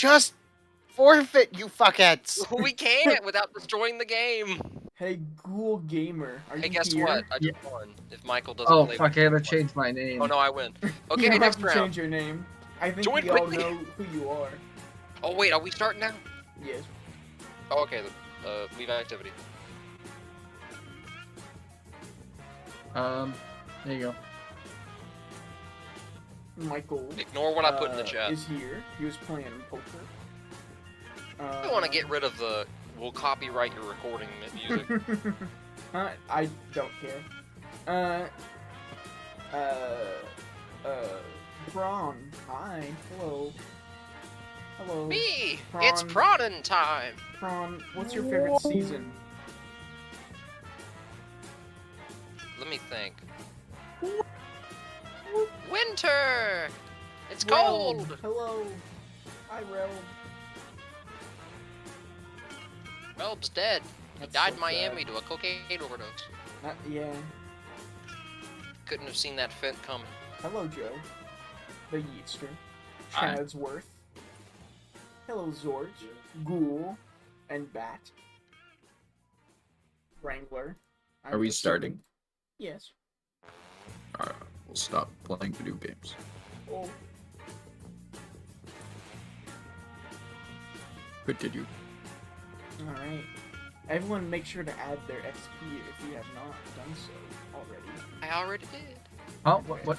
Just forfeit, you fuckheads. We can't without destroying the game. Hey, Ghoul Gamer, are Hey, you guess here? what? I just won. If Michael doesn't Oh play fuck! with I me, gotta change my name. Oh no, I win. You Okay, don't next have to round. change your name. I think Join we all with me. know who you are. Oh wait, are we starting now? Yes. Oh, okay. Leave activity. There you go. Michael. Ignore what I put in the chat. Is here. He was playing poker. I want to get rid of the. We'll copyright your recording music. I don't care. Prawn. Hi. Hello. Hello. Me! Prawn. It's prawning time! Prawn, what's your favorite season? Let me think. Winter! It's Rel. cold! Hello. Hi, Rel. Melb's dead. He That's died so in Miami sad. to a cocaine overdose. Yeah. Couldn't have seen that fit coming. Hello, Joe. The Yeetster. Hi. Chadsworth. Hello, Zorge. Ghoul. And Bat. Wrangler. Are we starting? Yes. Alright, we'll stop playing video games. Oh. Continue. Alright. Everyone make sure to add their XP if you have not done so already. I already did. Oh, what?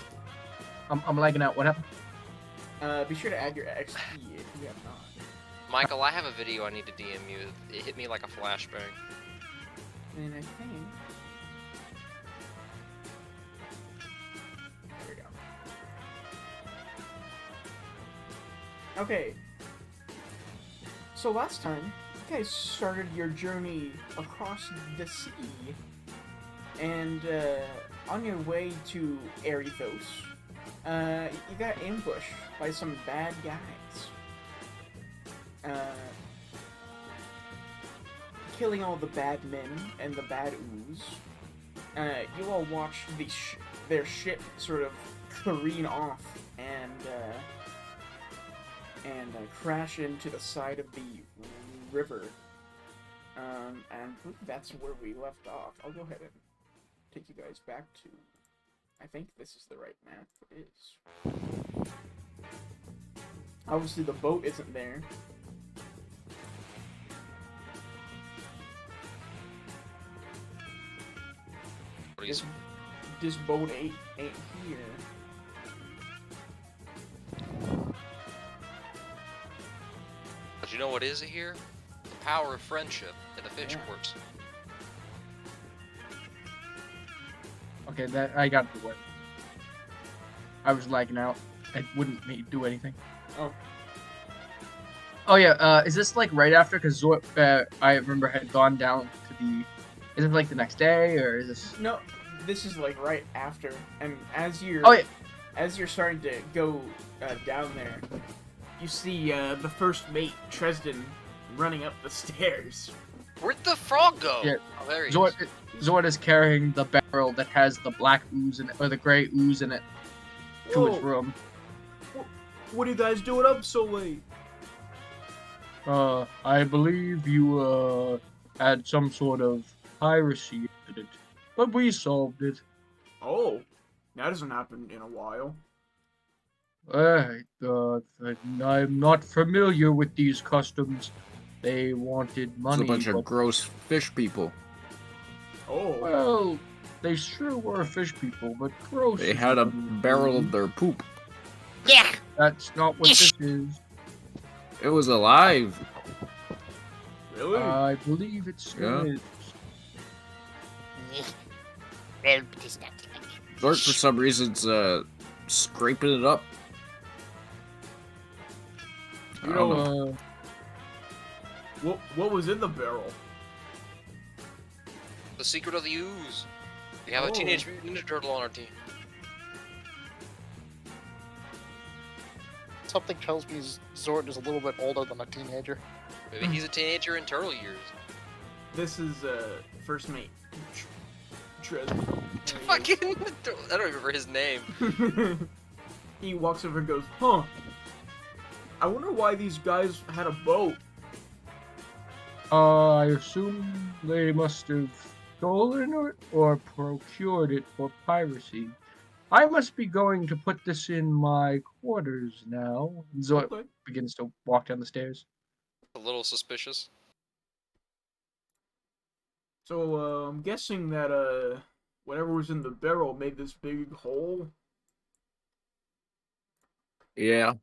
I'm lagging out. What happened? Be sure to add your XP if you have not. Michael, I have a video I need to DM you. It hit me like a flashbang. And I think... There we go. Okay. So last time, you guys started your journey across the sea. And, on your way to Erythos, you got ambushed by some bad guys. Killing all the bad men and the bad ooze. You all watched their ship sort of careen off and crash into the side of the river. And I believe that's where we left off. I'll go ahead and take you guys back to... I think this is the right map. It is. Obviously the boat isn't there. This boat ain't here. But you know what is here? The power of friendship in the fish Yeah. ports. Okay, that I got to work. I was lagging out. It wouldn't do anything. Oh. Oh yeah. Is this like right after? Because I remember had gone down to the. Is it like the next day or is this? No, this is like right after. And as you're... Oh yeah. As you're starting to go down there, you see the first mate, Tresden, running up the stairs. Where'd the frog go? Yeah. Oh, there he Zord, is. Zord is carrying the barrel that has the black ooze in it, or the gray ooze in it, to his Whoa. room. What are you guys doing up so late? I believe you, had some sort of piracy incident, but we solved it. Oh, that hasn't happened in a while. I'm not familiar with these customs. They wanted It's money. a bunch but- of gross fish people. Oh. Well, they sure were fish people, but gross. They is had a good. barrel of their poop. Yeah. That's not what this is. It was alive. Really? I believe it still Yeah. is. Well, it is not. Zort, for some reason's scraping it up. I You don't know, know. what was in the barrel? The secret of the ooze. We have a Oh. Teenage Mutant Ninja Turtle on our team. Something tells me Zord is a little bit older than a teenager. Maybe he's a teenager in turtle years. This is first mate, Tresden. Fucking, I don't remember his name. He walks over and goes, huh? I wonder why these guys had a boat. I assume they must have stolen it or procured it for piracy. I must be going to put this in my quarters now. Zoe Okay. begins to walk down the stairs. A little suspicious. So, I'm guessing that, whatever was in the barrel made this big hole. Yeah,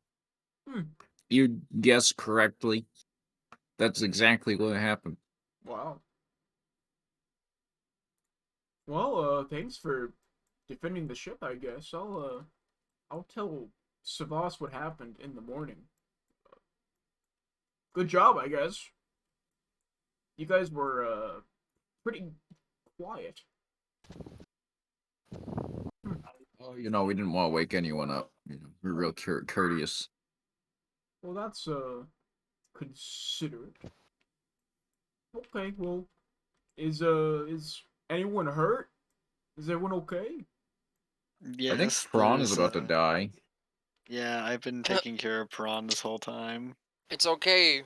Hmm. you guessed correctly. That's exactly what happened. Wow. Well, thanks for defending the ship, I guess. I'll tell Savas what happened in the morning. Good job, I guess. You guys were, pretty quiet. Oh, we didn't want to wake anyone up. We're real courteous. Well, that's, considerate. Okay, well, is anyone hurt? Is everyone okay? I think Yes, Prawn is there's, about to die. Yeah, I've been taking care of Prawn this whole time. It's okay.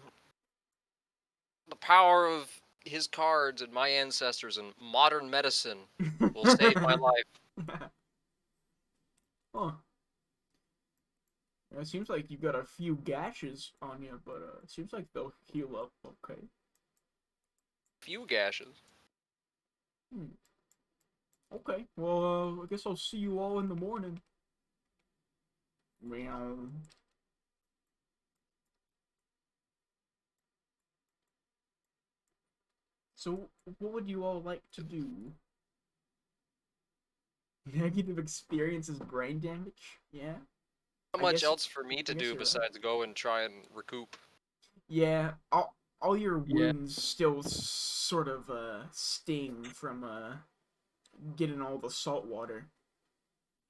The power of his cards and my ancestors and modern medicine will save my life. Huh. It seems like you've got a few gashes on you, but it seems like they'll heal up okay. Few gashes. Hmm. Okay, well, I guess I'll see you all in the morning. Meow. So, what would you all like to do? Negative experiences, brain damage? Yeah? Not I much guess- else for me to I guess do you're right. besides go and try and recoup. Yeah, all your Yeah. wounds still sort of, sting from, getting all the salt water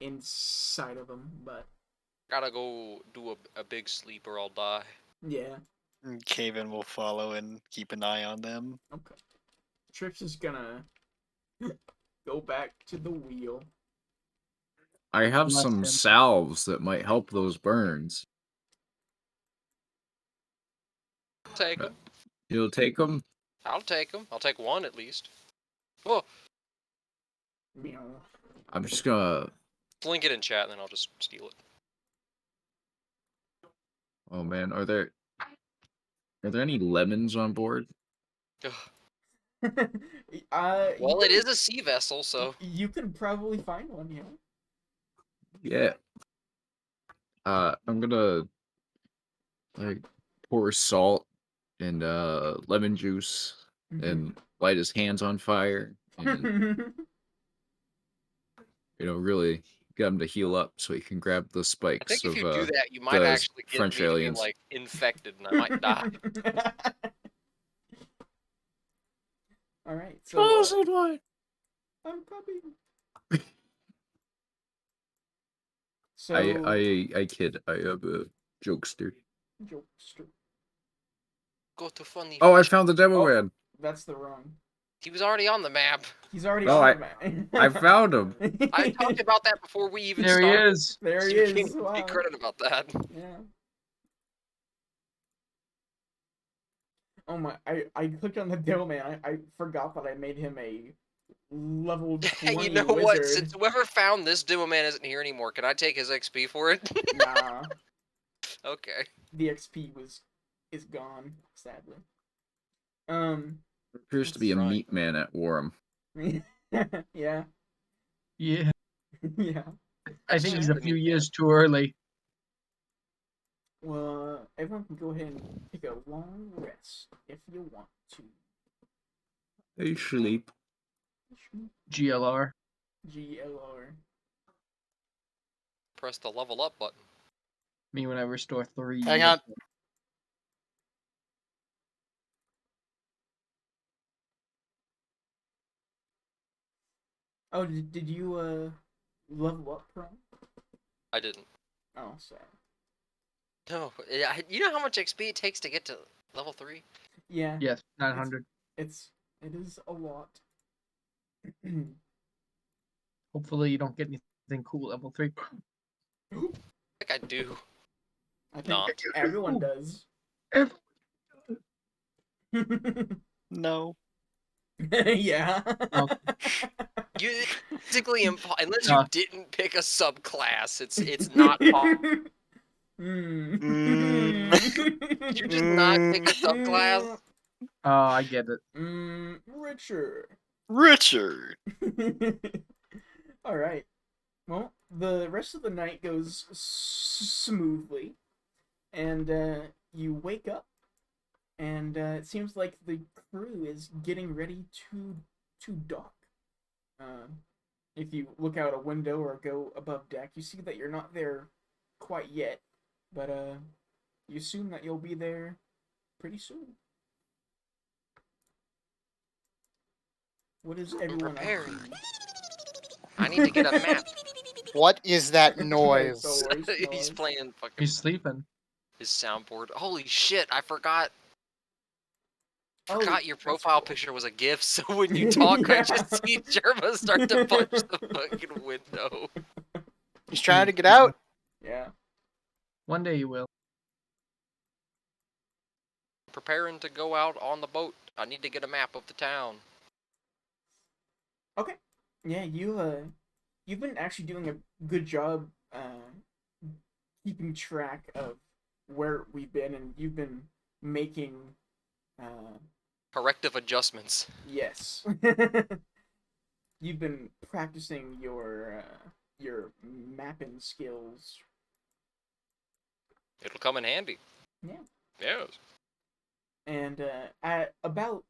inside of them, but Gotta go do a big sleep or I'll die. yeah. Caven will follow and keep an eye on them. Okay. Trips is gonna go back to the wheel. I have Bless some him. salves that might help those burns. Take them. You'll take them? I'll take them. I'll take one at least. Oh, Meow. I'm just gonna... link it in chat and then I'll just steal it. Oh man, are there any lemons on board? Ugh. You Well, it can, is a sea vessel, so you can probably find one, yeah. Yeah. I'm gonna like pour salt and lemon juice and light his hands on fire and really get him to heal up so he can grab the I spikes think if of you do that, you might the actually get French me to be aliens. like infected and I might die. All right, so one. I'm coming. I So I kid. I am a jokester. jokester. Go to funny. Oh, I fish. found the demo Oh. man. That's the wrong. He was already on the map. He's already No, on the map. I found him. I talked about that before we even There he started. is. There So he you is. can't Wow. take credit about that. Yeah. Oh my! I clicked on the demo man. I forgot that I made him a level 20 You know wizard. what? Since whoever found this demo man isn't here anymore, can I take his XP for it? Nah, Okay. the XP is gone, sadly. Appears to be a Right. meat man at Warham. Yeah, Yeah. yeah. I think he's a the few meat years too early. Well, everyone can go ahead and take a long rest if you want to. Hey, sleep. GLR. GLR. Press the level up button. Me when I restore 3. Hang on. Oh, did you level up, Pro? I didn't. Oh, sorry. No. You know how much XP it takes to get to level 3? Yeah. Yes, 900. It is a lot. Hopefully you don't get anything cool level 3. I think I do. I think No. everyone does. If No. Yeah. Oh. You basically unless you Uh. didn't pick a subclass, it's not possible. Hmm. Did you just not pick a subclass? I get it. Richer. Richard. All right. Well, the rest of the night goes smoothly, and you wake up, and it seems like the crew is getting ready to dock. If you look out a window or go above deck, you see that you're not there quite yet, but you assume that you'll be there pretty soon. What is everyone up preparing. to? I need to get a map. What is that It's noise? the worst He's noise. playing fucking He's sleeping. his soundboard. Holy shit! I forgot Oh, your that's profile cool. picture was a GIF. So when you talk, I just Yeah. see Jerma start to punch the fucking window. He's trying to get out. Yeah. One day you will. Preparing to go out on the boat. I need to get a map of the town. Okay. Yeah, you've been actually doing a good job keeping track of where we've been, and you've been making Corrective adjustments. yes. You've been practicing your mapping skills. It'll come in handy. Yeah. Yes. And at about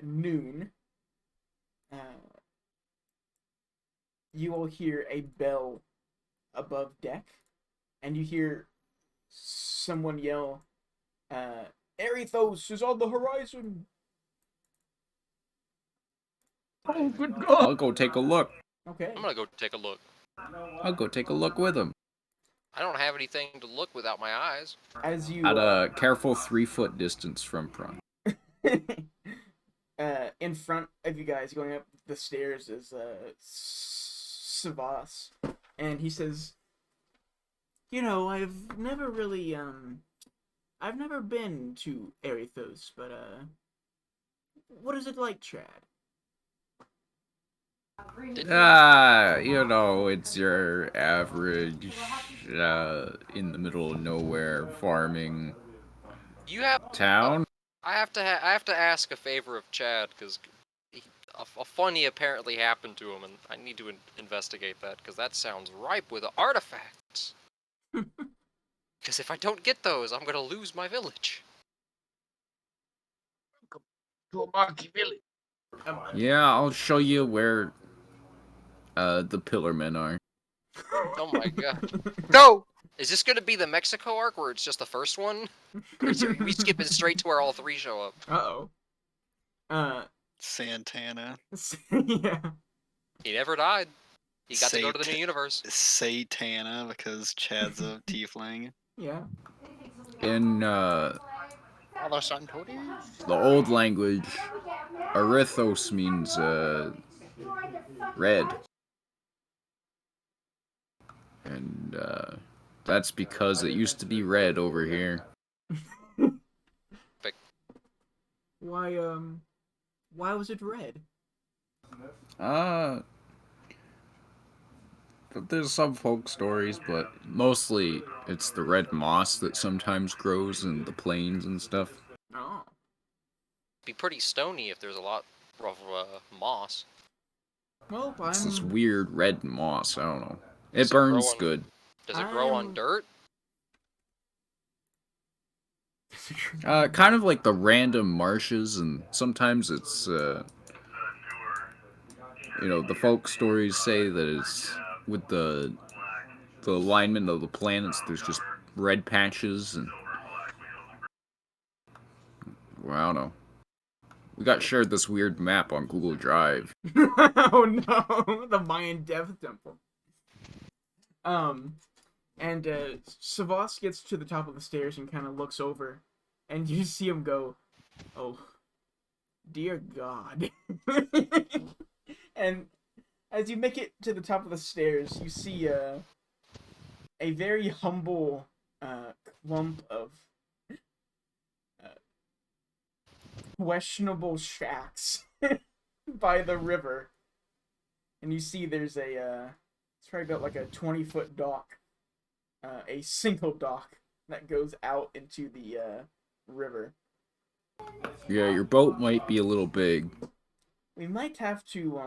noon, you all hear a bell above deck, and you hear someone yell, Erythos is on the horizon! Oh, good I'll God! go take a look. Okay. I'm gonna go take a look. I'll go take a look with him. I don't have anything to look without my eyes. As you... At a careful 3-foot distance from Prawn. in front of you guys, going up the stairs, is Savas, and he says, "You know, I've never really I've never been to Erythos, but what is it like, Chad?" You know, it's your average, in the middle of nowhere farming You have town. I have to ask a favor of Chad because a funny apparently happened to him, and I need to investigate that because that sounds ripe with artifacts. Because if I don't get those, I'm gonna lose my village. To a monkey village. Yeah, I'll show you where, the Pillarmen are. Oh my god. Go! Is this gonna be the Mexico arc where it's just the first one? Or are we skipping straight to where all three show up? Uh-oh. Santana. Yeah. He never died. He got to go to the Sat- new universe. Satana, because Chad's a tiefling. Yeah. In, All those sun toadies? the old language, Erythos means, red. And, that's because it used to be red over here. Why was it red? But there's some folk stories, but mostly it's the red moss that sometimes grows in the plains and stuff. Oh. Be pretty stony if there's a lot of moss. Well, It's this I'm... weird red moss, I don't know. Does It it grow burns on- good. Does it grow on I'm- dirt? Kind of like the random marshes, and sometimes it's, you know, the folk stories say that it's with the alignment of the planets, there's just red patches, and well, I don't know. We got shared this weird map on Google Drive. Oh no, the Mayan Death Temple. And Savas gets to the top of the stairs and kind of looks over, and you see him go, "Oh, dear God." And as you make it to the top of the stairs, you see a very humble clump of uh, questionable shacks by the river, and you see there's it's probably about like a 20-foot dock, a single dock that goes out into the river. Yeah, your boat might be a little big. We might have to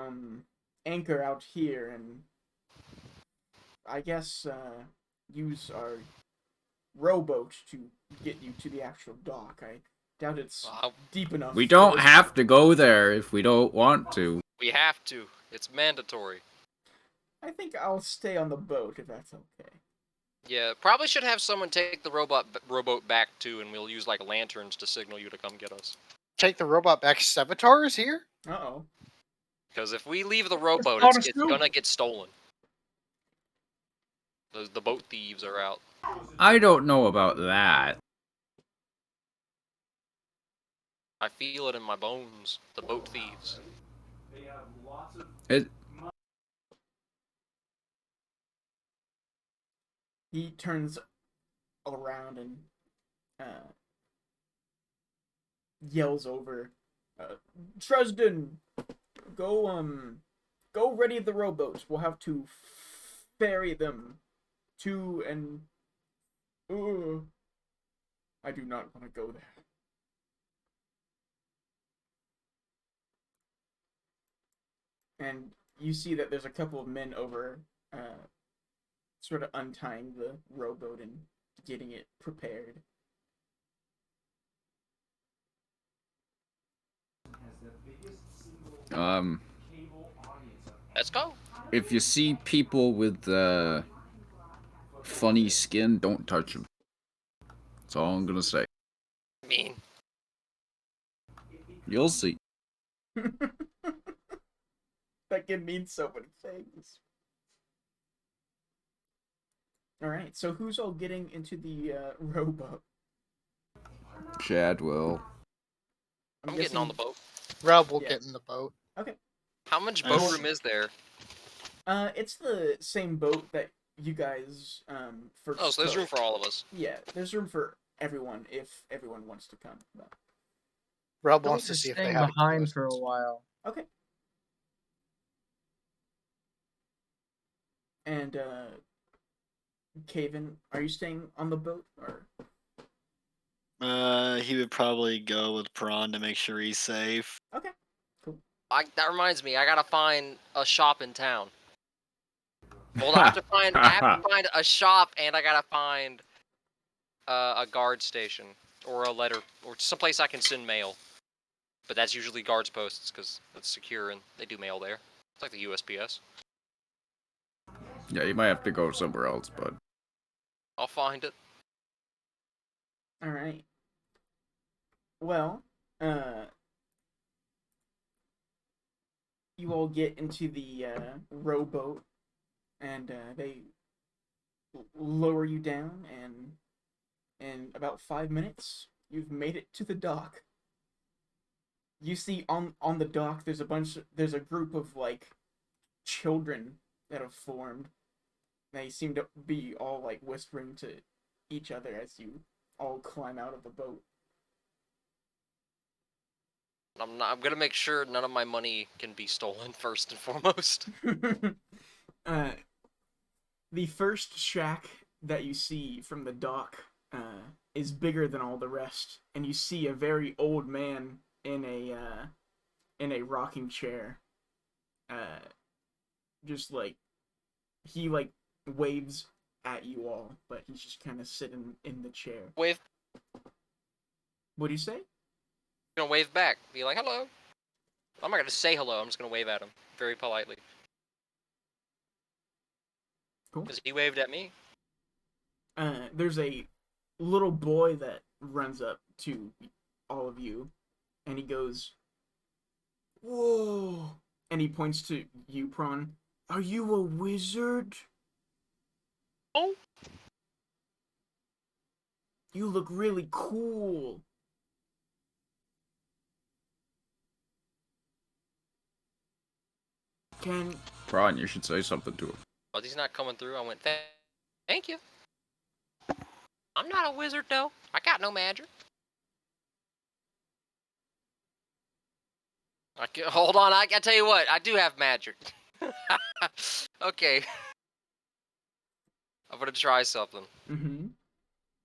anchor out here and I guess use our rowboat to get you to the actual dock. I doubt it's deep enough. We for don't this- have to go there if we don't want to. We have to. It's mandatory. I think I'll stay on the boat if that's okay. Yeah, probably should have someone take the rowboat back too, and we'll use like lanterns to signal you to come get us. Take the robot back. Savitar is here? Uh-oh. Because if we leave the rowboat, not it's a scoop. gonna get stolen. The boat thieves are out. I don't know about that. I feel it in my bones. The boat thieves. It, He turns around and yells over, Tresden, go ready the rowboats. We'll have to ferry them to and I do not want to go there. And you see that there's a couple of men over, sort of untying the rowboat and getting it prepared. Let's go. if you see people with funny skin, don't touch them. That's all I'm gonna say. Mean. You'll see. That can mean so many things. Alright, so who's all getting into the rowboat? Chad will. I'm getting on the boat. Rob will Yeah. get in the boat. Okay. How much Nice. boat room is there? It's the same boat that you guys first Oh, so there's took. room for all of us. Yeah, there's room for everyone if everyone wants to come. But... Rob Those wants are to see if they staying have behind any for a questions. while. Okay. And Caven, are you staying on the boat or? He would probably go with Prawn to make sure he's safe. Okay, cool. That reminds me, I gotta find a shop in town. Well, I have to find a shop, and I gotta find a guard station or a letter or someplace I can send mail. But that's usually guards posts because it's secure and they do mail there. It's like the USPS. Yeah, you might have to go somewhere else, but I'll find it. Alright. Well, you all get into the rowboat, and they lower you down, and in about 5 minutes, you've made it to the dock. You see on the dock, there's a group of like children that have formed. They seem to be all like whispering to each other as you all climb out of the boat. I'm gonna make sure none of my money can be stolen first and foremost. The first shack that you see from the dock is bigger than all the rest, and you see a very old man in a rocking chair. Just like he like waves at you all, but he's just kind of sitting in the chair. Wave. What do you say? Gonna wave back. Be like, hello. I'm not gonna say hello. I'm just gonna wave at him very politely. Cool. Because he waved at me. There's a little boy that runs up to all of you, and he goes, "Whoa!" And he points to you, Prawn. Are you a wizard? Oh. You look really cool. Can Ron, you should say something to him. But he's not coming through. I went, thank you. I'm not a wizard, though. I got no magic. Hold on, I tell you what, I do have magic. Okay. I'm gonna try something. Mm-hmm.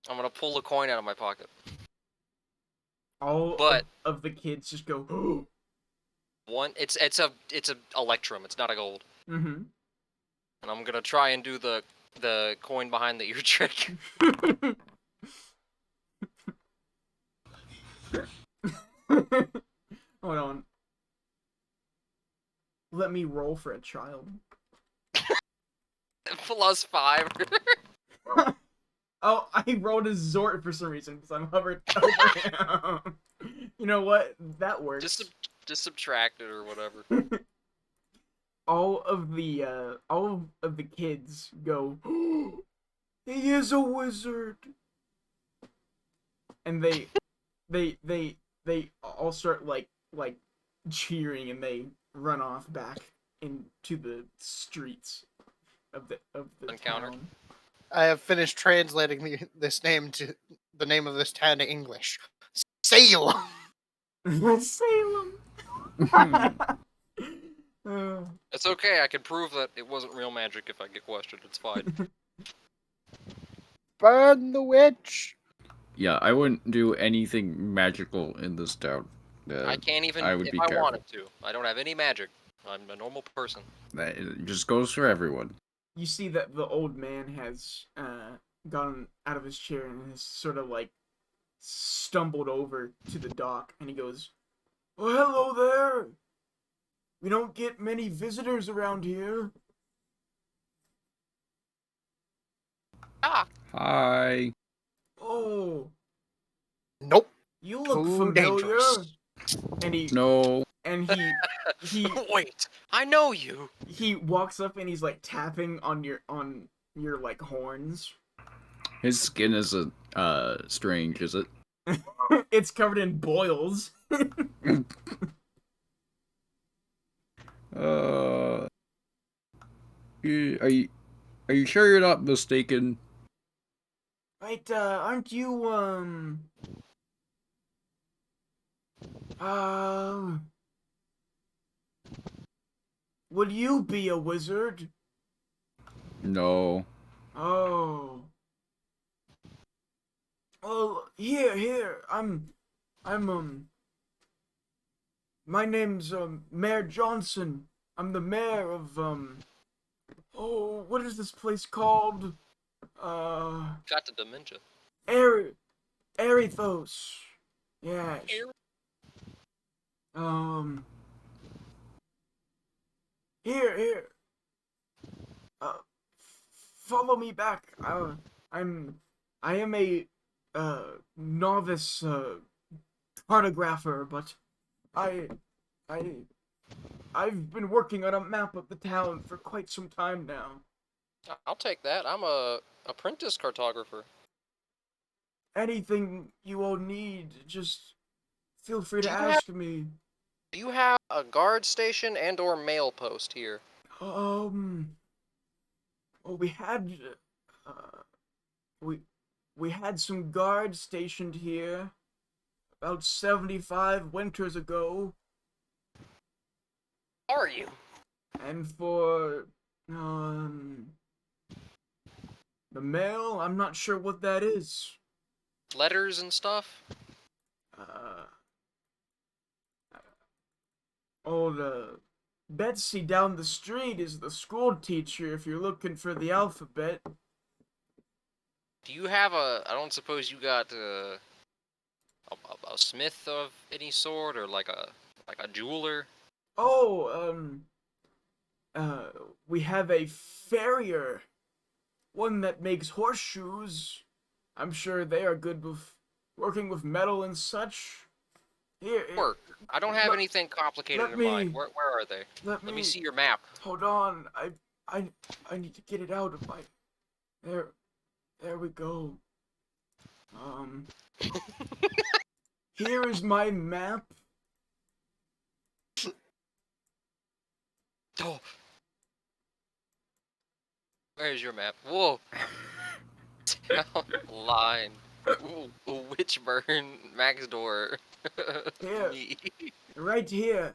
I'm gonna pull a coin out of my pocket. All But of the kids just go. it's a electrum. It's not a gold. Mm-hmm. And I'm gonna try and do the coin behind the ear trick. Hold on. Let me roll for a child. +5. Oh, I rolled a Zort for some reason because I'm hovered over him. You know what? That works. Just subtract it or whatever. all of the kids go. He is a wizard, and they all start like cheering, and they run off back into the streets of the Encountered. town. I have finished translating this name to the name of this town to English. Salem. Salem. It's okay, I can prove that it wasn't real magic if I get questioned, it's fine. Burn the witch. Yeah, I wouldn't do anything magical in this town. I can't even I would if be I careful. wanted to. I don't have any magic. I'm a normal person. That just goes for everyone. You see that the old man has gotten out of his chair and has sort of like stumbled over to the dock, and he goes, "Oh, hello there. We don't get many visitors around here." Ah! Hi. Oh, Nope. you look Too familiar. dangerous. And he No. Wait, I know you! he walks up and he's like tapping on your like horns. His skin isn't strange, is it? It's covered in boils. Are you sure you're not mistaken? Right, aren't you would you be a wizard? No. Oh. Well, here. My name's, Mayor Johnson. I'm the mayor of, oh, what is this place called? Got the dementia. Erythos. Yes. Here. Follow me back. I am a novice cartographer, but I've been working on a map of the town for quite some time now. I'll take that. I'm a apprentice cartographer. Anything you all need, just feel free to Do you ask me. Do you have a guard station and or mail post here? Well, we had we had some guards stationed here about 75 winters ago, Are you? and for the mail, I'm not sure what that is. Letters and stuff? Old Betsy down the street is the school teacher if you're looking for the alphabet. Do you have I don't suppose you got a smith of any sort, or like a jeweler? Oh, we have a farrier. One that makes horseshoes. I'm sure they are good with working with metal and such. Here. Work. I don't have anything complicated in mind. Where are they? Let me see your map. Hold on. I need to get it out of my. There we go. Here is my map. Oh. Where's your map? Whoa. Line. Ooh, Witchburn, Max Door. Here. Me. Right here.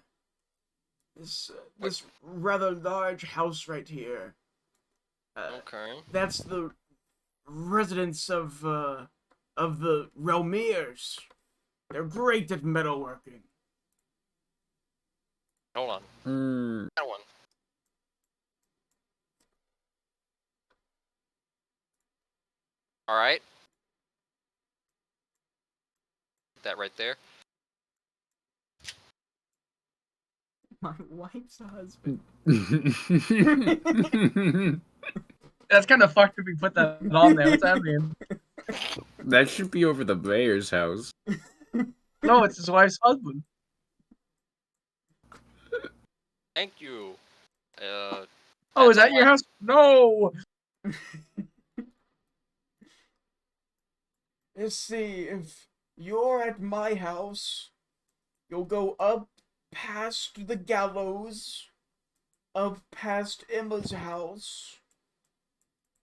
This Wait. this rather large house right here. Okay. That's the residence of the Relmiers. They're great at metalworking. Hold on. Mm, That one. Alright. That right there. My wife's husband. That's kind of fucked if we put that on there. What's that mean? that should be over the mayor's house. No, it's his wife's husband. Thank you. Oh, is That's that all your house? No! Let's see, if you're at my house, you'll go up past the gallows, up past Emma's house,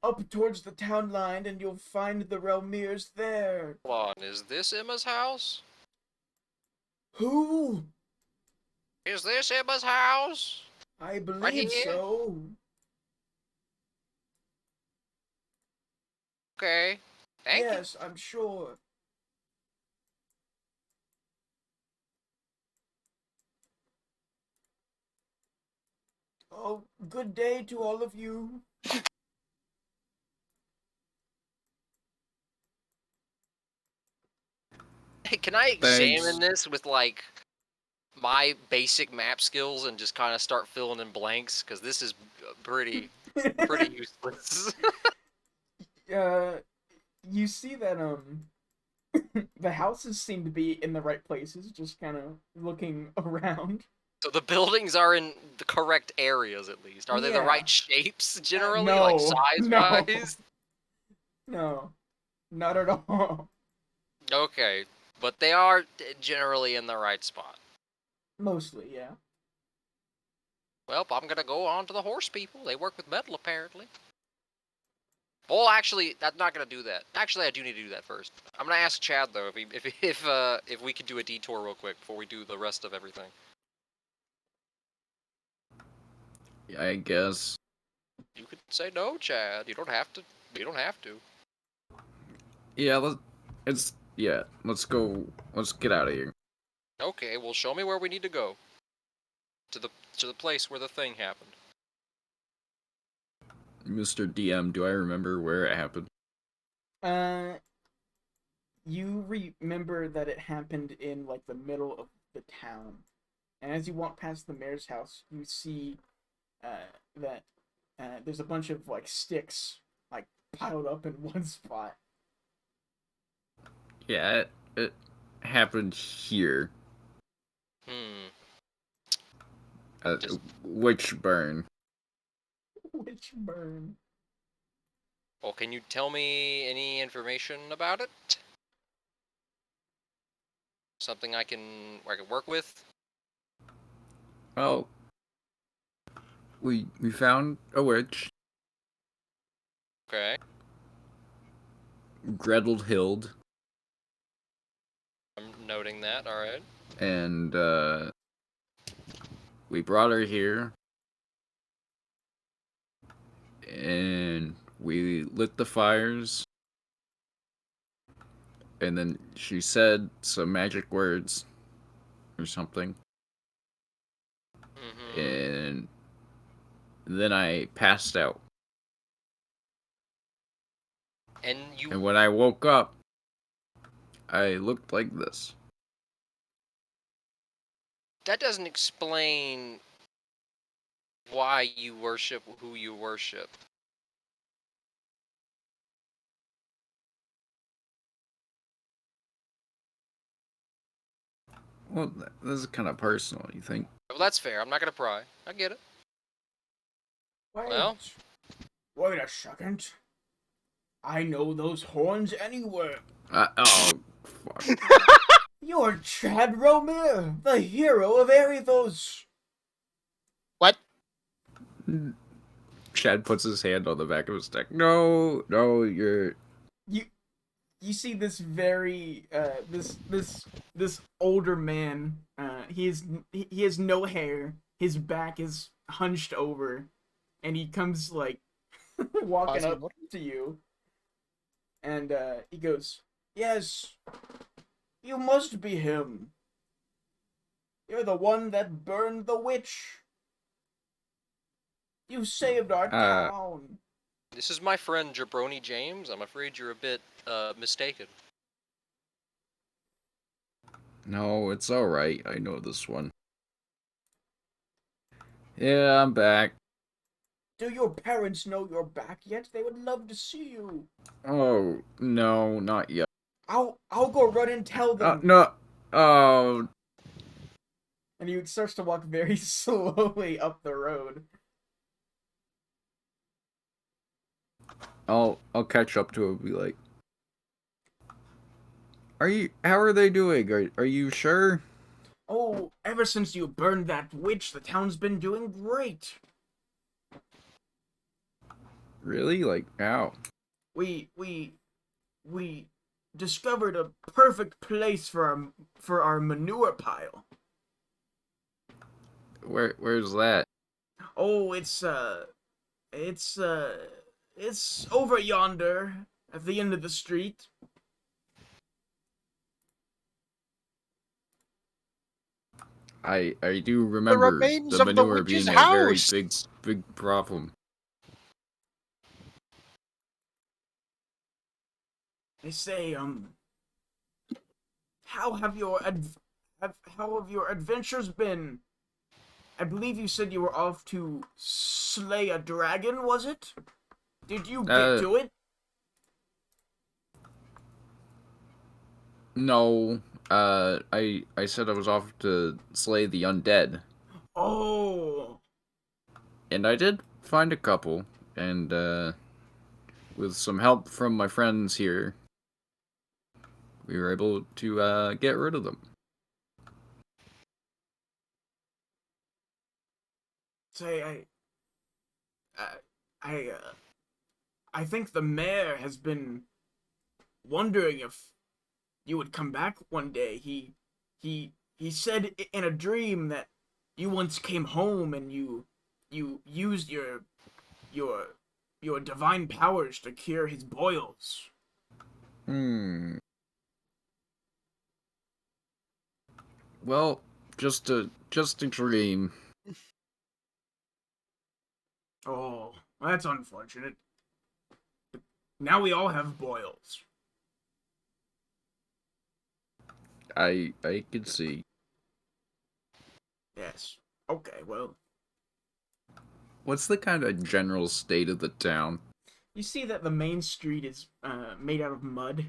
up towards the town line, and you'll find the Relmiers there. Hold on. Is this Emma's house? Who? Is this Emma's house? I believe Right here? so. Okay. Thank you. Yes, I'm sure. Oh, good day to all of you. Hey, can I Thanks. examine this with, like, my basic map skills and just kind of start filling in blanks? Because this is pretty useless. You see that the houses seem to be in the right places, just kind of looking around. So the buildings are in the correct areas, at least. Are they the Yeah. right shapes, generally? no, Like, size-wise? No, not at all. Okay. But they are generally in the right spot. Mostly, yeah. Well, I'm gonna go on to the horse people. They work with metal, apparently. Well, actually, I'm not gonna do that. Actually, I do need to do that first. I'm gonna ask Chad though if we could do a detour real quick before we do the rest of everything. I guess. You could say no, Chad. You don't have to. You don't have to. Yeah, let's go. Let's get out of here. Okay, well, show me where we need to go. To the place where the thing happened. Mr. DM, do I remember where it happened? You remember that it happened in like the middle of the town, and as you walk past the mayor's house, you see that there's a bunch of like sticks like piled up in one spot. Yeah, it happened here. Just- Witch burn. Which burn? Well, can you tell me any information about it? Something I can work with? Well, we found a witch, Okay. Gretel Hild, I'm noting that. All right. and we brought her here, and we lit the fires, and then she said some magic words or something, Mm-hmm. and then I passed out. And you And when I woke up, I looked like this. that doesn't explain why you worship who you worship. Well, this is kind of personal, you think? Well, that's fair. I'm not gonna pry. I get it. Wait, Well? wait a second. I know those horns anywhere. Oh, fuck. You're Chad Romir, the hero of Erythos. What? Chad puts his hand on the back of his neck. No, you're you see this very this older man. He has no hair. His back is hunched over, and he comes like walking up Quasimodo? to you, and he goes, "Yes, you must be him. You're the one that burned the witch. You saved our Uh, town." This is my friend Jabroni James. I'm afraid you're a bit mistaken. no, it's alright. I know this one. Yeah, I'm back. Do your parents know you're back yet? They would love to see you. Oh, no, not yet. I'll go run and tell them. No. Oh, And he starts to walk very slowly up the road. I'll catch up to him and be like, how are they doing? Are you sure? Oh, ever since you burned that witch, the town's been doing great. Really? Like, how? We discovered a perfect place for our manure pile. Where's that? Oh, it's over yonder at the end of the street. I do The remember remains the of the manure witch's being a very house. big problem. They say, how have how have your adventures been? I believe you said you were off to slay a dragon, was it? Did you get to it? No. I said I was off to slay the undead, Oh, and I did find a couple, and with some help from my friends here, we were able to get rid of them. say I, I, I think the mayor has been wondering if you would come back one day. He said in a dream that you once came home and you used your your divine powers to cure his boils. Hmm. Well, just a dream. Oh, that's unfortunate. But now we all have boils. I could see. Yes. Okay, well, What's the kind of general state of the town? you see that the main street is made out of mud.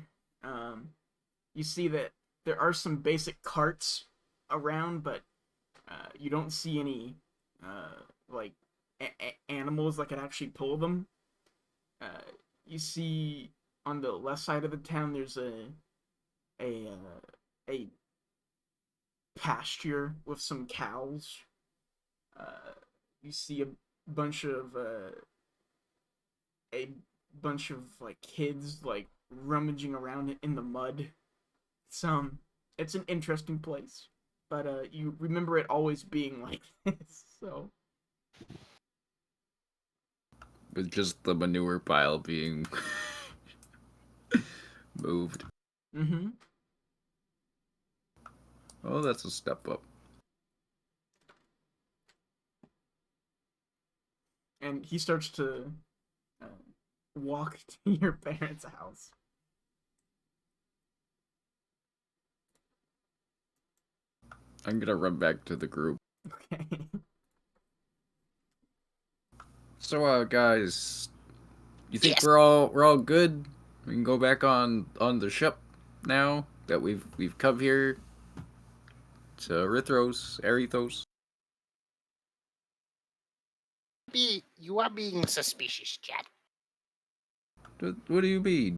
You see that there are some basic carts around, but you don't see any like animals that can actually pull them. Uh, you see on the left side of the town there's a pasture with some cows. Uh, you see bunch of a bunch of like kids like rummaging around in the mud. It's an interesting place, but you remember it always being like this. So With just the manure pile being moved. mm-hmm. Oh, that's a step up. And he starts to uh, walk to your parents' house. I'm gonna run back to the group. Okay. So, guys, you think Yes. we're all good? We can go back on the ship now that we've come here to Erythos. You are being suspicious, Chad. What do you mean?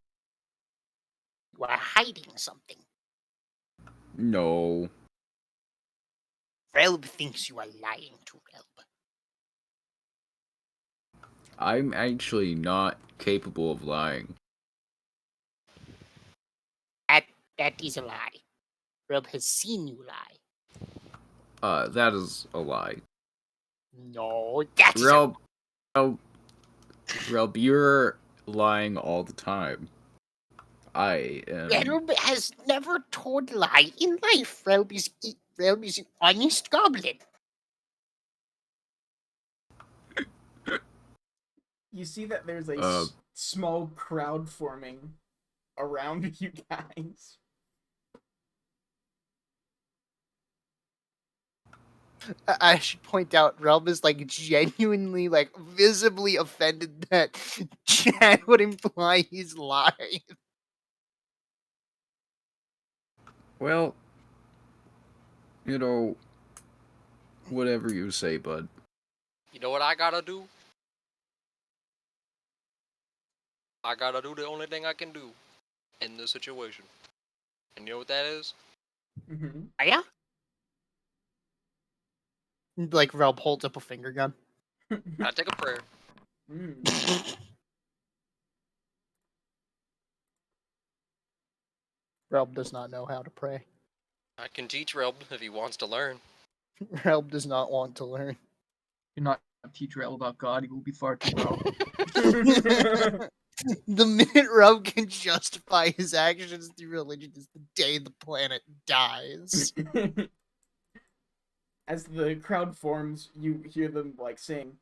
You are hiding something. No, Relb thinks you are lying to Relb. I'm actually not capable of lying. That is a lie. Relb has seen you lie. That is a lie. No, that is Relb, Relb, you're lying all the time. I am. Relb has never told a lie in life. Relb is an honest goblin. You see that there's a Uh. small crowd forming around you guys. I should point out, Relb is like genuinely, like visibly offended that Chad would imply he's lying. Well, you know, whatever you say, bud. You know what I gotta do? I gotta do the only thing I can do in this situation. And you know what that is? Mm-hmm. Yeah? Like, Relb holds up a finger gun. I take a prayer. Relb does not know how to pray. I can teach Relb if he wants to learn. Relb does not want to learn. You're not teach Rel about God, he will be far too powerful. The minute Relb can justify his actions through religion is the day the planet dies. As the crowd forms, you hear them like saying,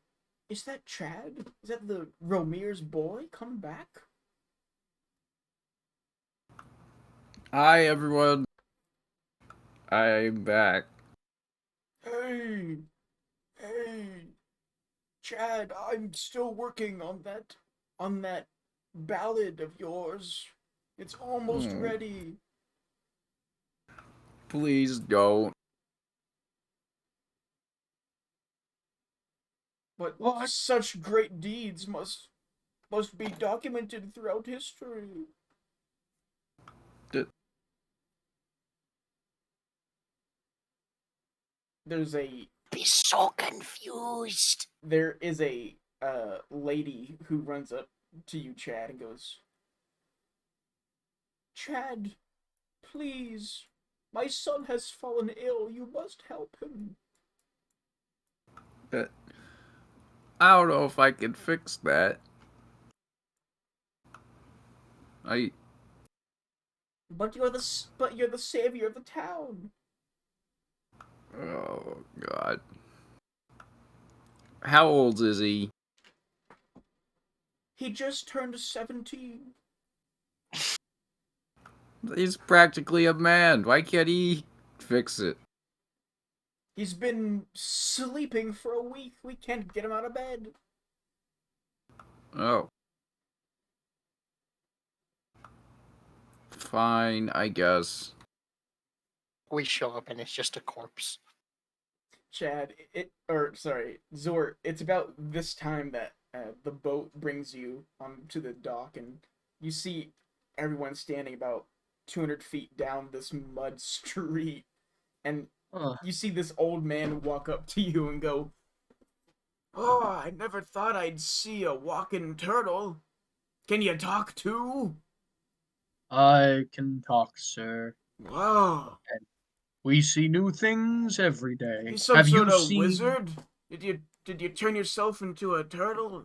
"Is that Chad? Is that the Romir's boy coming back?" Hi, everyone. I'm back. Hey, Chad, I'm still working on that ballad of yours. It's almost ready. Please don't. But What? such great deeds must be documented throughout history. D- There's a Be so confused. there is a lady who runs up to you, Chad, and goes, "Chad, please, my son has fallen ill. You must help him." I don't know if I can fix that. But you're the savior of the town. Oh, God. How old is he? He just turned 17. He's practically a man. Why can't he fix it? He's been sleeping for a week. We can't get him out of bed. Oh. Fine, I guess. We show up and it's just a corpse. Chad, Zor, it's about this time that the boat brings you onto the dock, and you see everyone standing about 200 feet down this mud street, and you see this old man walk up to you and go, "Oh, I never thought I'd see a walking turtle. Can you talk too?" I can talk, sir. Wow. We see new things every day. You some Have sort you of seen... wizard? Did you turn yourself into a turtle?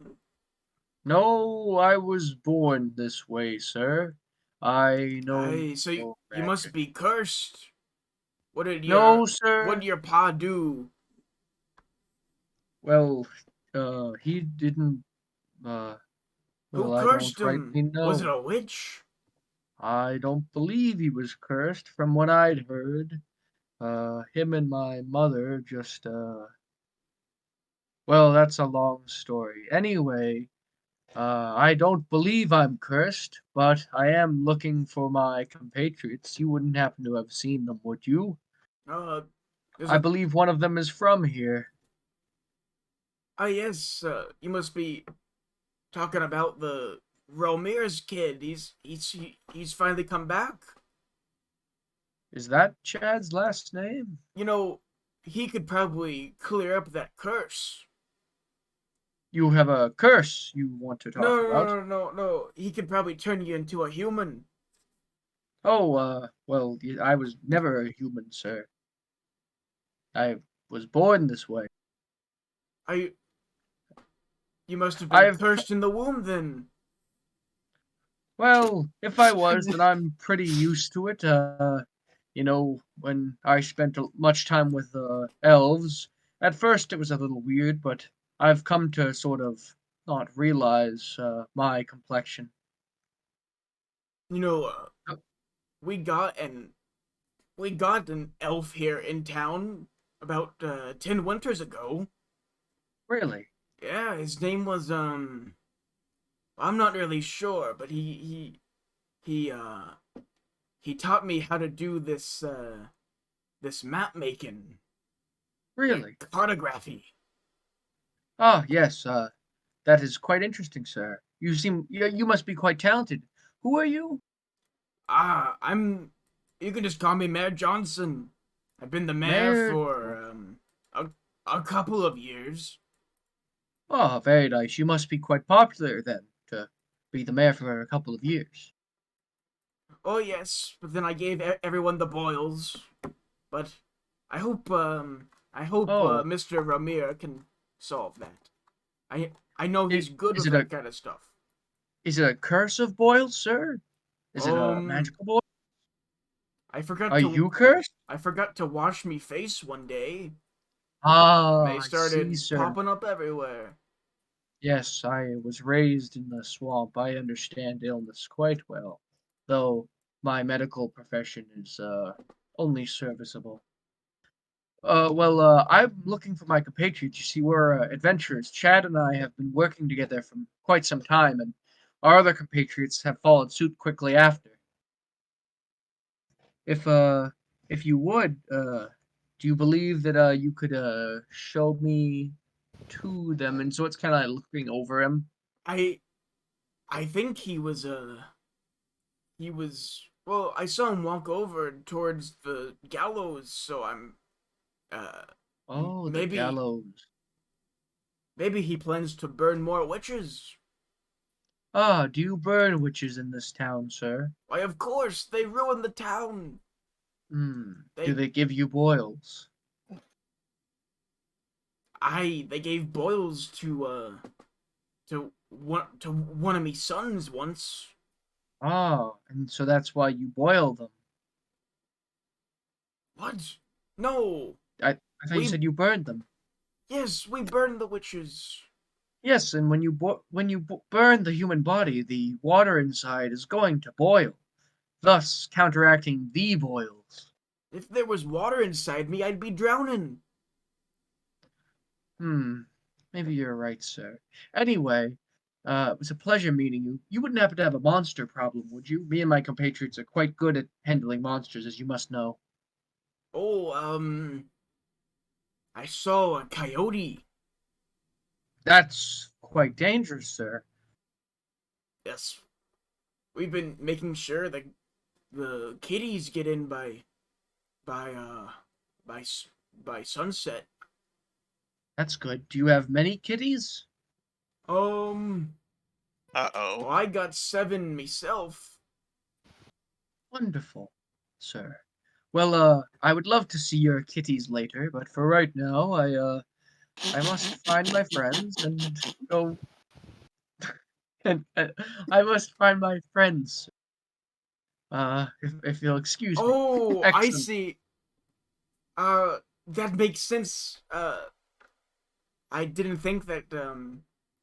No, I was born this way, sir. I know Aye, so no you must magic. be cursed. What did No, sir. what did your pa do? Well, he didn't, Who well, I cursed don't him? rightly Was it know. a witch? I don't believe he was cursed from what I'd heard. Him and my mother just, well, that's a long story. Anyway, I don't believe I'm cursed, but I am looking for my compatriots. You wouldn't happen to have seen them, would you? There's I a believe one of them is from here. yes. You must be talking about the Romir's kid. He's finally come back. Is that Chad's last name? You know, he could probably clear up that curse. You have a curse you want to No, talk no, about. no, no, no, no. He could probably turn you into a human. Oh, well, I was never a human, sir. I was born this way. I You must have been I've, cursed in the womb then. well, if I was, then I'm pretty used to it. When I spent much time with elves, at first it was a little weird, but I've come to sort of not realize my complexion. You know, Oh, we got an we got an elf here in town about 10 winters ago. really? Yeah, his name was I'm not really sure, but he he taught me how to do this map making, the Really? cartography. Ah, yes, that is quite interesting, sir. You must be quite talented. Who are you? I'm you can just call me Mayor Johnson. I've been the mayor Mayor. for a a couple of years. Oh, very nice. You must be quite popular then to be the mayor for a couple of years. Oh yes, but then I gave everyone the boils. But I hope Oh, Mr. Ramir can solve that. I know i- he's good is with it a that kind of stuff. is it a curse of boils, sir? Is it a Um, magical boil? I forgot Are to you cursed? I forgot to wash me face one day, and Ah, they I see, started sir. popping up everywhere. Yes, I was raised in the swamp. I understand illness quite well, though my medical profession is only serviceable. I'm looking for my compatriots. You see, we're adventurers. Chad and I have been working together for quite some time, and our other compatriots have followed suit quickly after. If uh, if you would, do you believe that you could show me to them? And so it's kind of looking over him. I I think he was well. I saw him walk over towards the gallows, so I'm uh Oh, the maybe gallows. he plans to burn more witches. Ah, do you burn witches in this town, sir? Why, of course, they ruined the town. Hmm. Do They they give you boils? they gave boils to one of me sons once. Ah, and so that's why you boil them. What? No. I thought you We said you burned them. Yes, we burned the witches. Yes, and burn the human body, the water inside is going to boil, thus counteracting the boils. If there was water inside me, I'd be drowning. Hmm, maybe you're right, sir. Anyway, it was a pleasure meeting you. You wouldn't happen to have a monster problem, would you? Me and my compatriots are quite good at handling monsters, as you must know. Oh, I saw a coyote. That's quite dangerous, sir. Yes, we've been making sure that the kitties get in by uh by by sunset. That's good. Do you have many kitties? Um, Uh-oh. well, I got 7 myself. Wonderful, sir. Well, I would love to see your kitties later, but for right now, I must find my friends and go. And I must find my friends. If you'll excuse me. Oh, I Excellent. see. That makes sense. I didn't think that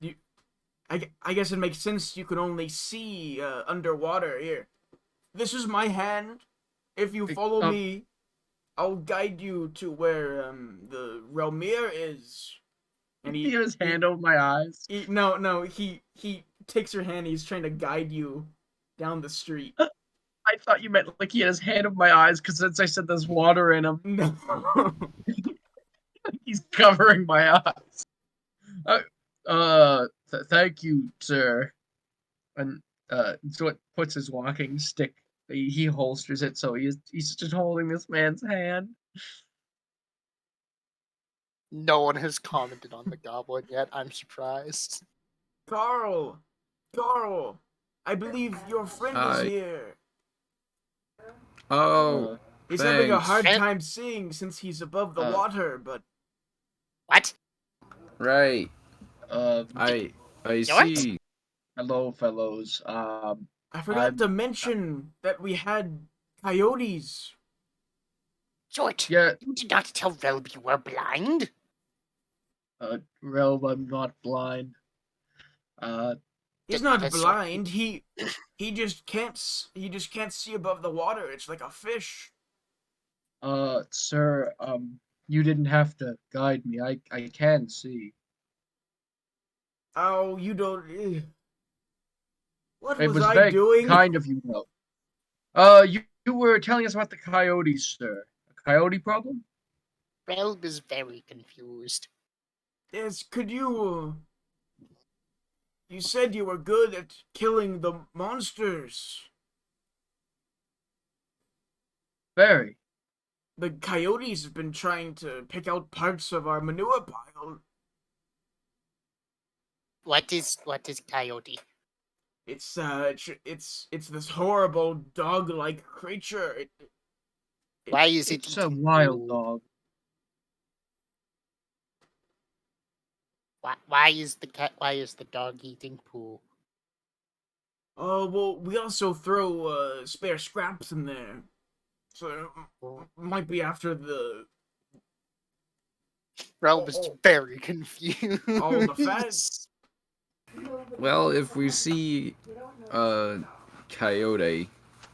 you. I guess it makes sense you can only see underwater here. This is my hand. If you follow Um, me, I'll guide you to where the Relmir is. And he had his hand over my eyes. no, he takes your hand. He's trying to guide you down the street. I thought you meant like he had his hand over my eyes because since I said there's water in him, No. he's covering my eyes. Uh, thank you, sir. And so it puts his walking stick. He holsters it, so he's just holding this man's hand. No one has commented on the goblin yet. I'm surprised. Carl, Carl, I believe your friend is I here. Oh, He's having a thanks. hard Eh? time seeing since he's above the water, but What? Right. Uh, I What? see. hello, fellows. I forgot I'm to mention that we had coyotes. George, yeah. you did not tell Relb you were blind. Relv, I'm not blind. He's not That's blind. He just can't see above the water. It's like a fish. Sir, you didn't have to guide me. I can see. Oh, you don't. What It was was I very doing? kind of you, though. You were telling us about the coyotes, sir. A coyote problem? Relb is very confused. Yes, could you? You said you were good at killing the monsters. Very. The coyotes have been trying to pick out parts of our manure pile. What is coyote? It's this horrible dog-like creature. Why is it It's a eating wild poo? dog. Why is the dog eating poo? Oh well, we also throw spare scraps in there, so it might be after the Relb is very confused. all the fat. Well, if we see a coyote,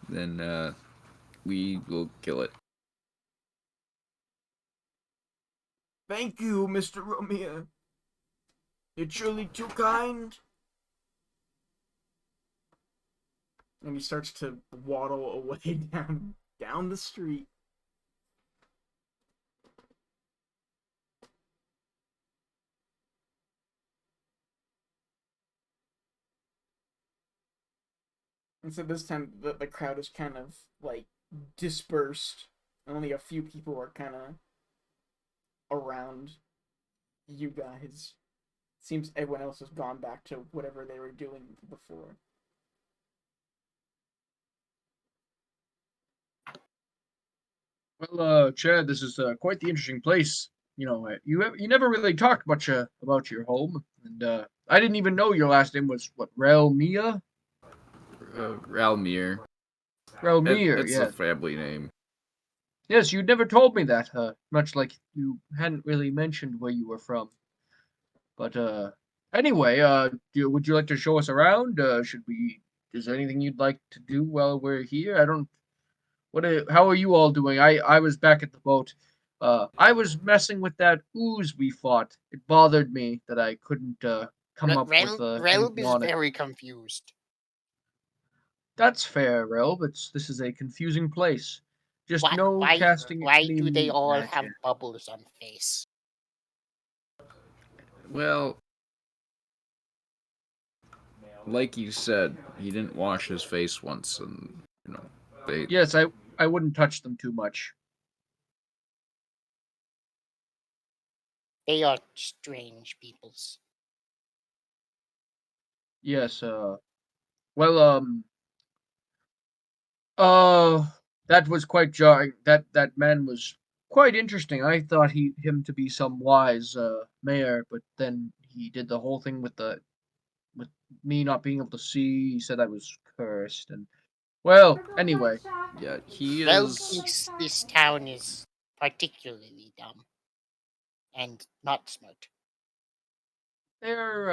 then we will kill it. Thank you, Mr. Romeo. You're truly too kind. And he starts to waddle away down the street. And so this time the crowd is kind of like dispersed. Only a few people are kind of around you guys. Seems everyone else has gone back to whatever they were doing before. Well, Chad, this is quite the interesting place. You know, you never really talked much about your home, and I didn't even know your last name was what, Relmia? Ralmir. Relmir, It's a yes. family name. Yes, you never told me that, much like you hadn't really mentioned where you were from. But anyway, would you like to show us around? Should we? Is there anything you'd like to do while we're here? I don't. How are you all doing? I was back at the boat. I was messing with that ooze we fought. It bothered me that I couldn't come up with Relb anything is on it. very confused. That's fair, Relb. This is a confusing place. Just What? no Why? casting Why any do they all magic. have bubbles on face? Well, like you said, he didn't wash his face once, and they. Yes, I wouldn't touch them too much. They are strange peoples. Yes. Well. Uh, that was quite jarring. That man was quite interesting. I thought him to be some wise mayor, but then he did the whole thing with me not being able to see. He said I was cursed, and well, anyway, Yeah, he Relb is. thinks this town is particularly dumb and not smart. they're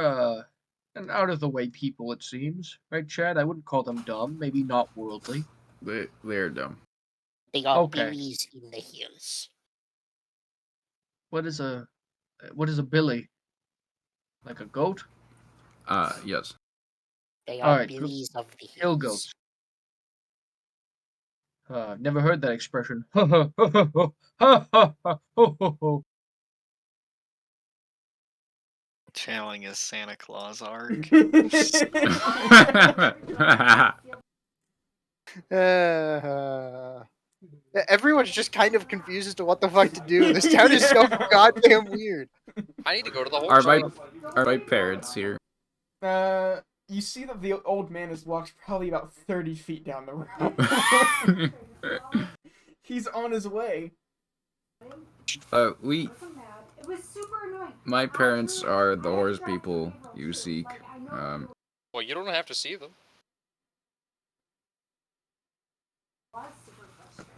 an out of the way people, it seems, right, Chad? I wouldn't call them dumb. Maybe not worldly. They're dumb. They are Okay. billies in the hills. What is a billy? Like a goat? Yes. They All are right, billies of the hill hills. goats. Never heard that expression. Channeling his Santa Claus arc. Everyone's just kind of confused as to what the fuck to do. This town is so goddamn weird. I need to go to the Are horse my farm. are my parents here? You see that the old man has walked probably about 30 feet down the road. He's on his way. My parents are the horse people you seek. Well, you don't have to see them.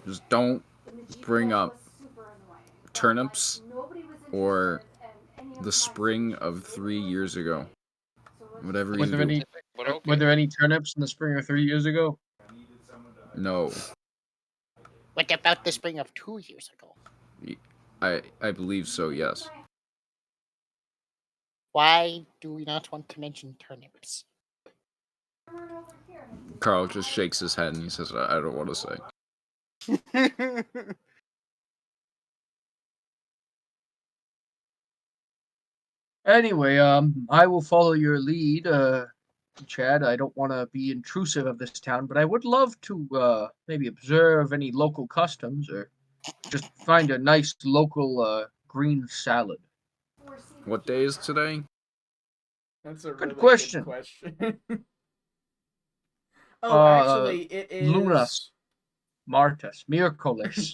Just don't bring up turnips or the spring of 3 years ago. Whatever Was you there do. any But okay. were there any turnips in the spring of 3 years ago? No. What about the spring of 2 years ago? I believe so, yes. Why do we not want to mention turnips? Carl just shakes his head and he says, I don't want to say. Anyway, I will follow your lead, Chad. I don't want to be intrusive of this town, but I would love to maybe observe any local customs or just find a nice local green salad. What day is today? That's a Good really question. good question. Oh, actually, it is. Lunas, Martas, Miércoles.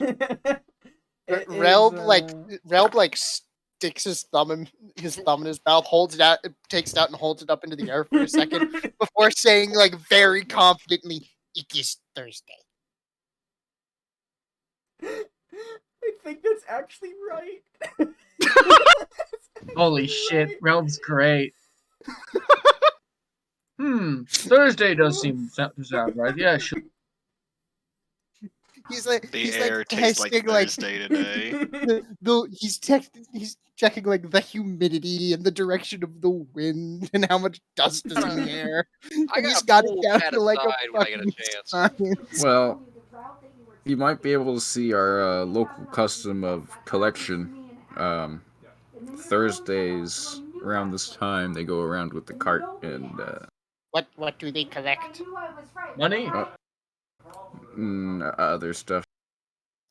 It Relb is, like sticks his thumb in his mouth, holds it out, takes it out, and holds it up into the air for a second before saying, like, very confidently, "It is Thursday." I think that's actually right. Holy shit, Realm's great. Thursday does seem to sound right. Yeah, sure. He's like, The he's air like tastes like testing, Thursday today. he's checking like the humidity and the direction of the wind and how much dust is in the air. I And he's gotta got it pull down Chad to like a aside when I get a fucking chance. science. Well, you might be able to see our local custom of collection. Thursdays around this time they go around with the cart and What do they collect? Money? other stuff.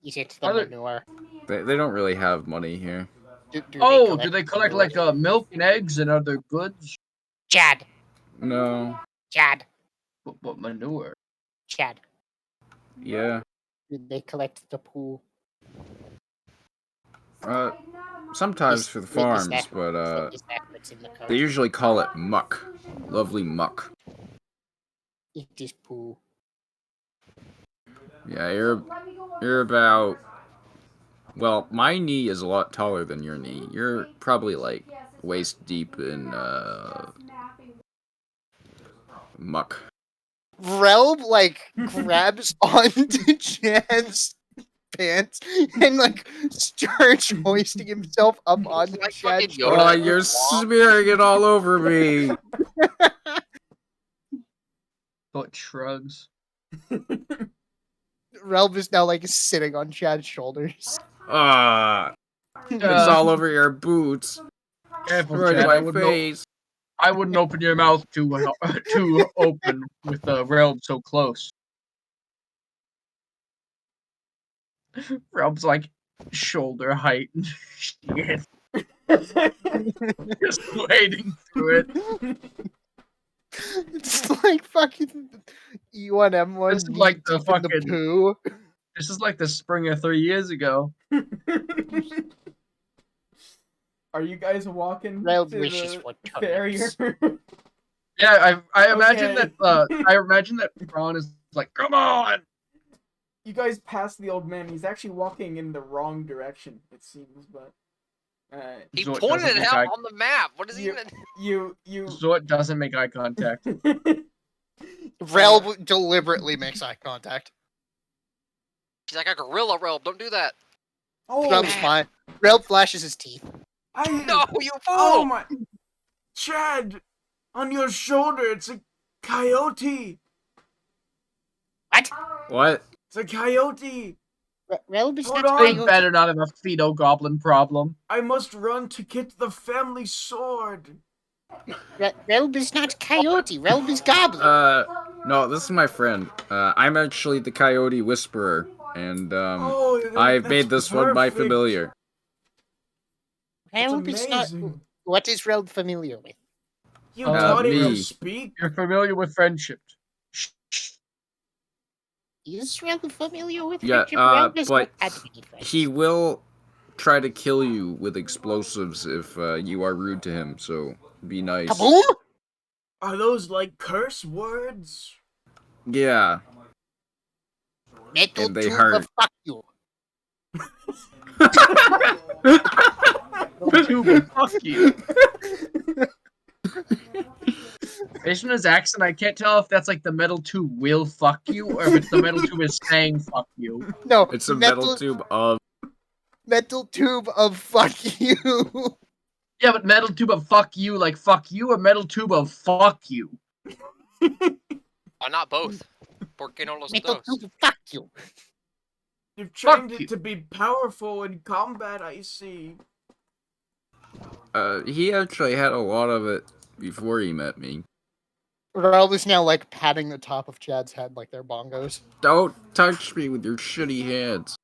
Is it the Are there- manure? They don't really have money here. Do they collect like milk and eggs and other goods? Chad? No. Chad? What manure? Chad? Yeah. Do they collect the poo? Sometimes for the farms, but Is that what's in the code? they usually call it muck. Lovely muck. It is poo. Yeah, you're about. Well, my knee is a lot taller than your knee. You're probably like waist deep in muck. Relb like grabs onto Chad's pants and like starts hoisting himself up onto Like Chad's fucking Yoda. Oh, you're smearing it all over me. Foot shrugs. Relb is now like sitting on Chad's shoulders. Ah, it's all over your boots. Careful, Right in Chad. my face. I wouldn't open your mouth too open with the realm so close. Realm's like shoulder height and shit. Just wading through it. It's like fucking E1M1. This is like the deep in fucking- poo. This is like the spring of 3 years ago. Are you guys walking Relb to wishes the for farrier? turnips. Yeah, I imagine Okay. that Braun is like, come on! You guys pass the old man. He's actually walking in the wrong direction, it seems, but He Zort pointed doesn't it make out eye- on the map. What is he You- even? you Zort doesn't make eye contact. Relb deliberately makes eye contact. He's like a gorilla Relb. Don't do that. Oh, Relb's fine. Relb flashes his teeth. No, you fool! Oh my, Chad, on your shoulder, it's a coyote. What? What? It's a coyote. Relb is Hold not on. They coyote. better not have a Fido Goblin problem. I must run to get the family sword. Relb is not coyote. Relb is goblin. No, this is my friend. I'm actually the Coyote Whisperer, and That's I've made this one my perfect. familiar. That's Relb is not. amazing. What is Relb familiar with? You taught him to me. speak? You're familiar with friendship. Shh. He's rather familiar with Yeah, friendship. Rel does but not have any friends. he will try to kill you with explosives if you are rude to him, so be nice. Kaboom! Are those like curse words? Yeah, Metal and they tube hurt. of fuck you. Tuba, fuck you. Based on his accent, I can't tell if that's like the metal tube will fuck you, or if it's the metal tube is saying fuck you. No, It's a metal tube of... metal tube of fuck you. Yeah, but metal tube of fuck you, like fuck you, or metal tube of fuck you? Why not both? ¿Por qué no los Metal dos? tube of fuck you. You've trained Fuck it you. to be powerful in combat, I see. he actually had a lot of it before he met me. Rel is now like patting the top of Chad's head like they're bongos. Don't touch me with your shitty hands.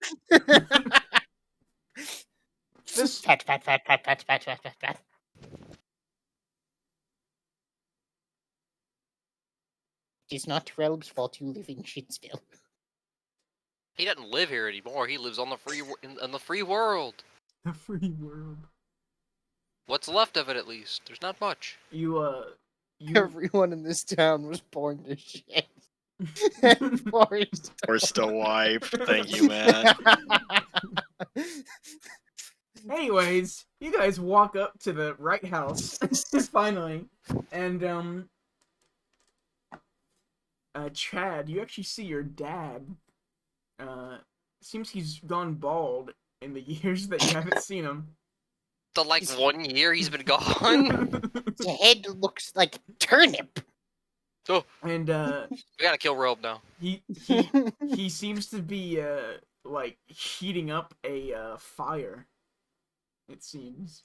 This Pat, pat, pat, pat, pat, pat, pat, pat, pat. It is not Rel's fault you live in Shitsville. He doesn't live here anymore. He lives on the in the free world. the free world. What's left of it, at least. There's not much. You Everyone in this town was born to shit. And forced. We're still wiped. Thank you, man. Anyways, you guys walk up to the right house finally, and Chad, you actually see your dad. Seems he's gone bald in the years that you haven't seen him. The 1 year he's been gone. The head looks like turnip. And We gotta kill Robe now. he seems to be like heating up a fire. It seems.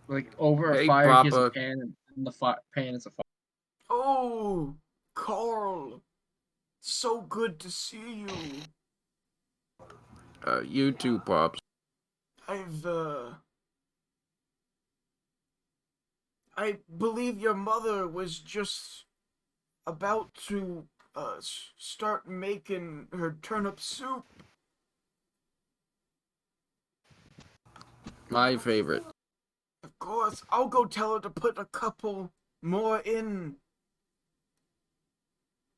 Like over a Hey, fire, he has a Papa. pan, and the pan is a fire. Oh, Carl, so good to see you. You too, Pops. I believe your mother was just about to start making her turnip soup. My favorite. Of course, I'll go tell her to put a couple more in.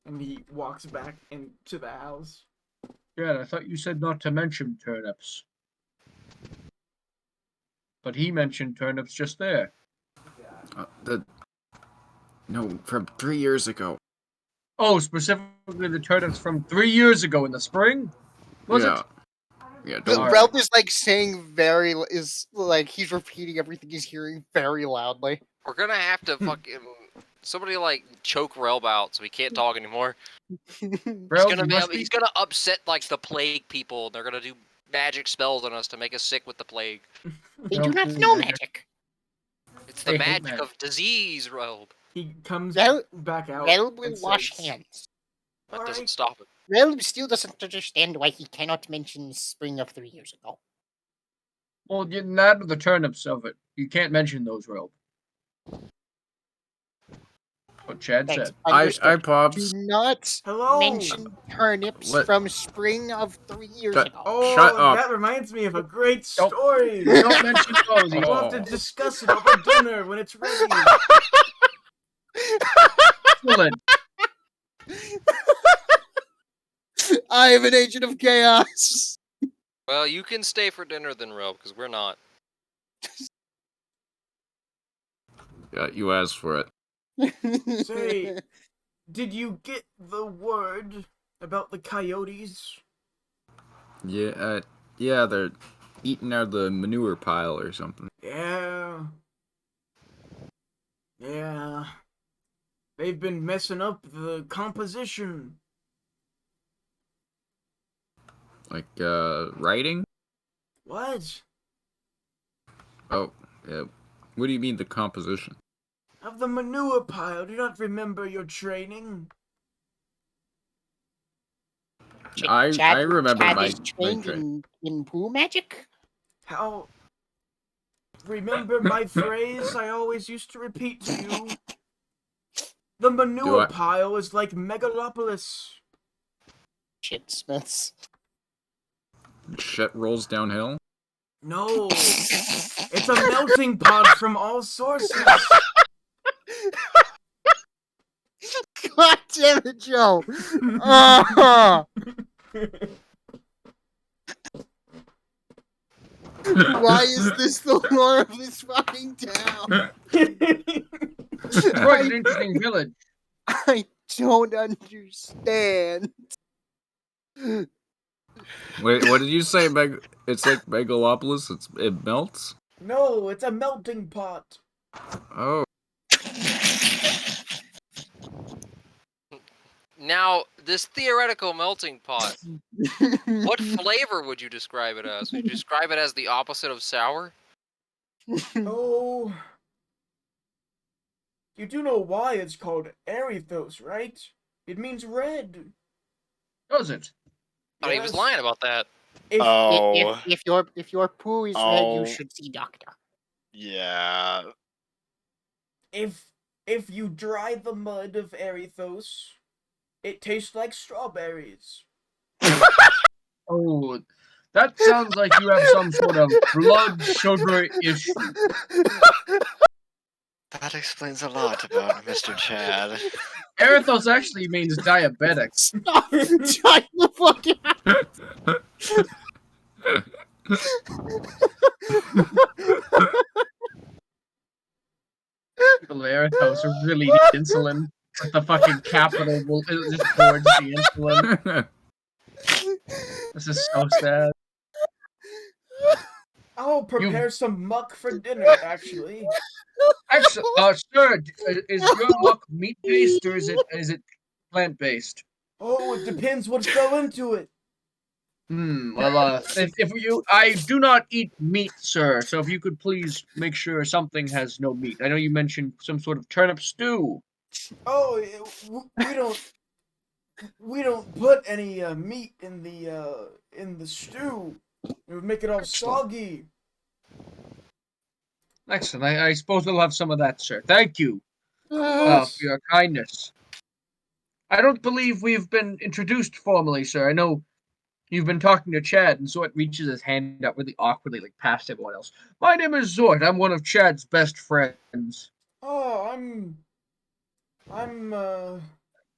And he walks back into the house. Yeah, I thought you said not to mention turnips. But he mentioned turnips just there. No, from 3 years ago. Oh, specifically the turnips from 3 years ago in the spring? Was yeah. it? Yeah, The don't... Rel is like saying he's repeating everything he's hearing very loudly. We're gonna have to fucking somebody choke Relb out so he can't talk anymore. Rel, He's gonna upset the plague people. They're gonna do magic spells on us to make us sick with the plague. They do not know magic. It's the They hate magic of disease, Relb. He comes Rel- back out. Rel will and wash says, hands. That Alright. doesn't stop it. Rel still doesn't understand why he cannot mention spring of 3 years ago. Well, not the turnips of it. You can't mention those, Rel. What Chad Thanks. said. I Understood. Pops. Do not Hello. mention turnips What? from spring of 3 years Shut- ago. Oh, Shut up. that reminds me of a great Don't- story. Don't mention those. We'll have to Oh. discuss it over dinner when it's ready. Excellent. I am an agent of chaos. Well, you can stay for dinner then, Relb, because we're not. Yeah, you asked for it. Say, did you get the word about the coyotes? Yeah, yeah, they're eating out of the manure pile or something. Yeah. Yeah. They've been messing up the composition. Like, writing? What? Oh, yeah. What do you mean, the composition? Of the manure pile. Do you not remember your training? I remember Chad my is trained training. in poo magic. How remember my phrase I always used to repeat to you? The Do manure I- pile is like Megalopolis. Shit, Smiths. Shit rolls downhill. No, it's a melting pot from all sources. God damn it, Joe! Ah! Why is this the lore of this fucking town? It's quite an interesting village. I don't understand. Wait, what did you say? It's like Megalopolis. It melts. No, it's a melting pot. Oh, Now, this theoretical melting pot, what flavor would you describe it as? Would you describe it as the opposite of sour? Oh. You do know why it's called Erythos, right? It means red. Does it? Thought he was Yes. lying about that. If, Oh, If your poo is red, you Oh. should see doctor. yeah. if you dry the mud of Erythos, it tastes like strawberries. Oh, that sounds like you have some sort of blood sugar issue. That explains a lot about Mr. Chad. Erythos actually means diabetic. Stop trying the fuck out. People of Erythos are really need insulin. But the fucking capital will just forge the insulin. This is so sad. I'll prepare some muck for dinner, actually. Actually, sir, is your muck meat based or is it plant based? Oh, it depends what fell into it. Well, I do not eat meat, sir. So if you could please make sure something has no meat. I know you mentioned some sort of turnip stew. Oh, we don't put any meat in the stew. It would make it all soggy. Excellent. I suppose we'll have some of that, sir. Thank you for your kindness. I don't believe we've been introduced formally, sir. I know you've been talking to Chad, and Zort reaches his hand up really awkwardly, like past everyone else. My name is Zort. I'm one of Chad's best friends. Oh, I'm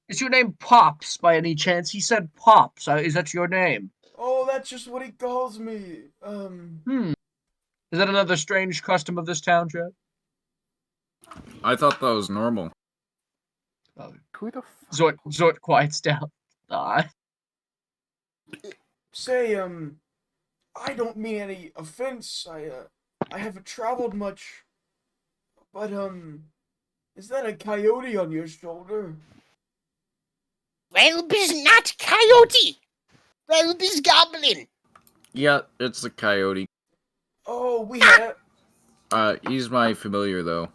Is your name Pops by any chance? He said Pops. Is that your name? Oh, that's just what he calls me. Is that another strange custom of this town, Chad? I thought that was normal. Who the fuck? Zort quiets down. Say, I don't mean any offense. I haven't traveled much. But, is that a coyote on your shoulder? Welby's not coyote. Welby's goblin. Yeah, it's a coyote. Oh, we had. He's my familiar though.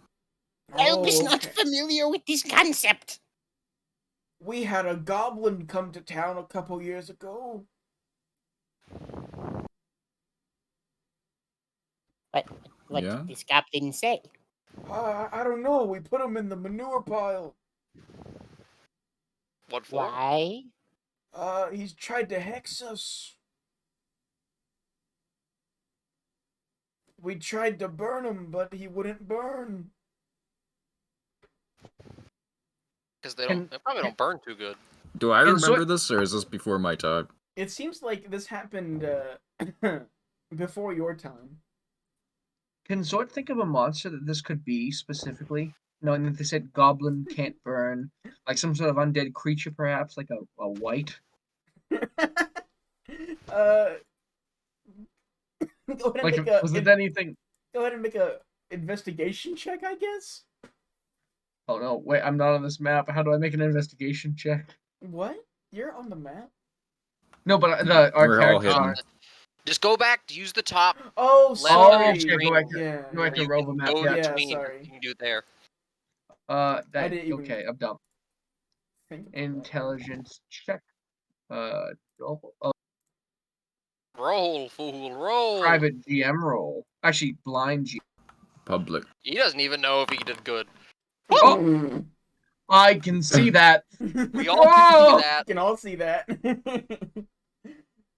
Welby's not Okay. familiar with this concept. We had a goblin come to town a couple years ago. What Yeah? did this goblin say? I don't know. We put him in the manure pile. What for? Why? He's tried to hex us. We tried to burn him, but he wouldn't burn. Because they probably don't burn too good. Do I And remember so- this, or is this before my time? It seems like this happened before your time. Can Zort think of a monster that this could be specifically? Knowing that they said goblin can't burn, like some sort of undead creature, perhaps, like a white. Go ahead and Like, make a was it anything? go ahead and make a investigation check, I guess. Oh no! Wait, I'm not on this map. How do I make an investigation check? What? You're on the map? No, but our We're all characters hidden. aren't. Just go back, use the top. Oh, Left sorry. hand screen. Go back to, Yeah. go back to You Rova can map. go Yeah. Yeah, between. sorry. You can do it there. I didn't even Okay, I'm done. think about that. Intelligence check. Roll. Roll, fool, roll. Private GM roll. Actually, blind GM. public. He doesn't even know if he did good. Oh, I can see that. We all can see Whoa! You that. can all see that.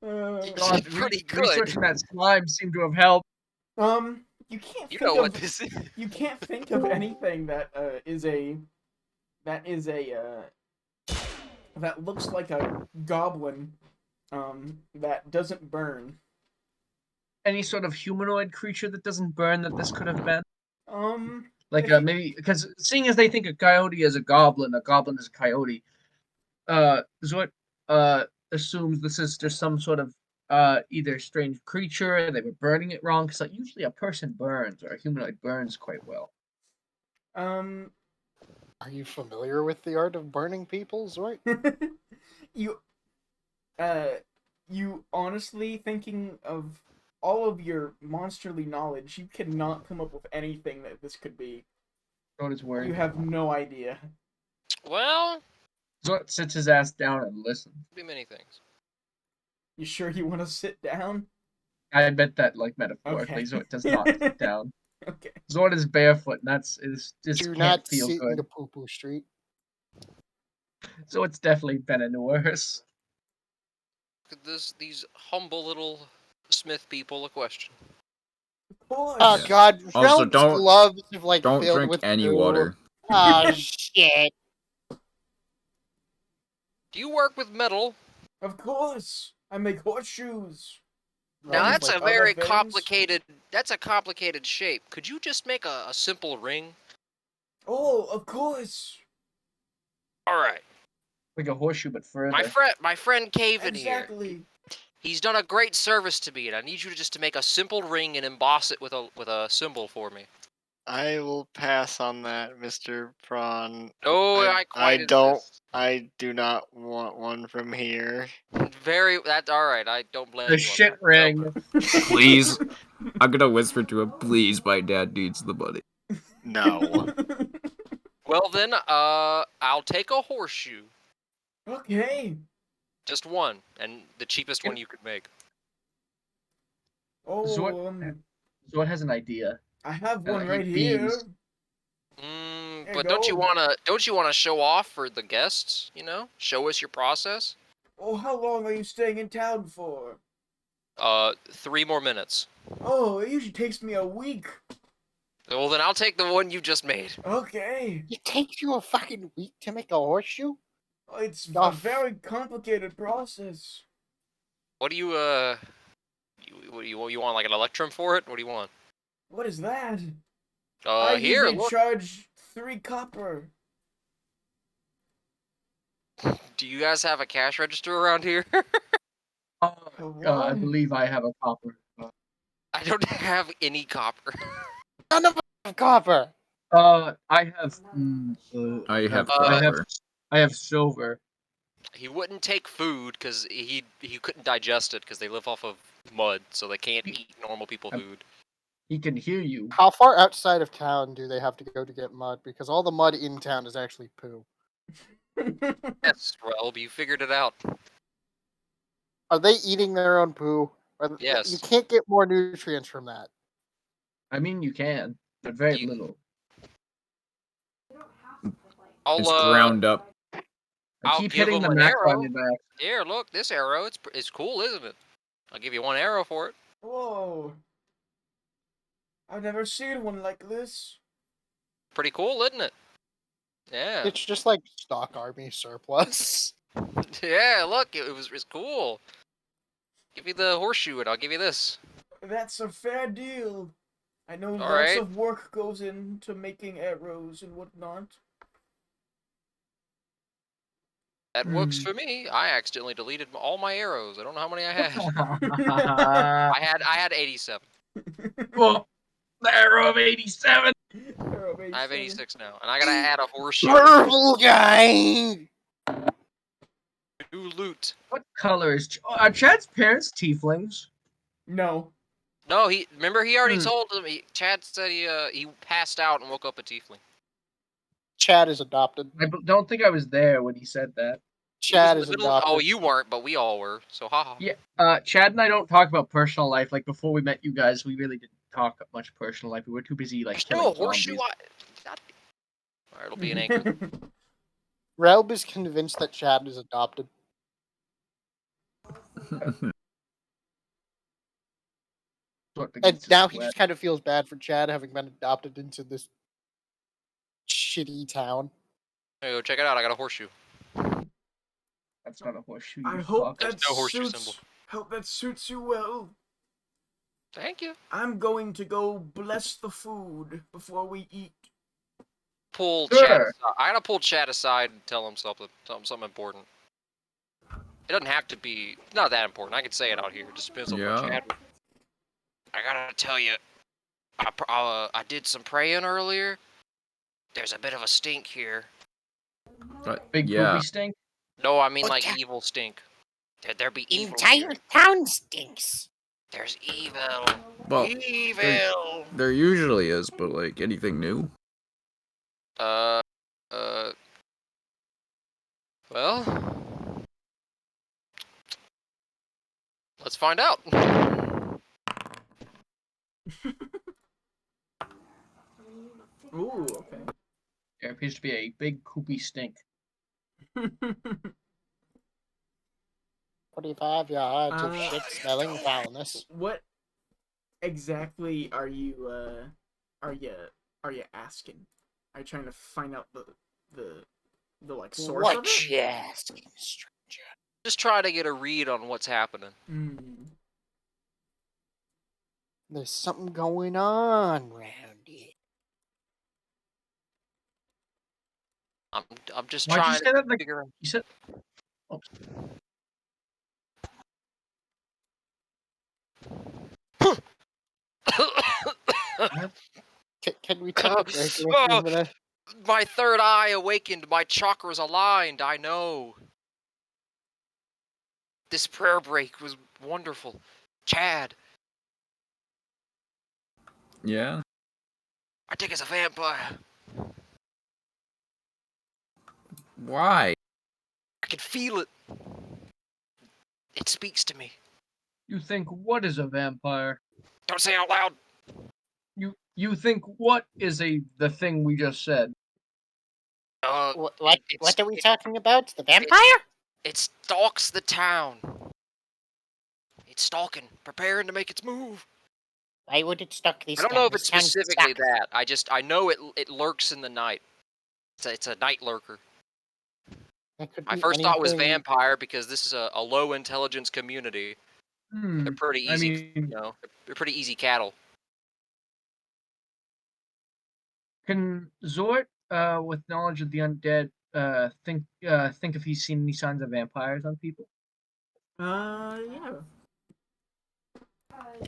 God, Pretty good. researching that slime seemed to have helped. You can't You think know of what this is. you can't think of anything that that looks like a goblin that doesn't burn. Any sort of humanoid creature that doesn't burn that this could have been. Like If you- maybe because seeing as they think a coyote is a goblin is a coyote. Zort assumes this is just some sort of either strange creature, they were burning it wrong, because like usually a person burns or a humanoid burns quite well. um Are you familiar with the art of burning people, Zort? you you honestly, thinking of all of your monsterly knowledge, you cannot come up with anything that this could be. Zort is worried. You have no idea. Well, Zort sits his ass down and listens. could be many things. You sure you want to sit down? I bet that like metaphorically, Okay. Zort does not sit down. Okay. Zort is barefoot, and that's is just Do can't not feel sit in good. the poo-poo street. So it's definitely been in worse. These humble little Smith people a question. Of course. Oh Yeah. god, Also, Realm's don't- gloves have like Don't filled drink with any poo. water. Ah shit. Do you work with metal? Of course. I make horseshoes. Now Realm's that's like, a other very things. complicated. That's a complicated shape. Could you just make a simple ring? Oh, of course. All right. Like a horseshoe, but further. My friend Caven here. Exactly. He's done a great service to me, and I need you to just to make a simple ring and emboss it with a symbol for me. I will pass on that, Mr. Prawn. Oh, I quite insist. I do not want one from here. Very. That's all right. I don't blame The you. on shit that. ring. Please. I'm gonna whisper to him, please, my dad needs the money. No. Well then, I'll take a horseshoe, Okay. just one, and the cheapest one you could make. Oh, Zort has an idea. I have Uh, one he right here. beams. There But you don't you go. wanna show off for the guests? You know, show us your process. Oh, how long are you staying in town for? 3 more minutes. Oh, it usually takes me a week. Well then, I'll take the one you just made. Okay. It takes you a fucking week to make a horseshoe? It's a Stuff. very complicated process. What do you you want like an electrum for it? What do you want? What is that? I Here, usually look. charge 3 copper. Do you guys have a cash register around here? I What? believe I have a copper. I don't have any copper. None of us have copper. I have. I have I have. copper. I have silver. He wouldn't take food because he couldn't digest it because they live off of mud, so they can't eat normal people food. He can hear you. How far outside of town do they have to go to get mud? Because all the mud in town is actually poo. Yes, Relb, you figured it out. Are they eating their own poo? Yes. You can't get more nutrients from that. I mean, you can, but very You- little. It's ground up. I I'll keep give hitting him the an Mac arrow. button back. Here, look, this arrow. It's cool, isn't it? I'll give you 1 arrow for it. Whoa. I've never seen one like this. Pretty cool, isn't it? Yeah. It's just like stock army surplus. Yeah, look, it's cool. Give me the horseshoe and I'll give you this. That's a fair deal. I know lots Alright. of work goes into making arrows and whatnot. That works for me. I accidentally deleted all my arrows. I don't know how many I had. I had 87. Oh, the arrow of 87. I have 86 now, and I gotta add a horseshoe. Purple guy! New loot. What color is? Are Chad's parents tieflings? No. No, he already Hmm. told him. Chad said he passed out and woke up a tiefling. Chad is adopted. Don't think I was there when he said that. Chad He was is in the middle- adopted. Oh, you weren't, but we all were. So haha. Yeah. Chad and I don't talk about personal life. Like before we met you guys, we really didn't talk much personal life. We were too busy like There's killing no horseshoe. zombies. Alright, it'll be an anchor. Relb is convinced that Chad is adopted. Sort the And geese now is he wet. just kind of feels bad for Chad having been adopted into this shitty town. Hey, go check it out. I got a horseshoe. That's not a horseshoe. I You hope fuck. There's that no horseshoe symbol. suits you well. Thank you. I'm going to go bless the food before we eat. Pull Sure. Chad aside. I gotta pull Chad aside and tell him something important. It doesn't have to be not that important. I could say it out here. It just depends on what Yeah. Chad. I gotta tell you, I did some praying earlier. There's a bit of a stink here. Big Yeah. poopy stink. No, I mean What like the- evil stink. There be evil Entire here. town stinks. There's evil. Well, Evil. there usually is, but like anything new? Well, let's find out. Ooh, okay. There appears to be a big poopy stink. 45 yards of Uh, shit-smelling foulness. What exactly are you asking? Are you trying to find out the like source of What it? you asking, stranger? Just try to get a read on what's happening. Hmm. There's something going on around here. I'm just Why'd you trying say to that? Like, figure out. you said. Can we take a break here for a minute? My third eye awakened. My chakras aligned. I know. This prayer break was wonderful. Chad, Yeah. I think it's a vampire. Why? I can feel it. It speaks to me. You think what is a vampire? Don't say it out loud. You think what is the thing we just said? What it's- are we talking about? The vampire? It stalks the town. It's stalking, preparing to make its move. Why would it stalk this I don't town? know if This it's town specifically sucks. that. I know it lurks in the night. It's a night lurker. That could My be first thought was anything. vampire because this is a low intelligence community. They're pretty I easy. mean, They're pretty easy cattle. can Zort, with knowledge of the undead, think if he's seen any signs of vampires on people? Yeah.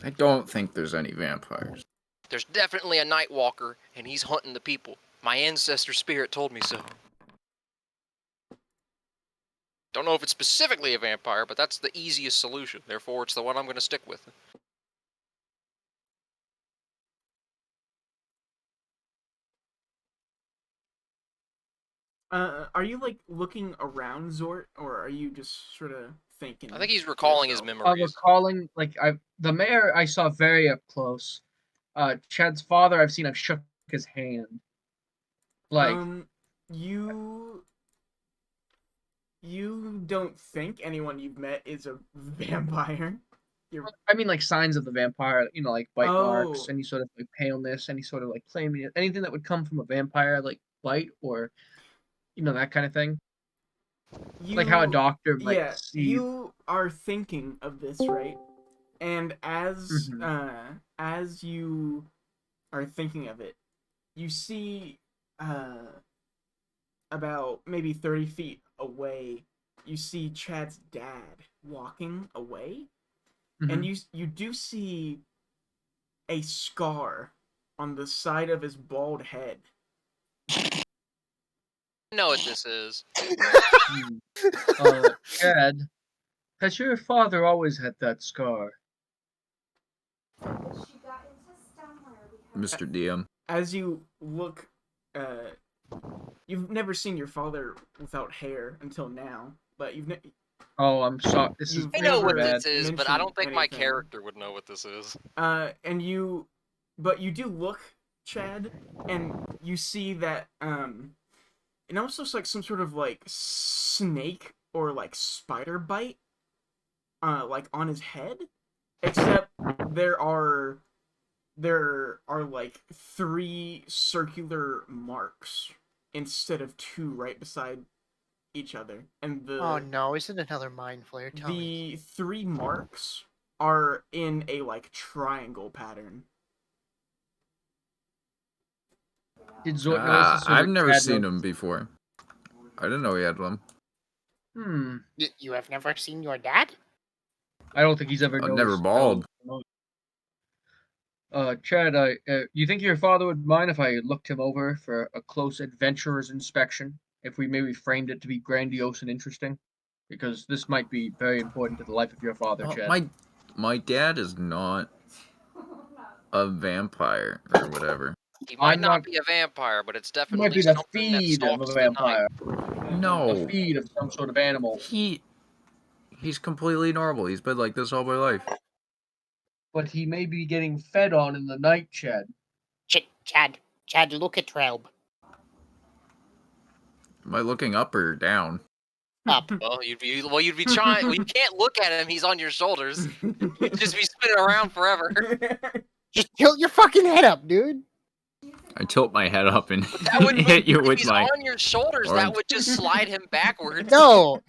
I don't think there's any vampires. There's definitely a night walker, and he's hunting the people. My ancestor spirit told me so. Don't know if it's specifically a vampire, but that's the easiest solution. Therefore, it's the one I'm going to stick with. Are you like looking around Zort, or are you just sort of thinking? I think he's to recalling his yourself? memories. Recalling, like the mayor I saw very up close. Chad's father I've shook his hand. Like, you don't think anyone you've met is a vampire? I mean, like signs of the vampire, like bite marks, Oh. any sort of like paleness, any sort of like flaminess, anything that would come from a vampire like bite or, that kind of thing. Like how a doctor might see. You are thinking of this, right? And as you are thinking of it, you see about maybe 30 feet away, you see Chad's dad walking away, and you do see a scar on the side of his bald head. I know what this is. Chad, has your father always had that scar? Mr. DM. As you look, you've never seen your father without hair until now, but Oh, I'm sorry. This is You've I know what never this is, but I don't think my anything. character would know what this is. and you But you do look, Chad, and you see that it almost looks like some sort of like snake or like spider bite, like on his head. Except there are like 3 circular marks instead of 2 right beside each other, and Oh no, is it another mind flare? Tell me. the 3 marks are in a like triangle pattern. Did Zort notice this, or I've did never Chad seen notice? him before. I didn't know he had one. You have never seen your dad? I don't think he's ever I've noticed. never bald. Chad, you think your father would mind if I looked him over for a close adventurer's inspection? If we maybe framed it to be grandiose and interesting? Because this might be very important to the life of your father, Oh, Chad. my dad is not a vampire or whatever. He might I'm not not. be a vampire, but it's He might definitely be the something that feed of a stalks the night. vampire. A No, feed of some sort of animal. he's completely normal. He's been like this all my life. But he may be getting fed on in the night, Chad. Chad, look at Relb. Am I looking up or down? Up. Well, you'd be trying. Well, you can't look at him. He's on your shoulders. You'd just be spinning around forever. Just tilt your fucking head up, dude. I tilt my head up and That would hit you if with he's my. on your shoulders. orange. That would just slide him backwards. No,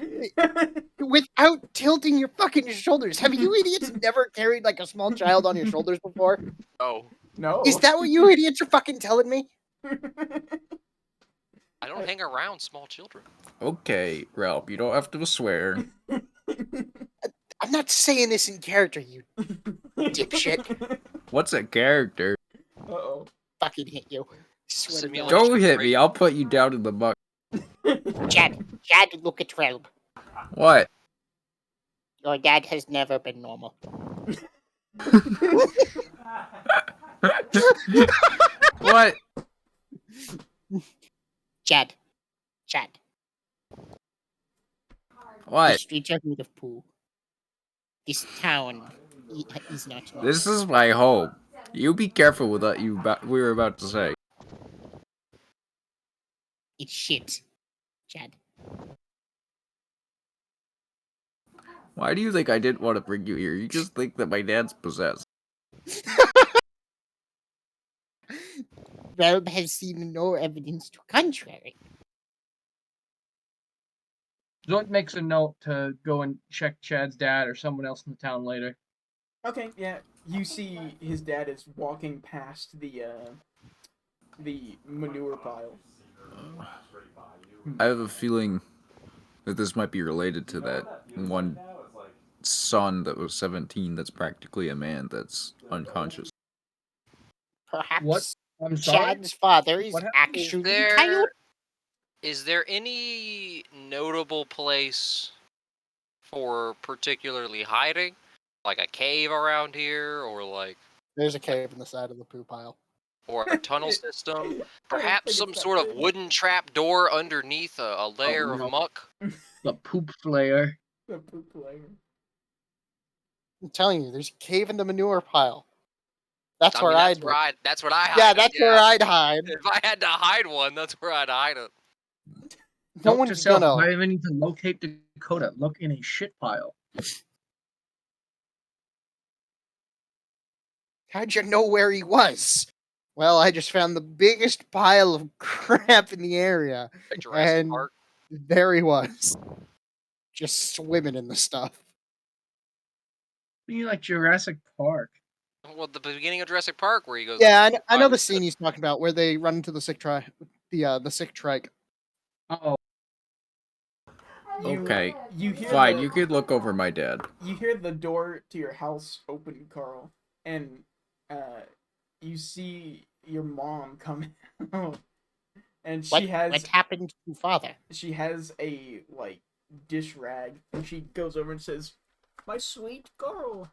without tilting your fucking shoulders. Have you idiots never carried like a small child on your shoulders before? Oh, No. Is that what you idiots are fucking telling me? I don't hang around small children. Okay, Ralph, you don't have to swear. I'm not saying this in character, you dipshit. What's a character? Uh-oh. Fucking hit you. Swear to Simulation. God. Don't hit me. I'll put you down in the muck. Chad, look at Relb. What? Your dad has never been normal. What? Chad. The What? streets are made of poo. This town is not normal. This is my home. You be careful with what we were about to say. It's shit, Chad. Why do you think I didn't want to bring you here? You just think that my dad's possessed. Relb has seen no evidence to contrary. Zort makes a note to go and check Chad's dad or someone else in the town later. Okay, yeah. You see his dad is walking past the manure pile. I have a feeling that this might be related to that one son that was 17 that's practically a man that's unconscious. Perhaps What? I'm sorry? Chad's father is What happened? actually There- Coyote. Is there any notable place for particularly hiding? Like a cave around here, or like, There's a cave in the side of the poo pile. or a tunnel system? think Perhaps some it's that sort of big. wooden trap door underneath a layer no. of muck? The poop flayer. The poop layer. I'm telling you, there's a cave in the manure pile. That's I where mean, I'd. that's what I hide. Yeah, it, that's where I'd hide. If I had to hide one, that's where I'd hide it. No Note to one's self, gonna. if I ever need to locate Dakota, look in a shit pile. How'd you know where he was? Well, I just found the biggest pile of crap in the area. Like Jurassic And Park. there he was. Just swimming in the stuff. You like Jurassic Park. Well, the beginning of Jurassic Park, where he goes. Yeah, I know pile the of scene he's talking about where they run into the sick the sick trike. Oh, Okay, You hear fine, the, you could look over my dad. You hear the door to your house open, Carl, and you see your mom come out, and What happened to father? she has a like dish rag, and she goes over and says, "My sweet girl,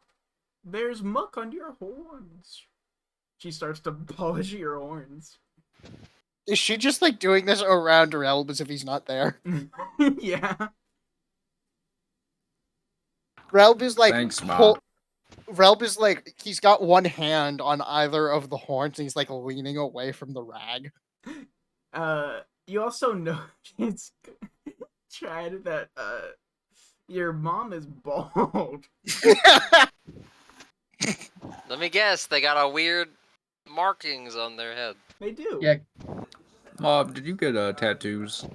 there's muck on your horns." She starts to polish your horns. Is she just like doing this around Relb as if he's not there? Yeah. Relb is like Thanks, Mom. Relb is like, he's got one hand on either of the horns, and he's like leaning away from the rag. You also notice, Chad, that your mom is bald. Let me guess, they got a weird markings on their head. They do. Yeah. Mom, did you get tattoos?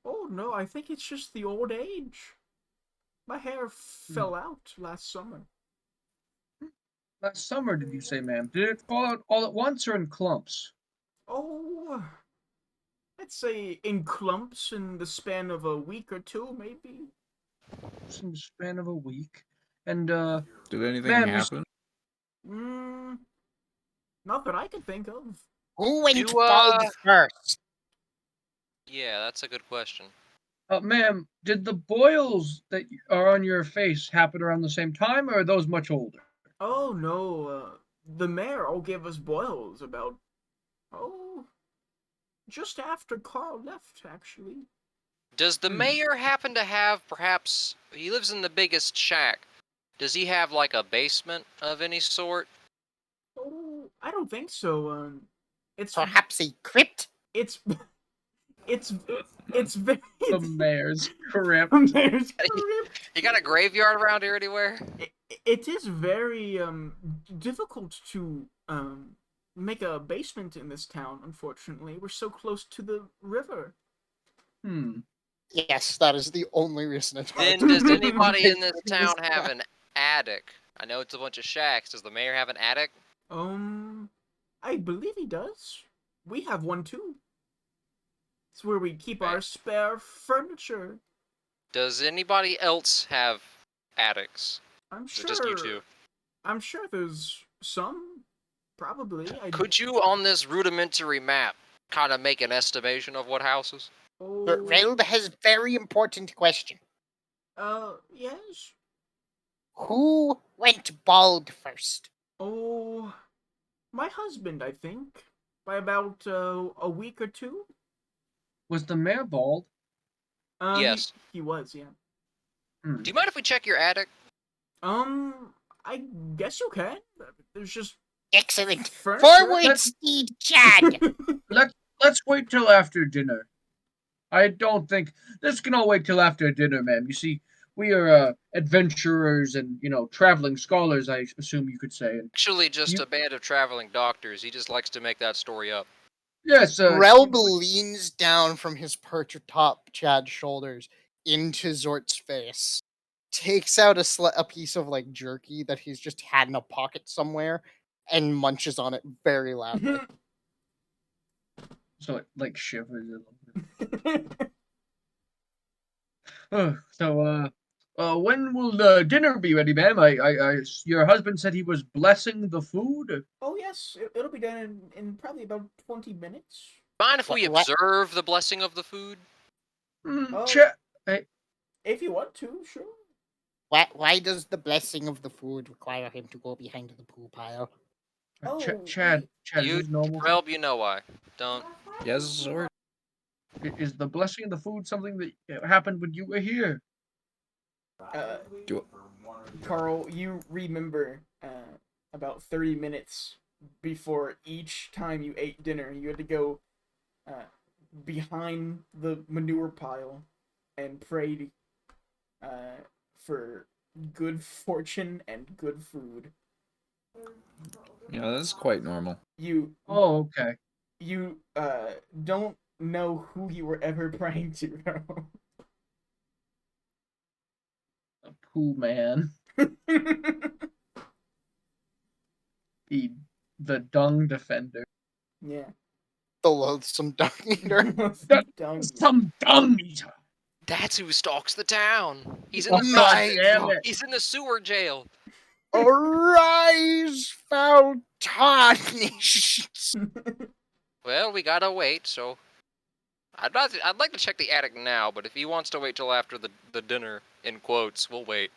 Oh no, I think it's just the old age. My hair fell out last summer. Last summer, did you say, ma'am? Did it fall out all at once or in clumps? Oh, I'd say in clumps in the span of a week or two, maybe. Some span of a week. And, Did anything Ma'am, you happen? Not that I can think of. Who went You, bald first? Yeah, that's a good question. ma'am, did the boils that are on your face happen around the same time, or are those much older? Oh no, the mayor all gave us boils about, just after Carl left, actually. Does the mayor happen to have, perhaps, he lives in the biggest shack. Does he have, like, a basement of any sort? Oh, I don't think so. It's Perhaps a crypt? it's it's very The mayor's crypt. Mayor's crypt. You got a graveyard around here anywhere? It is very difficult to make a basement in this town. Unfortunately, we're so close to the river. Yes, that is the only reason it's hard. Then does anybody in this town have an attic? I know it's a bunch of shacks. Does the mayor have an attic? I believe he does. We have one too. It's where we keep our Right. spare furniture. Does anybody else have attics? I'm Is sure. it just you two? I'm sure there's some. Probably. Could you, on this rudimentary map, kind of make an estimation of what houses? But Oh. Relb has a very important question. Yes. Who went bald first? Oh, my husband, I think. By about a week or two. Was the mayor bald? Yes. He was, yeah. Do you mind if we check your attic? I guess you can. There's just Excellent. furniture. Forward, Steed Chad! Let's wait till after dinner. I don't think this can all wait till after dinner, ma'am. You see, we are adventurers and traveling scholars. I assume you could say. And Actually, just You- a band of traveling doctors. He just likes to make that story up. yes, Relb leans down from his perch atop Chad's shoulders into Zort's face, takes out a piece of like jerky that he's just had in a pocket somewhere, and munches on it very loudly. so it like shivers a little bit. When will the dinner be ready, ma'am? Your husband said he was blessing the food. Oh yes, it'll be done in probably about 20 minutes. Mind if we What? observe the blessing of the food? Oh. If you want to, sure. Why does the blessing of the food require him to go behind the poo pile? Oh, Chad, You, is normal. Relb, you know why. Don't. Yes, Zord. Is the blessing of the food something that happened when you were here? Carl, you remember about 30 minutes before each time you ate dinner, you had to go behind the manure pile and pray for good fortune and good food. Yeah, that's quite normal. You Oh, okay. you don't know who you were ever praying to, though. A poo man. The dung defender. Yeah. The loathsome dung eater. Dung. Some dung eater. That's who stalks the town. He's in Oh, the My damn God. it. He's in the sewer jail. Arise, foul tarnished! Well, we gotta wait. So, I'd like to check the attic now, but if he wants to wait till after the dinner, in quotes, we'll wait.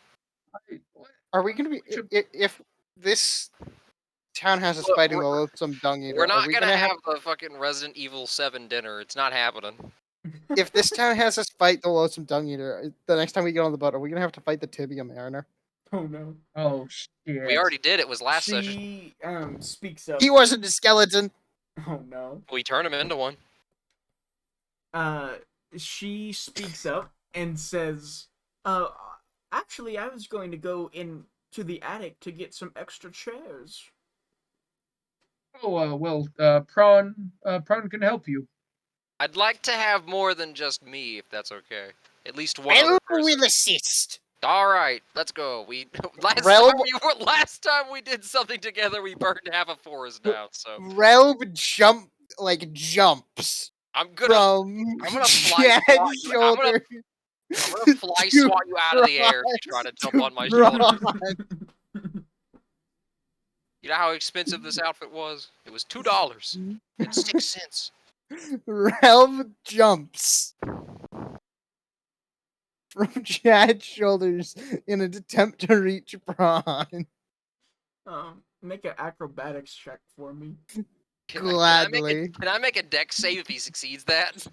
Are we gonna be if this town has us Look, fighting the we're- loathsome dung eater? We're are not we gonna have the fucking Resident Evil 7 dinner. It's not happening. if this town has us fight the loathsome dung eater, the next time we get on the boat, are we gonna have to fight the Tibia Mariner? Oh no. Oh shit. We already did. It was last session. She speaks up. He wasn't a skeleton. Oh no. We turn him into one. She speaks up and says, actually, I was going to go into the attic to get some extra chairs." Oh, well, Prawn can help you. I'd like to have more than just me, if that's okay. At least one other Well, person. we'll assist. All right, let's go. We Realm- last time we did something together, we burned half a forest down. So Relb jumps I'm gonna from fly Chad's swat you. shoulder. I'm gonna fly to swat you out of the air if you try to jump on my Prawn. shoulder. You know how expensive this outfit was? It was $2.06. Relb jumps from Chad's shoulders in an attempt to reach Prawn. Make an acrobatics check for me. Gladly. Can I make a dex save if he succeeds that?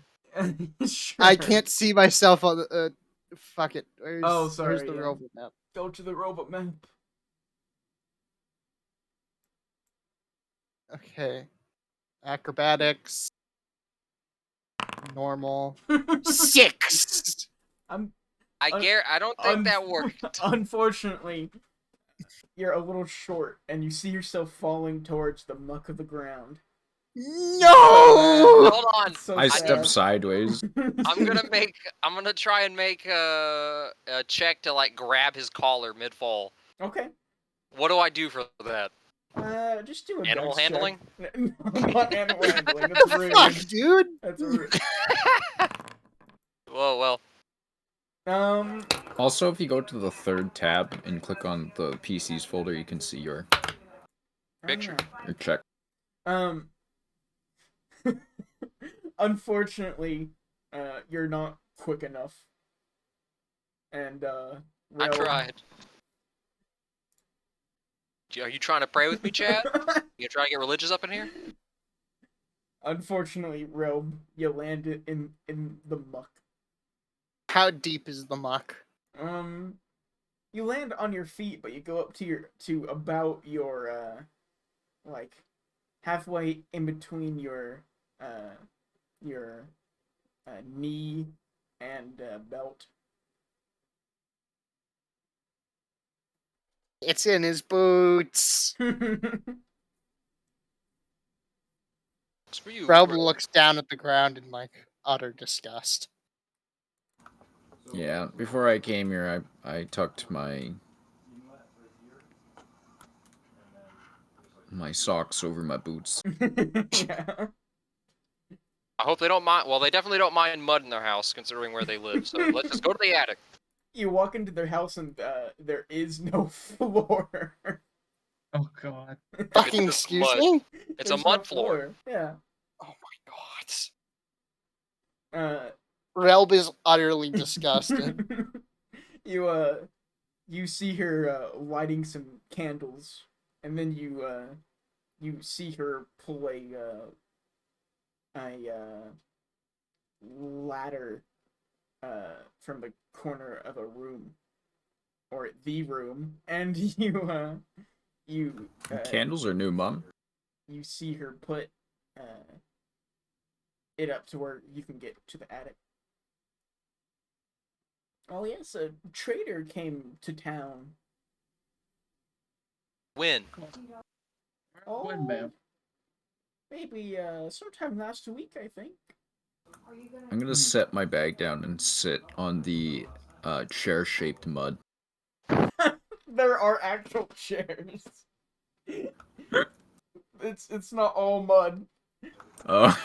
Sure. I can't see myself on the. Fuck it. Where's sorry, the yeah. robot map? Go to the robot map. Okay. Acrobatics. Normal. 6! I don't think that worked. Unfortunately, you're a little short, and you see yourself falling towards the muck of the ground. No! Hold on. So I sad. step sideways. I'm gonna try and make a check to like grab his collar mid fall. Okay. What do I do for that? Just do a Animal dex check. handling? No, not animal handling. What That's the rude. fuck, dude? That's rude. Whoa, well. Also, if you go to the third tab and click on the PCs folder, you can see your Picture. check. Unfortunately, you're not quick enough. And I Rel- tried. Are you trying to pray with me, Chad? You trying to get religious up in here? Unfortunately, Realm, you landed in the muck. How deep is the muck? You land on your feet, but you go up to about your like halfway in between your knee and belt. It's in his boots. It's for you. Relb bro. looks down at the ground in like utter disgust. Yeah, before I came here, I tucked my socks over my boots. Yeah. I hope they don't mind. Well, they definitely don't mind mud in their house, considering where they live. So let's just go to the attic. You walk into their house and there is no floor. Oh god. Fucking just excuse mud. me? It's There's a mud no floor. Yeah. Oh my god. Uh, Relb is utterly disgusted. you see her lighting some candles, and then you see her pull a ladder from the corner of a room, or the room, and you Candles are new, Mom. you see her put it up to where you can get to the attic. Oh yes, a trader came to town. When? Oh, When, ma'am? maybe sometime last week, I think. I'm gonna set my bag down and sit on the chair-shaped mud. There are actual chairs. It's not all mud. Oh,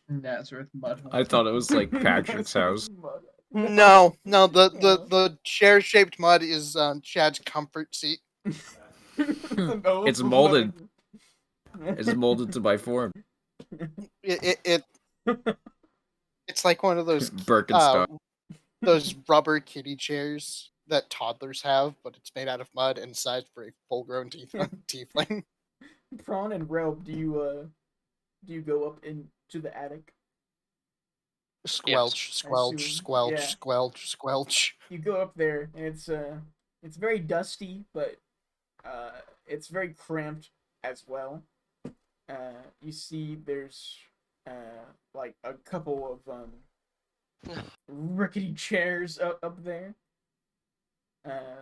Nazareth mud. I thought it was like Patrick's house. Mud. No, the chair-shaped mud is Chad's comfort seat. It's molded. It's molded to my form. It's like one of those Birkenstock. those rubber kiddie chairs that toddlers have, but it's made out of mud and sized for a full-grown tiefling. Prawn and Relb, do you go up into the attic? Squelch, squelch, assume, squelch, yeah. squelch, squelch. You go up there, and it's very dusty, but it's very cramped as well. You see, there's like a couple of rickety chairs up there.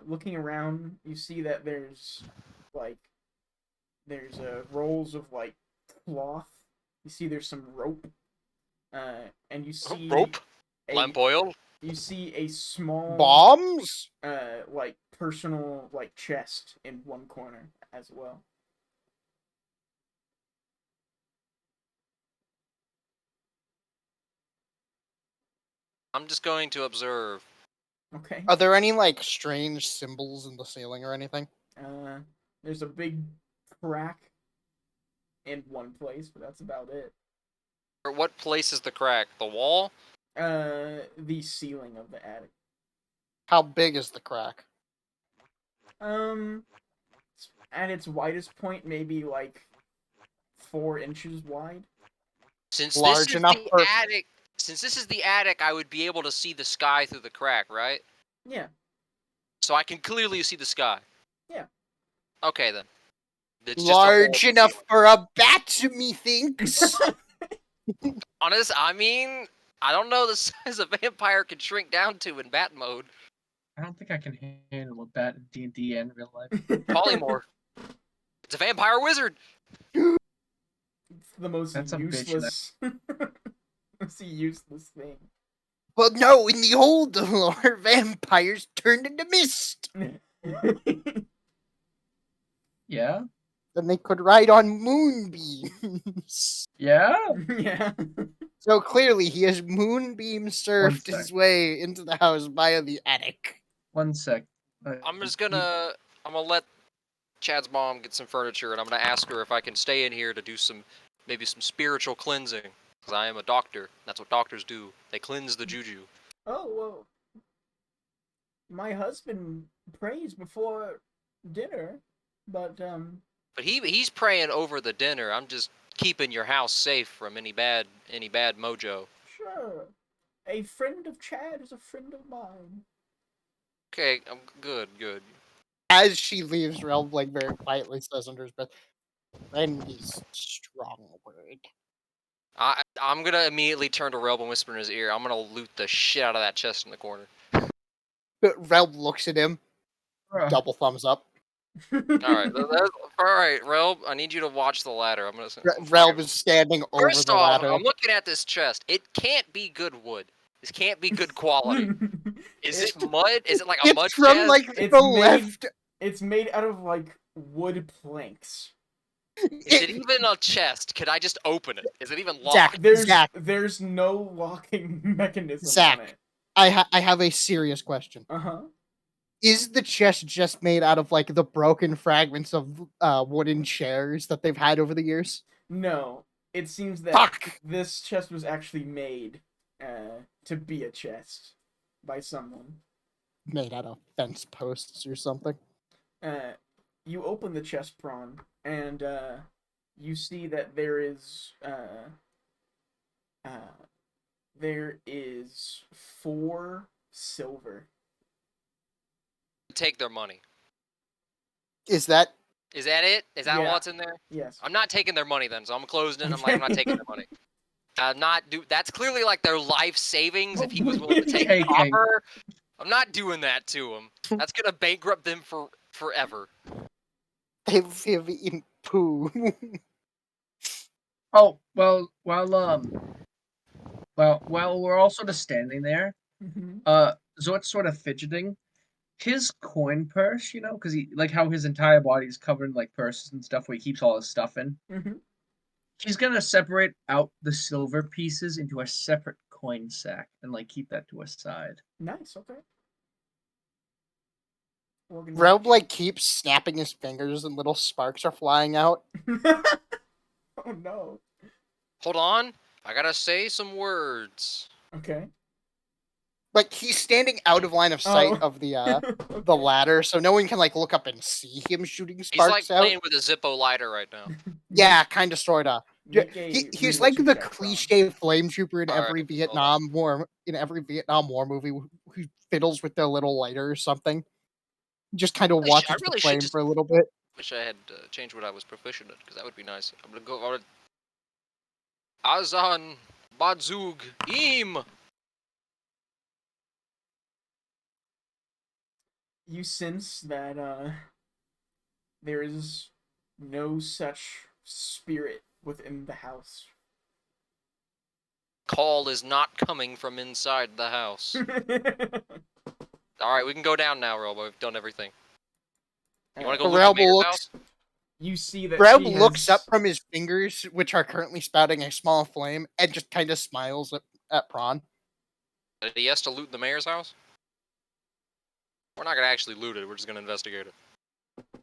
Looking around, you see that there's rolls of like cloth. You see there's some rope, and you see Rope? a Lamp oil? you see a small Bombs? like personal like chest in one corner as well. I'm just going to observe. Okay. Are there any like strange symbols in the ceiling or anything? There's a big crack in one place, but that's about it. Or what place is the crack? The wall? The ceiling of the attic. How big is the crack? At its widest point, maybe like 4 inches wide. Since Large this is enough the for- attic, I would be able to see the sky through the crack, right? Yeah. So I can clearly see the sky. Yeah. Okay then. It's just a hole Large in the enough ceiling. for a bat, methinks. Honest, I mean, I don't know the size a vampire can shrink down to in bat mode. I don't think I can handle a bat in D&D and real life. Polymorph. It's a vampire wizard. It's the most That's a bitch, useless. It's a useless thing. Well, no, in the old lore, vampires turned into mist. Yeah? Then they could ride on moonbeams. Yeah? Yeah. So clearly, he has moonbeam surfed sec. his way into the house via the attic. 1 sec. I'm gonna let Chad's mom get some furniture, and I'm gonna ask her if I can stay in here to do maybe some spiritual cleansing. Because I am a doctor. That's what doctors do. They cleanse the juju. Oh, well. My husband prays before dinner, but, But he's praying over the dinner. I'm just keeping your house safe from any bad mojo. sure. A friend of Chad is a friend of mine. Okay, I'm good. As she leaves, Realm like very quietly says under his breath, "Friend is a strong word." I'm gonna immediately turn to Relb and whisper in his ear. I'm gonna loot the shit out of that chest in the corner. But Realm looks at him, double thumbs up. All right, Relb. I need you to watch the ladder. I'm gonna. Realm is standing over First the off, ladder. I'm looking at this chest. It can't be good wood. This can't be good quality. Is it mud? Is it like a mud It's from chest? like It's the made- left. It's made out of, like, wood planks. Is it even a chest? Could I just open it? Is it even locked? Zach, There's no locking mechanism Zach. on it. I have a serious question. Uh-huh. Is the chest just made out of like the broken fragments of wooden chairs that they've had over the years? No. It seems that Fuck! this chest was actually made to be a chest by someone. Made out of fence posts or something. You open the chest prawn, and you see that there is 4 silver. Take their money. Is that Is that it? Is that Yeah. what's in there? Yes. I'm not taking their money then, so I'm closing it. I'm not taking their money. That's clearly like their life savings. If he was willing to take Taking. copper, I'm not doing that to him. That's gonna bankrupt them forever. they've eaten poo? Oh, well, while we're all sort of standing there, Mhm. Zort's sort of fidgeting. His coin purse, you know, because he like how his entire body is covered in like purses and stuff where he keeps all his stuff in. Mhm. He's gonna separate out the silver pieces into a separate coin sack and like keep that to a side. Nice. Okay. Realm like keeps snapping his fingers and little sparks are flying out. Oh no. Hold on, I gotta say some words. Okay. Like he's standing out of line of sight Oh. of the the ladder, so no one can like look up and see him shooting He's sparks like out. playing with a Zippo lighter right now. Yeah, kind of, sorta. Make a He's reload like the check, Ron. cliche flame trooper in All every right, Vietnam war movie who fiddles with their little lighter or something. Just kind of I watches the really should flame just for a little bit. wish I had changed what I was proficient at, because that would be nice. I'm gonna go on Azan Badzug Im. You sense that there is no such spirit within the house. Call is not coming from inside the house. All right, we can go down now, Robo. We've done everything. You want to go loot the Rebel mayor's looks house? You see that Reb she looks has... up from his fingers, which are currently spouting a small flame, and just kind of smiles at Prawn. He has to loot the mayor's house? We're not gonna actually loot it. We're just gonna investigate it.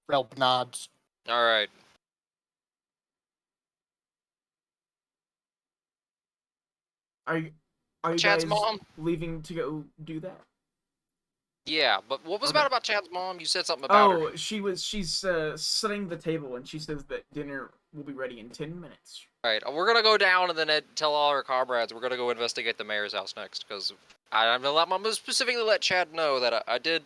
Reb nods. All right. Are you Chad's guys mom? leaving to go do that? Yeah, but what was Okay. about Chad's mom? You said something about her. Oh, she's setting the table, and she says that dinner will be ready in 10 minutes. All right, we're gonna go down and then tell all our comrades we're gonna go investigate the mayor's house next, because I'm gonna specifically let Chad know that I did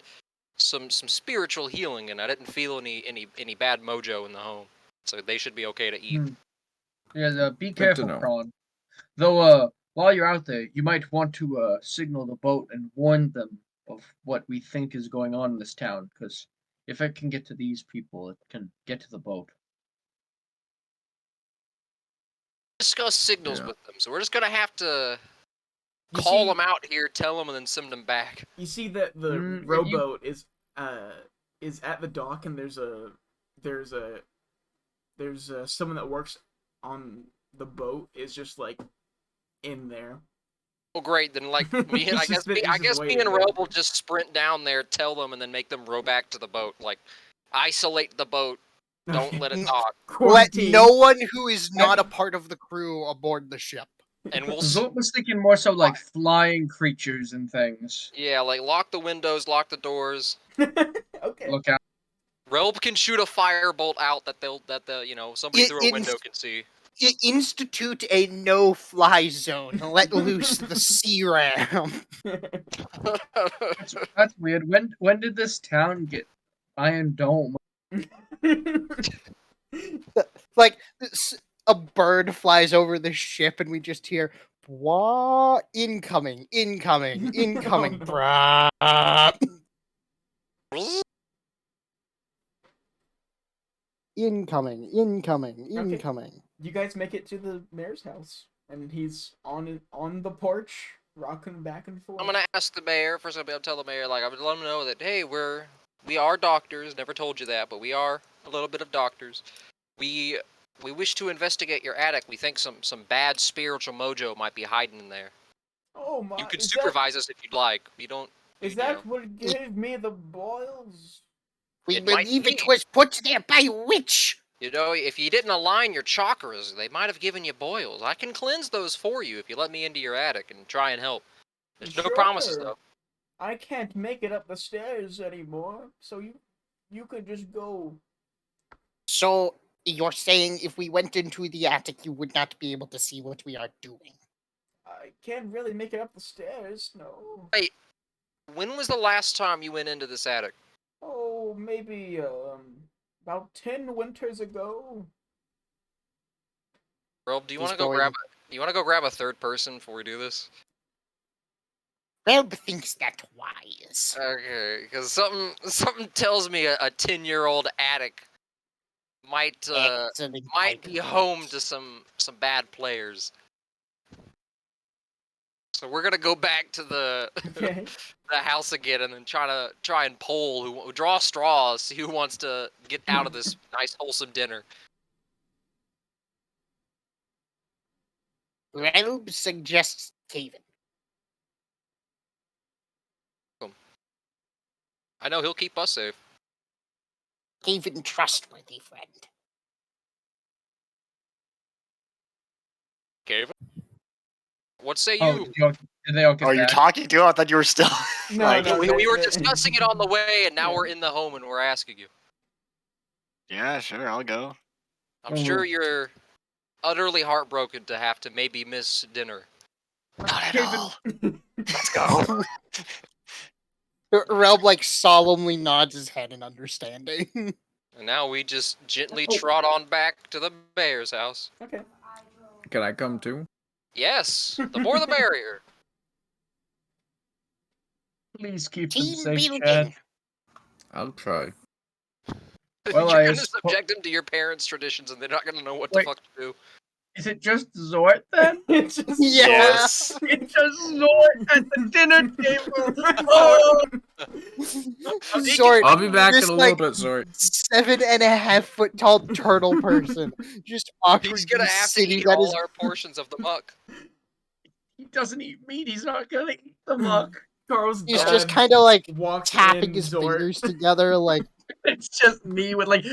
some spiritual healing and I didn't feel any bad mojo in the home, so they should be okay to eat. Yeah, be Good to careful, know. Prawn. Though, while you're out there, you might want to signal the boat and warn them of what we think is going on in this town, because if it can get to these people, it can get to the boat. Discuss signals Yeah. with them, so we're just gonna have to You call see- them out here, tell them, and then send them back. You see that the Mm, if rowboat is at the dock, and there's someone that works on the boat is just like in there. Well, great. Then, like, me, He's I just guess me waiting and there. Rob will just sprint down there, tell them, and then make them row back to the boat. Like, isolate the boat. Don't let it talk, Let Quarantine. no one who is not a part of the crew aboard the ship. and we'll Zort was thinking more so like flying creatures and things. yeah, like lock the windows, lock the doors. Okay. Look out. Relb can shoot a firebolt out that somebody It- through a it- window can see. Institute a no-fly zone. Let loose the sea ram. That's weird. When did this town get Iron Dome? Like a bird flies over the ship, and we just hear "Wah, incoming, incoming, incoming." no. Brah. Incoming, incoming, Okay. incoming. You guys make it to the mayor's house, and he's on the porch, rocking back and forth. I'm gonna ask the mayor for something. I'll tell the mayor, like, I'm gonna let him know that, hey, we are doctors. Never told you that, but we are a little bit of doctors. We wish to investigate your attic. We think some bad spiritual mojo might be hiding in there. Oh my! You could is supervise us if you'd like. We don't. That, is you that know. what gave me the boils? We It might believe it be. was put there by a witch. You know, if you didn't align your chakras, they might have given you boils. I can cleanse those for you if you let me into your attic and try and help. There's no promises, Sure. though. I can't make it up the stairs anymore, so you could just go. So you're saying if we went into the attic, you would not be able to see what we are doing? I can't really make it up the stairs, no. Hey, when was the last time you went into this attic? Oh, maybe about 10 winters ago. Rob, do you He's want to go going- grab? You want to go grab a third person before we do this? Reb thinks that wise. Okay, because something tells me a 10-year-old attic might Excellent be idea. home to some bad players. So we're gonna go back to the Okay. the house again and then try and poll draw straws, see who wants to get out of this nice wholesome dinner. Reb suggests Caven. I know he'll keep us safe. Caven, trustworthy friend. Kevin? What say Oh, you? did they all get Are you back? talking to? I thought you were still. No, like, no. We were they- discussing it on the way, and now Yeah. we're in the home and we're asking you. Yeah, sure, I'll go. I'm sure you're utterly heartbroken to have to maybe miss dinner. Not at Caven- all. Let's go. Relb like solemnly nods his head in understanding. And now we just gently Oh. trot on back to the bear's house. Okay. Can I come too? Yes, the more the merrier. Please keep them Team safe, building. Chad. I'll try. Well, You're I gonna suppo- subject them to your parents' traditions, and they're not gonna know what Wait. the fuck to do. Is it just Zort then? It's just Yeah. Yes. It's just Zort at the dinner table. Oh, Zort, I'll be back in this a like little bit, sorry. 7.5 foot tall turtle person just awkwardly He's gonna have to sitting eat at all his our portions of the muck. he doesn't eat meat. He's not gonna eat the muck. Carl's He's dad just kind of like walks tapping in, his Zort. fingers together, like It's just me with like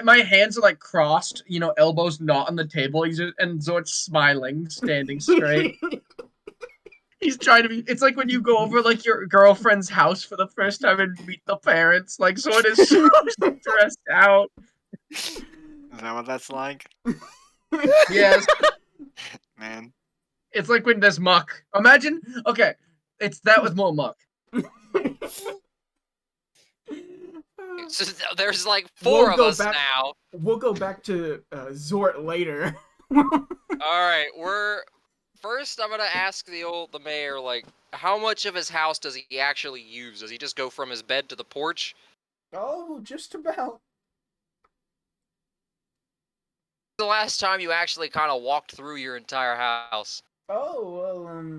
my hands are like crossed, you know, elbows not on the table. He's just, and Zort's smiling, standing straight. He's trying to be. It's like when you go over like your girlfriend's house for the first time and meet the parents. Like Zort is so stressed out. Is that what that's like? Yes, Man. it's like when there's muck. Imagine. Okay, it's that with more muck. So there's like 4 We'll of go us back- now. We'll go back to Zort later. Alright, first I'm gonna ask the mayor, like, how much of his house does he actually use? Does he just go from his bed to the porch? Oh, just about. The last time you actually kind of walked through your entire house? Oh, well,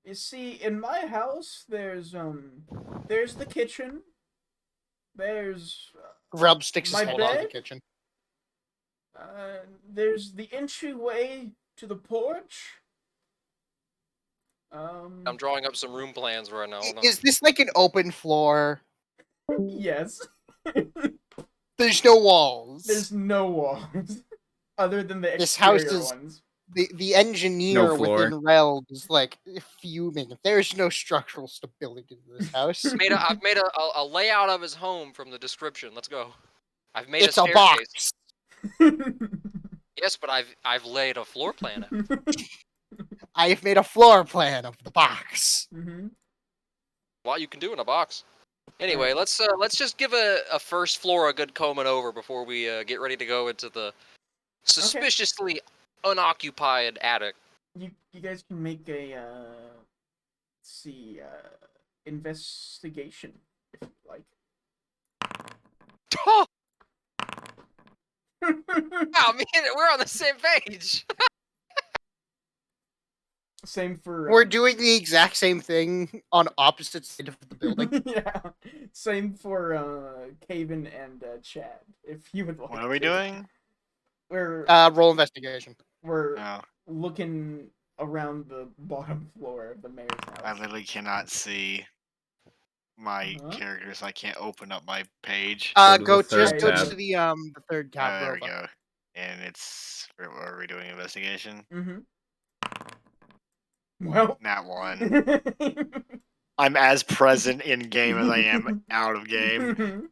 you see, in my house, there's the kitchen. There's, Relb sticks his My head out of the bed? kitchen. there's the entryway to the porch. I'm drawing up some room plans right now. Hold on. Is this like an open floor? Yes. There's no walls. There's no walls, other than the This house exterior is- ones. The engineer No floor. within Relb is like fuming. There's no structural stability to this house. I've made a layout of his home from the description. Let's go. I've made It's a a staircase. box. Yes, but I've laid a floor plan out. I've made a floor plan of the box. Mm-hmm. What you can do in a box. Anyway, let's just give a first floor a good combing over before we get ready to go into the suspiciously unoccupied attic. You guys can make a investigation if you like. Oh, man, we're on the same page. Same for We're doing the exact same thing on opposite sides of the building. yeah. Same for Caven and Chad. If you would like. What are we to. doing? We're Roll investigation. we're Oh, looking around the bottom floor of the mayor's I house. literally cannot see my Uh-huh. characters. I can't open up my page. Go to the Go third just go tab. to the third tab. There we Rova. go. And it's. Are we doing investigation? Mm-hmm. Well. Not one. I'm as present in game as I am out of game.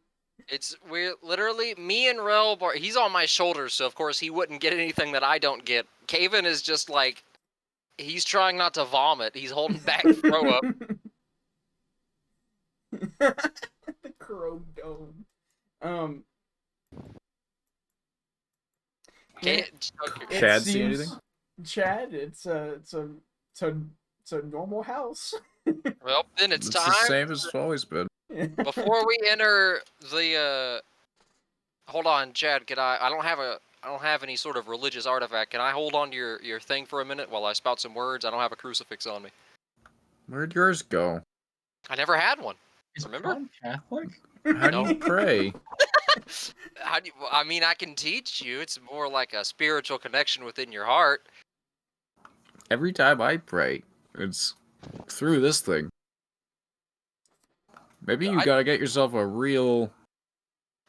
We're literally me and Relb are. He's on my shoulders, so of course he wouldn't get anything that I don't get. Caven is just like he's trying not to vomit. He's holding back throw up. The Crow Dome. Okay, It Chad see seems- anything? Chad, it's a normal house. well then it's It's time. the same as it's always been. Before we enter the hold on, Chad, I don't have any sort of religious artifact. Can I hold on to your thing for a minute while I spout some words? I don't have a crucifix on me. Where'd yours go? I never had one. Is Remember? Pond Catholic? How do No. you pray? I mean, I can teach you. It's more like a spiritual connection within your heart. Every time I pray, it's through this thing. Maybe you gotta get yourself a real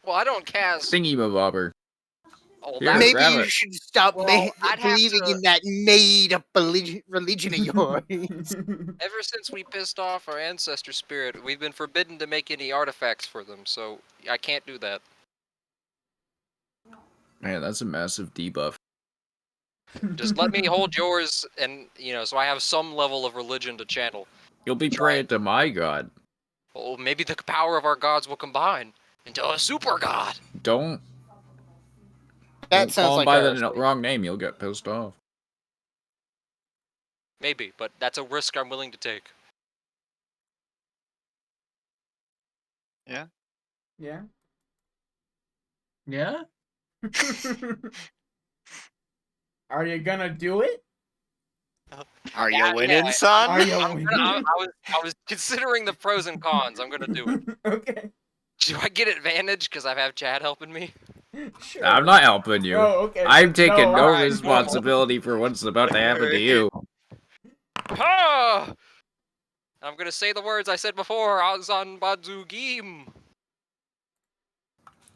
Well, I don't cast. thingy-mabobber. Oh, Here, that, Maybe grab you it. should stop Well, I'd have believing to- in that made-up religion of yours. ever since we pissed off our ancestor spirit, we've been forbidden to make any artifacts for them. So I can't do that. Man, that's a massive debuff. Just let me hold yours, and so I have some level of religion to channel. You'll be Try praying to my god. Oh, maybe the power of our gods will combine into a super god. Don't That call sounds him like by the heresy. wrong name. You'll get pissed off. Maybe, but that's a risk I'm willing to take. Yeah. Yeah. Yeah? Are you gonna do it? Are you Yeah, winning, yeah, son? Are you I winning? was considering the pros and cons. I'm gonna do it. Okay. Do I get advantage because I have Chad helping me? Sure. I'm not helping you. Oh, okay. I'm then taking no Alright, responsibility for what's about to happen to you. Ah! I'm gonna say the words I said before. Azan Badzugim.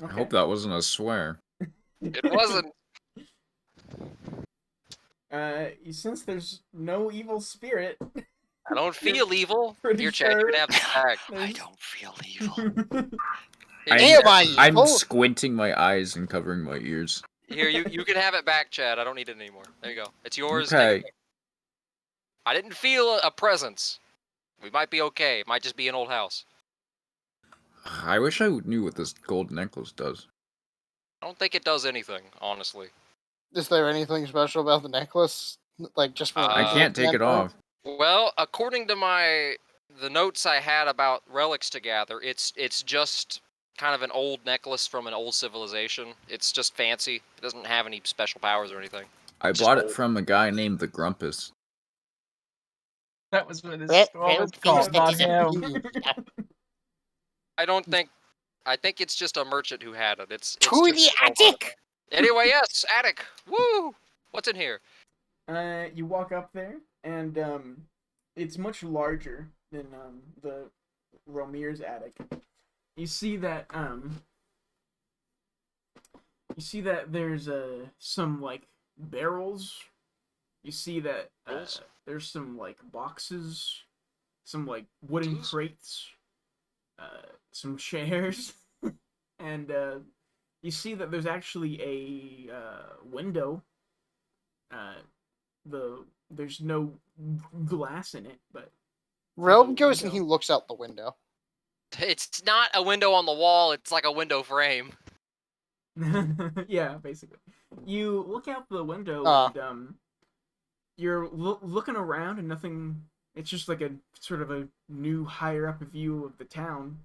I hope that wasn't a swear. It wasn't. Since there's no evil spirit, I don't feel evil. pretty Here, Chad, you're sure gonna have the tag. I there's- don't feel evil. Here, Am Chad. I I'm evil? squinting my eyes and covering my ears. Here, you can have it back, Chad. I don't need it anymore. There you go. It's yours. Take Okay. it back. I didn't feel a presence. We might be okay. It might just be an old house. I wish I knew what this gold necklace does. I don't think it does anything, honestly. Is there anything special about the necklace? Like just from a I I visual can't take it standpoint? off. Well, according to the notes I had about relics to gather, it's just kind of an old necklace from an old civilization. It's just fancy. It doesn't have any special powers or anything. I Just bought it old. from a guy named the Grumpus. That was what his Well, store was things called, that not is a him. opinion. I think it's just a merchant who had it. It's To just the a- attic! Anyway, yes, attic. Woo! What's in here? You walk up there, and it's much larger than the Romir's attic. You see that there's some like barrels. You see that Barrels? there's some like boxes, some like wooden Boxes? crates, some chairs, and you see that there's actually a window. There's no glass in it, but Realm The goes and he window. looks out the window. It's not a window on the wall. It's like a window frame. yeah, basically. You look out the window Ah. and you're looking around and nothing. It's just like a sort of a new higher up view of the town.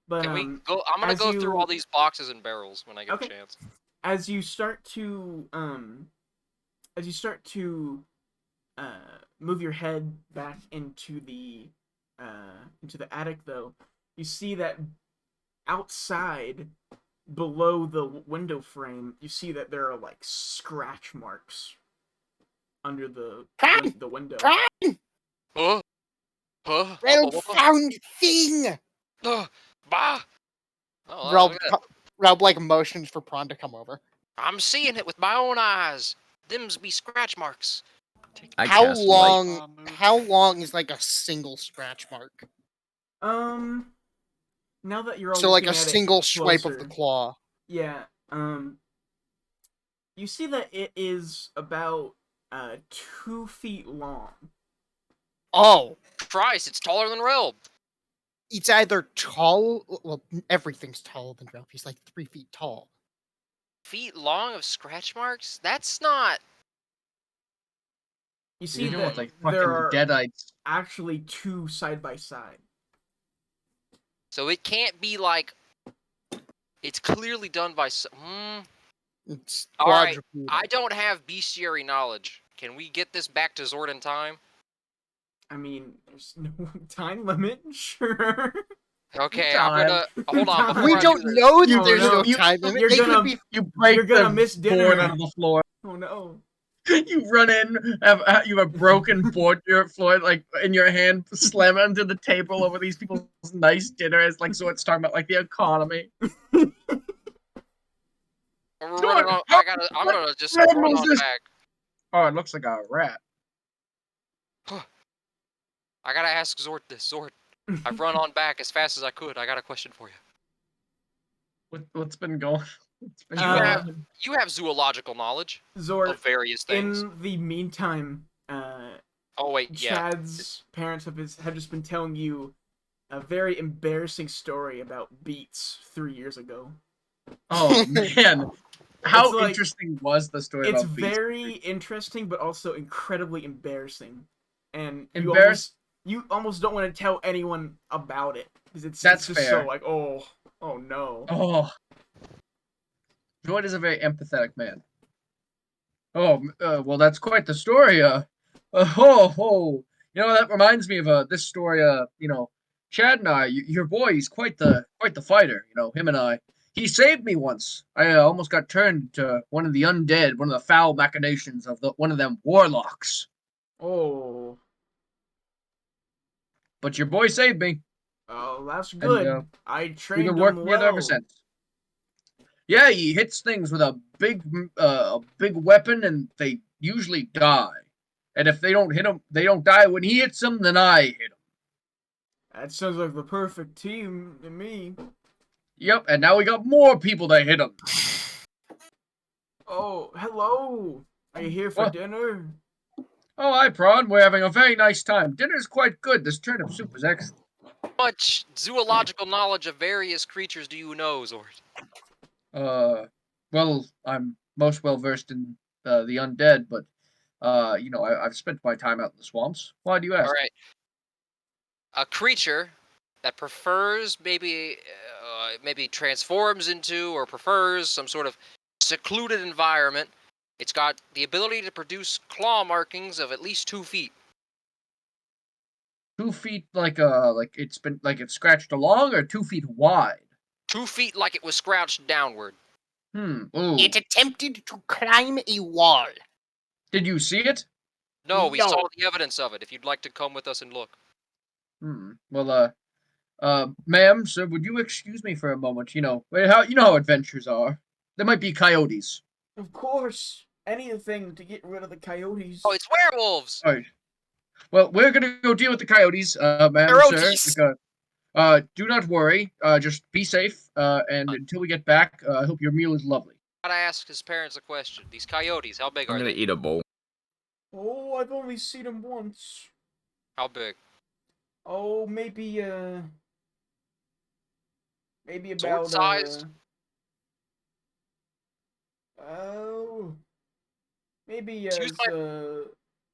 But Can we go? I'm gonna as go you- through all these boxes and barrels when I get Okay. a chance. as you start to move your head back into the attic, though, you see that outside, below the window frame, you see that there are like scratch marks under the window. Huh? Huh? Realm found thing! Bah! Oh, Realm, look at that. Realm like motions for Prawn to come over. I'm seeing it with my own eyes. Them's be scratch marks. I How cast long? light. How long is like a single scratch mark? Now that you're all So like looking a at it single swipe of the closer, claw. yeah, you see that it is about 2 feet long. Oh, Christ, it's taller than Relb. it's either tall. Well, everything's taller than Realm. He's like 3 feet tall. Feet long of scratch marks? That's not. You see You're doing that like there fucking are deadites. actually 2 side by side. So it can't be like. It's clearly done by. It's All right, quadrupedal. I don't have bestiary knowledge. Can we get this back to Zord in time? I mean, there's no time limit, sure. Okay, Time. I'm gonna hold on. Before We I don't do this, know that Oh, there's no. no time limit. You're They gonna- could be. You break You're gonna the miss dinner. board on the floor. Oh no. You run in, you have a broken board your floor, like in your hand, slam it onto the table over these people's nice dinner. It's like so. It's talking about like the economy. I'm gonna just What run was on this? back. Oh, it looks like a rat. I gotta ask Zord this. Zord, I've run on back as fast as I could. I got a question for you. What's been going? It's been You Uh, have gone. you have zoological knowledge Zord, of various things. in the meantime, Oh wait, yeah. Chad's parents have just been telling you a very embarrassing story about Beats 3 years ago. Oh man, how It's like interesting was the story it's about Beast? very interesting, but also incredibly embarrassing, and Embarrassed? you almost don't want to tell anyone about it because it's That's just so fair. like oh no. Oh, Droid is a very empathetic man. Oh, well, that's quite the story. You know, that reminds me of this story. Chad and I, your boy, he's quite the fighter. You know, him and I. He saved me once. I almost got turned to one of the undead, one of the foul machinations of one of them warlocks. Oh, But your boy saved me, oh, that's and good. I we've been trained him working together ever well. since. Yeah, he hits things with a big weapon, and they usually die. And if they don't hit him, they don't die when he hits them. Then I hit him. That sounds like the perfect team to me. Yep, and now we got more people to hit him. Oh, hello. Are you here for What? dinner? Oh, hi, Prawn. We're having a very nice time. Dinner's quite good. This turnip soup is excellent. Much zoological knowledge of various creatures do you know, Zord? Uh, well, I'm most well versed in the undead, but I've spent my time out in the swamps. Why do you ask? Alright. A creature that prefers maybe transforms into or prefers some sort of secluded environment. It's got the ability to produce claw markings of at least 2 feet. 2 feet, like it's scratched along, or 2 feet wide. 2 feet like it was scratched downward. Ooh. It attempted to climb a wall. Did you see it? No, we saw No. the evidence of it, if you'd like to come with us and look. Well, ma'am, sir, would you excuse me for a moment? You know how adventures are. There might be coyotes. Of course. Anything to get rid of the coyotes. Oh, it's werewolves! All right. Well, we're gonna go deal with the coyotes, ma'am, sir. Erythos! Do not worry. Just be safe. And until we get back, I hope your meal is lovely. Gotta ask his parents a question. These coyotes, how big I'm are gonna they? eat a bowl. Oh, I've only seen him once. How big? Oh, maybe Sword about sized? oh, maybe Let's use as my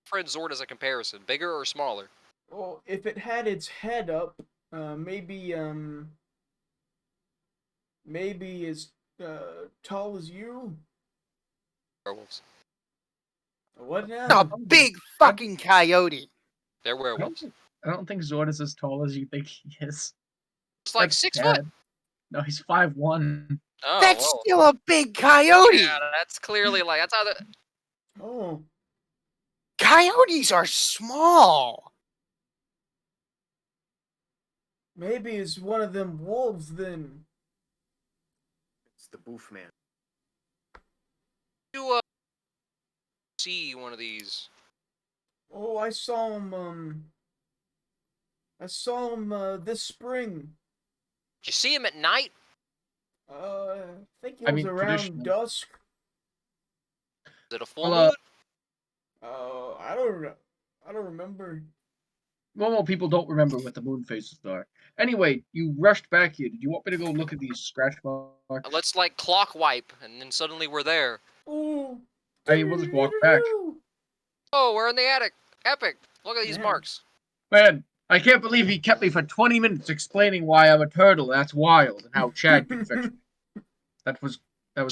friend Zord as a comparison. Bigger or smaller? well, if it had its head up, maybe as tall as you. Werewolves. What A now? big fucking coyote. They're I don't, werewolves. think, I don't think Zord is as tall as you think he is. It's like That's 6 foot. Chad. No, he's 5'1". Oh, That's well. still a big coyote. Yeah, that's clearly like, that's how the... Oh, Coyotes are small. maybe it's one of them wolves then. It's the boof man. You, see one of these. Oh, I saw him. I saw him this spring. Did you see him at night? I think it I was mean, around traditionally. dusk. Is it a full Well, moon? I don't remember. Normal people don't remember what the moon phases are. Anyway, you rushed back here. Did you want me to go look at these scratch marks? Let's like clock wipe, and then suddenly we're there. Ooh. I mean, we'll just walk back. Oh, we're in the attic. Epic. Look at these Man. marks. Man, I can't believe he kept me for 20 minutes explaining why I'm a turtle. That's wild, and how Chad can fetch me. That was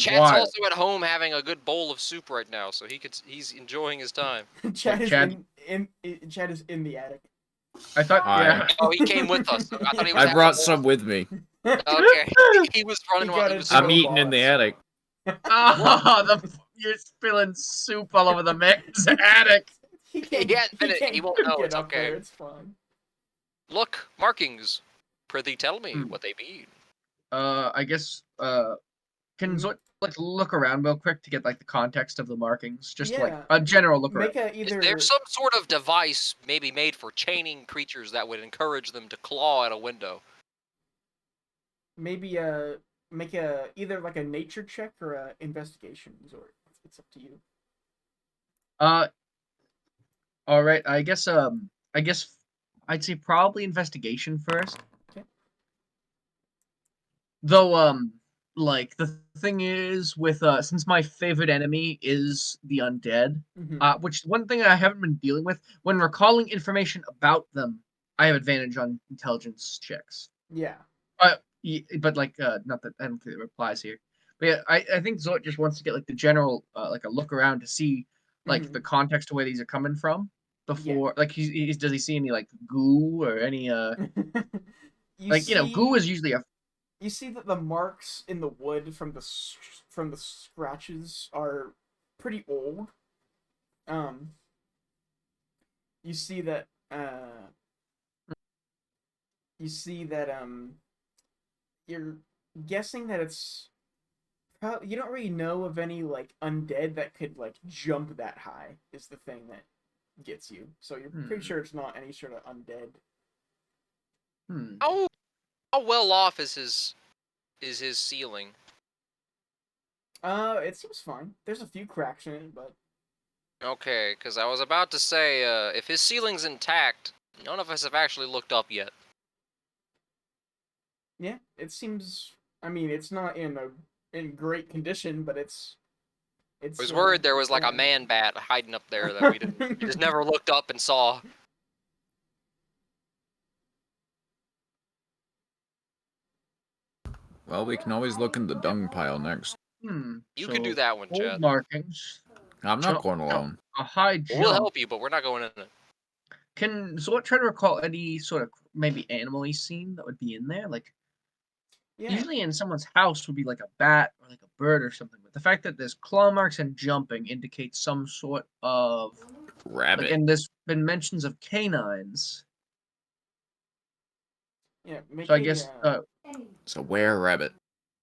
Chad's wild. also at home having a good bowl of soup right now, so he's enjoying his time. Chad Wait, is Chad? Chad is in the attic. I thought, Hi. yeah. Oh, he came with us. So I thought he was. I having brought a some with me. bowl. Okay, he was running He while got he his was. own I'm eating in the boss. attic. Oh, you're spilling soup all over the man's attic. He can't. He hadn't He finished. can't He won't know. get It's up okay. there. It's fine. Look, markings. Prithee, tell me Hmm. what they mean. I guess, can Zort, like, look around real quick to get, like, the context of the markings? Just, like, Yeah. a general look around. Make a Is either. there some sort of device maybe made for chaining creatures that would encourage them to claw at a window? Maybe Make either like a nature check or a investigation, Zort. It's up to you. Uh, all right. I guess I'd say probably investigation first. Okay. Though, like the thing is with since my favorite enemy is the undead, Mm-hmm. which one thing I haven't been dealing with when recalling information about them, I have advantage on intelligence checks. Yeah. But like, not that I don't think it applies here. But yeah, I think Zort just wants to get like the general, like a look around to see like Mm-hmm. the context to where these are coming from Yeah. before, like he's does he see any like goo or any You like goo see is usually a you see that the marks in the wood from the scratches are pretty old. Um, you see that you see that you're guessing that it's you don't really know of any like undead that could like jump that high is the thing that gets you. So you're pretty hmm, sure it's not any sort of undead. hmm. How well off is his ceiling? It seems fine. There's a few cracks in it, but Okay, because I was about to say, if his ceiling's intact, none of us have actually looked up yet. yeah, it seems. I mean, it's not in great condition, but I was worried there was it's like a there. man bat hiding up there that we just never looked up and saw. Well, we can always look in the dung pile next. You could do So that one, old Chad. markings, I'm not jump, going alone. a high We'll jump. help you, but we're not going in it. Can Zort try to recall any sort of maybe animal he's seen that would be in there? Like Yeah, usually in someone's house would be like a bat or like a bird or something. But the fact that there's claw marks and jumping indicates some sort of like, Rabbit. and there's been mentions of canines. yeah. So I guess It's a were rabbit.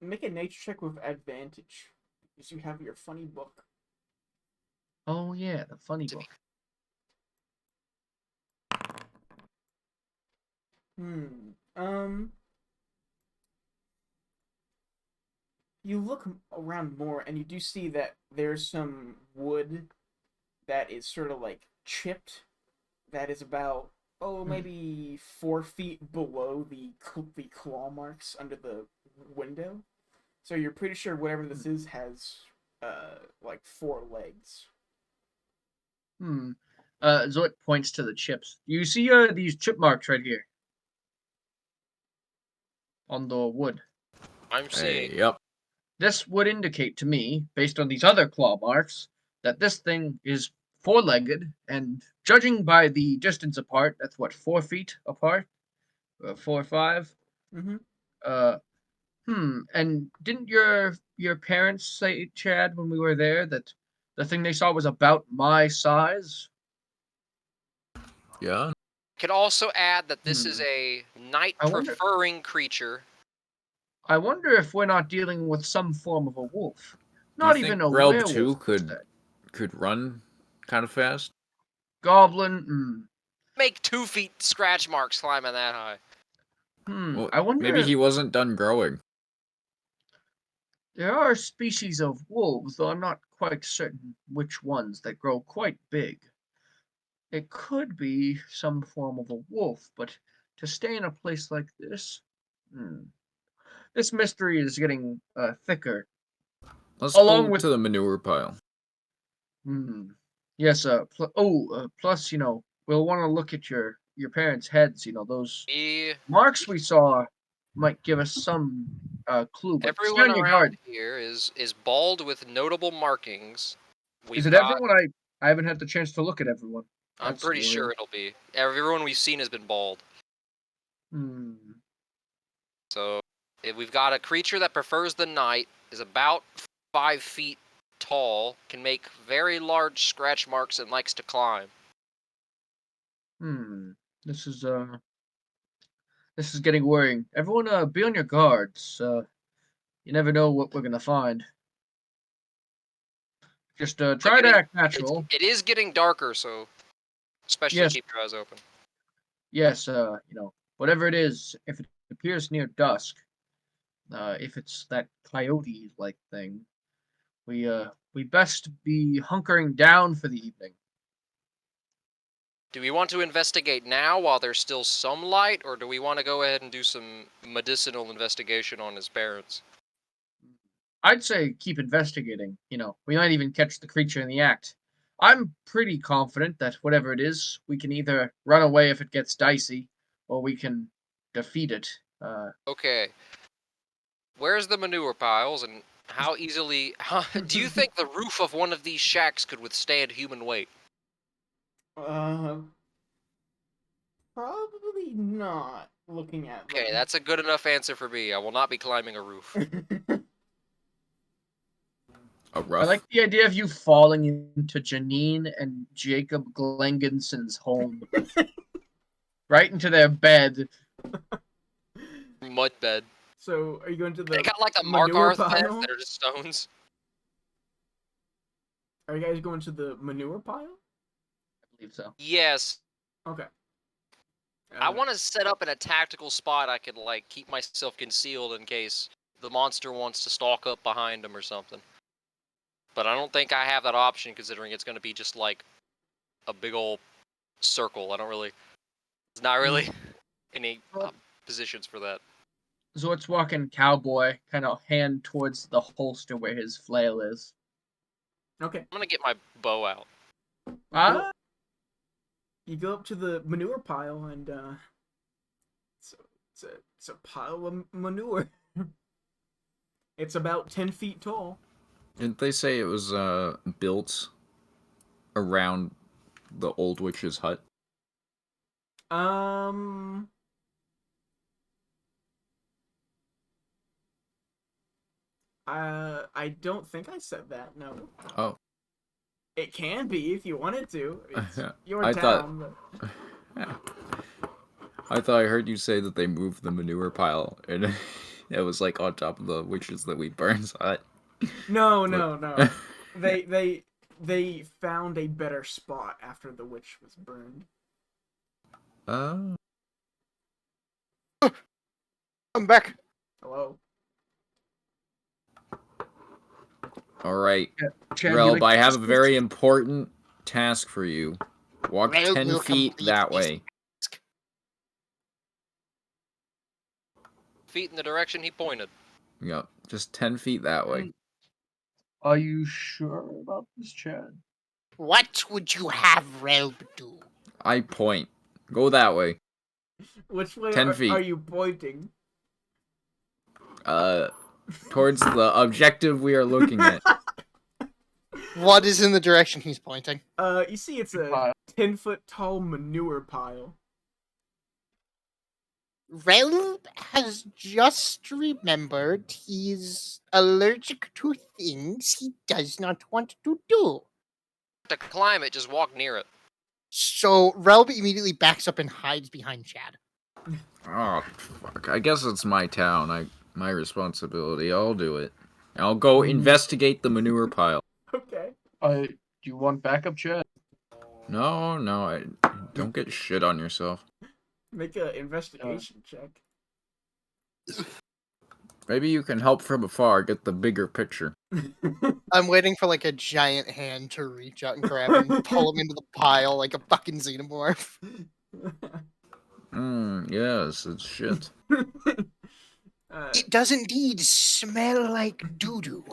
Make a nature check with advantage because you have your funny book. oh yeah, the funny To be- book. Hmm. You look around more, and you do see that there's some wood that is sort of like chipped. That is about maybe 4 feet below the claw marks under the window. So you're pretty sure whatever this is has like 4 legs. Hmm. Zort points to the chips. You see these chip marks right here on the wood. I'm Hey, seeing. yep. This would indicate to me, based on these other claw marks, that this thing is four-legged, and judging by the distance apart, that's what, 4 feet apart? 4 or 5? Mm-hmm. Uh, and didn't your parents say, Chad, when we were there, that the thing they saw was about my size? Yeah. Could also add that this is Hmm. a night I wonder. preferring creature. I wonder if we're not dealing with some form of a wolf. Do you Not think even a Relb werewolf 2 per se. could run kind of fast? Goblin. Make 2 feet scratch marks climbing that high. Well, I wonder maybe if he wasn't done growing. there are species of wolves, though I'm not quite certain which ones that grow quite big. It could be some form of a wolf, but to stay in a place like this, hmm, this mystery is getting thicker. Let's Along go with, to the manure pile. hmm, yes, plus, we'll want to look at your parents' heads. Those E marks we saw might give us some clue. But stay Everyone on your around guard. here is bald with notable markings. Is We've it got. everyone? I haven't had the chance to look at everyone. I'm That's pretty sure worrying. it'll be. Everyone we've seen has been bald. Hmm. So if we've got a creature that prefers the night, is about 5 feet tall, can make very large scratch marks, and likes to climb. Hmm. This is this is getting worrying. Everyone, be on your guards. You never know what we're gonna find. Just Like try to act natural. it is getting darker, so especially Yes, keep your eyes open. yes. Whatever it is, if it appears near dusk, if it's that coyote-like thing, we best be hunkering down for the evening. Do we want to investigate now while there's still some light, or do we want to go ahead and do some medicinal investigation on his parents? I'd say keep investigating. We might even catch the creature in the act. I'm pretty confident that whatever it is, we can either run away if it gets dicey, or we can defeat it. Okay. Where's the manure piles, and how easily... do you think the roof of one of these shacks could withstand human weight? Probably not. Looking at them. Okay, that's a good enough answer for me. I will not be climbing a roof. A I rough. like the idea of you falling into Janine and Jacob Glenginson's home. Right into their bed. Mud bed. So, are you going to the They got like the manure Markarth beds pile? that are just stones. Are you guys going to the manure pile? I believe so. Yes. Okay. I want to set up in a tactical spot I could, like, keep myself concealed in case the monster wants to stalk up behind him or something. But I don't think I have that option, considering it's going to be just, like, a big old circle. There's not really any positions for that. Zort's walking cowboy, kind of hand towards the holster where his flail is. Okay. I'm going to get my bow out. You go up to the manure pile, and it's a pile of manure. It's about 10 feet tall. Didn't they say it was built around the old witch's hut? I don't think I said that. No. Oh. It can be if you wanted to. It's your I town. I thought I heard you say that they moved the manure pile, and it was like on top of the witches that we burned hut. No. They found a better spot after the witch was burned. Oh. I'm back. Hello. Alright. Chad, Relb, I have a very important task for you. Walk Relb 10 will feet complete that this way. Feet in the direction he pointed. Yep, just 10 feet that way. Are you sure about this, Chad? What would you have Relb do? I point. Go that way. Which way 10 feet. are you pointing? Towards the objective we are looking at. What is in the direction he's pointing? You see it's a 10-foot tall manure pile. Relb has just remembered he's allergic to things he does not want to do. To climb it, just walk near it. So Relb immediately backs up and hides behind Chad. Oh, fuck. I guess it's my town. My responsibility. I'll do it. I'll go investigate the manure pile. Okay. Do you want backup, Chad? No, don't get shit on yourself. Make an investigation check. Maybe you can help from afar, get the bigger picture. I'm waiting for like a giant hand to reach out and grab him and pull him into the pile like a fucking xenomorph. Yes, it's shit. It does indeed smell like doo-doo.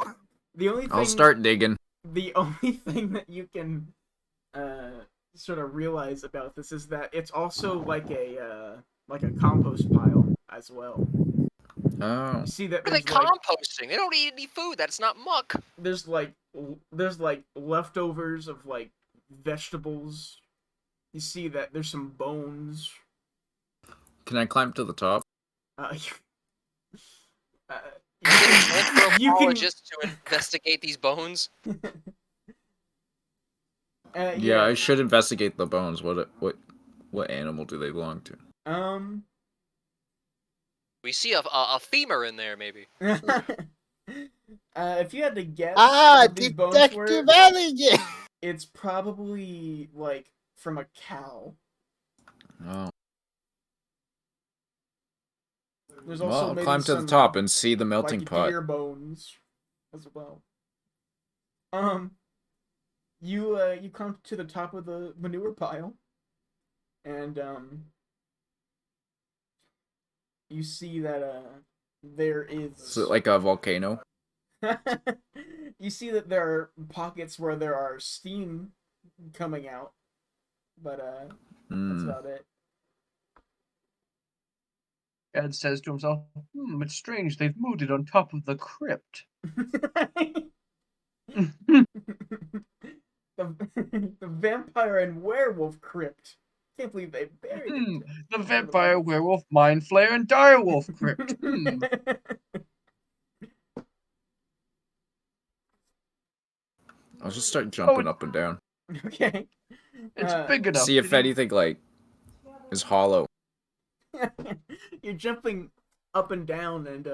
The only thing I'll start digging. The only thing that you can sort of realize about this is that it's also like a compost pile as well. Oh. You see that What are they composting? They don't eat any food. That's not muck. There's like leftovers of like vegetables. You see that there's some bones. Can I climb to the top? You can just to investigate these bones. Yeah, I should investigate the bones. What animal do they belong to? We see a femur in there, maybe. If you had to guess, what these bones were, Detective Elegant! It's probably like from a cow. Oh. There's Well, also I'll maybe climb to the some, top and see the melting like pot. deer bones as well. You come to the top of the manure pile, and you see that there Is is it like a volcano? you see that there are pockets where there are steam coming out, but that's about it. Ed says to himself, it's strange they've moved it on top of the crypt. the vampire and werewolf crypt. Can't believe they buried it. The vampire, werewolf, mind flayer, and direwolf crypt. I'll just start jumping up and down. Okay. It's big enough. See if anything, like, is hollow. You're jumping up and down, and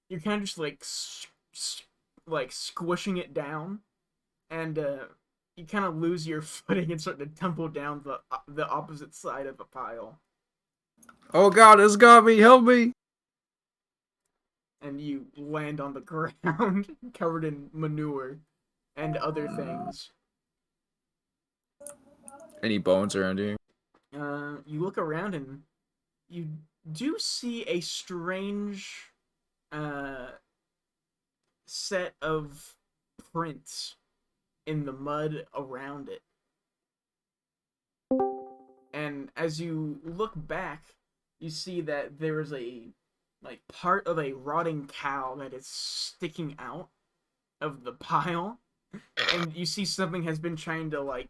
you're kind of just like squishing it down, and you kind of lose your footing and start to tumble down the opposite side of the pile. Oh god, it's got me! Help me! And you land on the ground, covered in manure and other things. Any bones around here? You look around and you do see a strange set of prints in the mud around it. And as you look back, you see that there is a part of a rotting cow that is sticking out of the pile, and you see something has been trying to like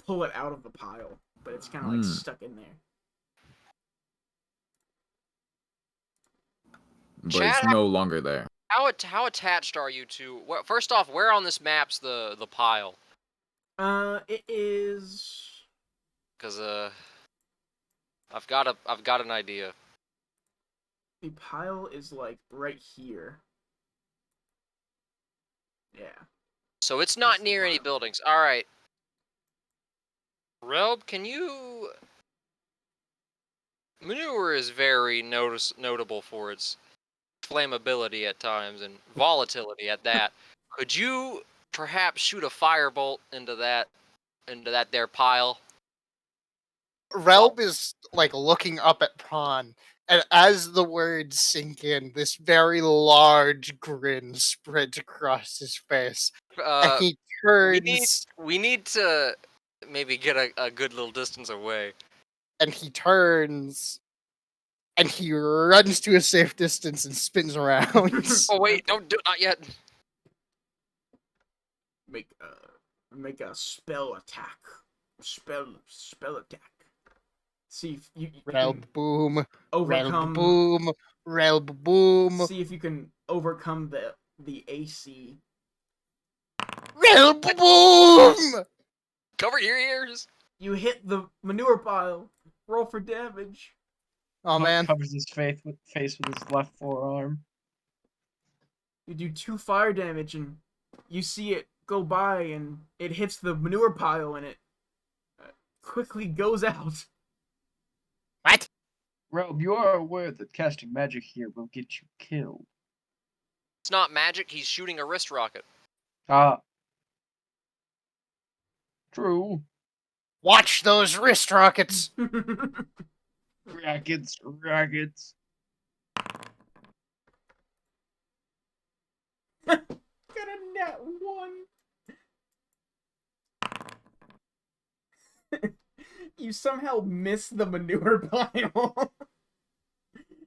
pull it out of the pile, but it's kind of like stuck in there. But Chad, it's no longer there. How attached are you to? First off, where on this map's the pile? It is. Cause I've got an idea. The pile is like right here. Yeah. So it's not That's the near any pile. buildings. All right. Relb, can you? Manure is very notable for its flammability at times and volatility at that. Could you perhaps shoot a firebolt into that there pile? Relb is like looking up at Prawn, and as the words sink in, this very large grin spreads across his face, and he turns. We need to maybe get a good little distance away. And he turns, and he runs to a safe distance and spins around. Oh wait, don't do not yet. Make a spell attack. Spell attack. See if you Relb can boom, overcome. Relb boom, Relb boom, See if you can overcome the AC. Relb boom. Cover your ears. You hit the manure pile. Roll for damage. Oh man! Covers his face with his left forearm. You do 2 fire damage, and you see it go by, and it hits the manure pile, and it quickly goes out. What? Relb, you are aware that casting magic here will get you killed. It's not magic. He's shooting a wrist rocket. Ah. True. Watch those wrist rockets. Rackets. Got a nat 1. You somehow miss the manure pile.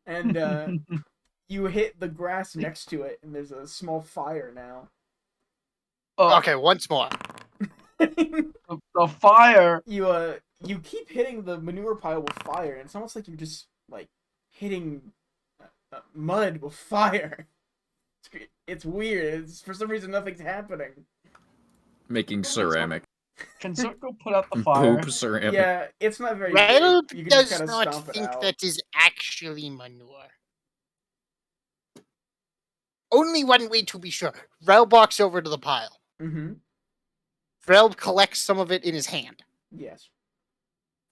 And you hit the grass next to it, and there's a small fire now. Okay, once more. The fire. You keep hitting the manure pile with fire, and it's almost like you're just like hitting mud with fire. It's weird. For some reason nothing's happening. Making ceramic. Can Zirko put out the fire? Poop ceramic. Yeah, it's not very Relb big. You can does just kinda not stomp it think out. that is actually manure. Only one way to be sure. Relb walks over to the pile. Mm-hmm. Relb collects some of it in his hand. Yes.